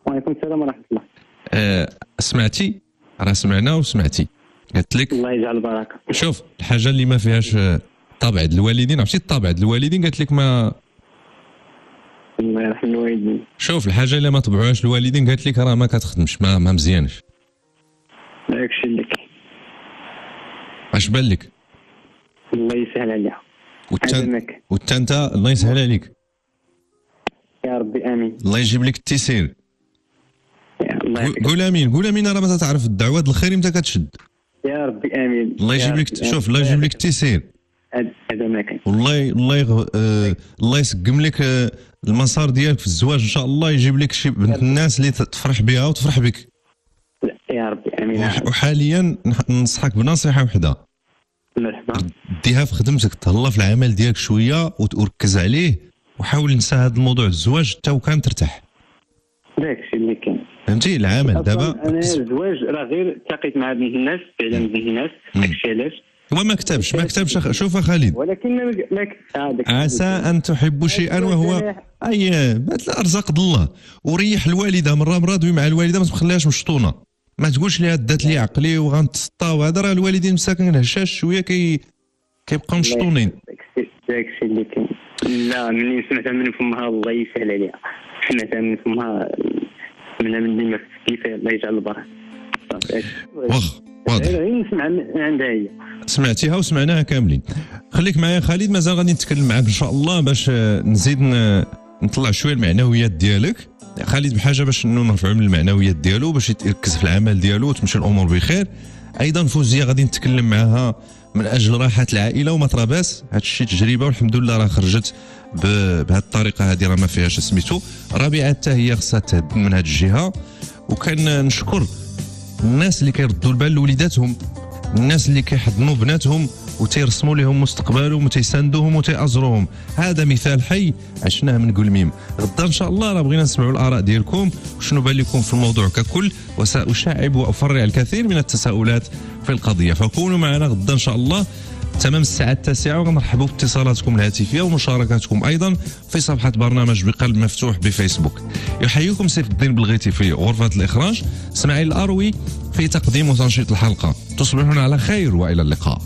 وعليكم السلام ورحمه الله. سمعتي؟ راه سمعنا وسمعتي. قلت لك الله يجعل البركه. شوف الحاجه اللي ما فيهاش طابع د الوالدين، عرفتي الطابع د الوالدين قالت لك ما الله يرحم الوالدين. شوف الحاجه اللي ما طبعوهاش الوالدين قالت لك راه ما كتخدمش، ما مزيانش. داكشي اللي كاين. اش بان لك؟ الله يسهل عليها. انت الله يسهل عليك. يا ربي امين. الله يجيب لك التيسير. الله قول امين راه ما تعرف الدعوات الخير متى كتشد. يا ربي امين. الله يجيب لك، شوف الله يجيب لك التيسير. هذا ما كاين. والله الله يسقم لك المسار ديالك في الزواج ان شاء الله، يجيب لك شي بنت الناس اللي تفرح بها وتفرح بك. يا ربي امين. وحاليا ننصحك بنصيحه وحده. مرحبا. ديها في خدمتك، تهلا في العمل ديالك شويه وركز عليه، وحاول نسى هذا الموضوع الزواج حتى وكان ترتاح. داكشي اللي كاين. فهمتي العمل دابا. انا الزواج راه غير التقيت مع بنت الناس، فعلا بنت الناس، داكشي علاش. هو ما كتبش شوف خالد، ولكن عسى ان تحبوا شيئا وهو الارزاق د الله. وريح الوالده مره دوي مع الوالده، ما تخليهاش مشطونه، ما تقولش ليها دات لي عقلي وغنتسطا وهذا. راه الوالدين مساكن الهشاش شويه كيبقاو مشطونين. داكشي اللي كاين. لا منين سمعتها من فمها الله يسهل عليها، سمعتها من فمها من ديما كيف الله يجعل البركه. واضح. نسمع عندها هي. سمعتيها وسمعناها كاملين. خليك معايا خالد، مازال غادي نتكلم معاك ان شاء الله باش نزيد نطلع شويه المعنويات ديالك. خالد بحاجه باش نرفعوا من المعنويات ديالو باش يركز في العمل ديالو وتمشي الامور بخير. ايضا فوزيه غادي نتكلم معها من اجل راحه العائله وما تراباس. هذا الشيء تجربه والحمد لله راه خرجت بهذه الطريقه هذه، راه ما فيهاش سميتو. رابعه حتى هي خصها تهدن من هذه الجهه. وكان نشكر الناس اللي كيردوا البال لوليداتهم، الناس اللي كيحضنوا بناتهم وتيرسموا لهم مستقبلهم وتيساندوهم وتيأزروهم. هذا مثال حي عشناه من قلميم. غدا ان شاء الله راه بغينا نسمعوا الاراء ديالكم وشنو بان لكم في الموضوع ككل، وسأشعب وافرع الكثير من التساؤلات في القضيه. فكونوا معنا غدا ان شاء الله تمام الساعه 9، وغنرحبوا باتصالاتكم الهاتفيه ومشاركاتكم ايضا في صفحه برنامج بقلب مفتوح بفيسبوك. يحييكم سيف الدين بلغيتي في غرفه الاخراج، اسماعيل الاروي في تقديم وتنشيط الحلقه. تصبحون على خير والى اللقاء.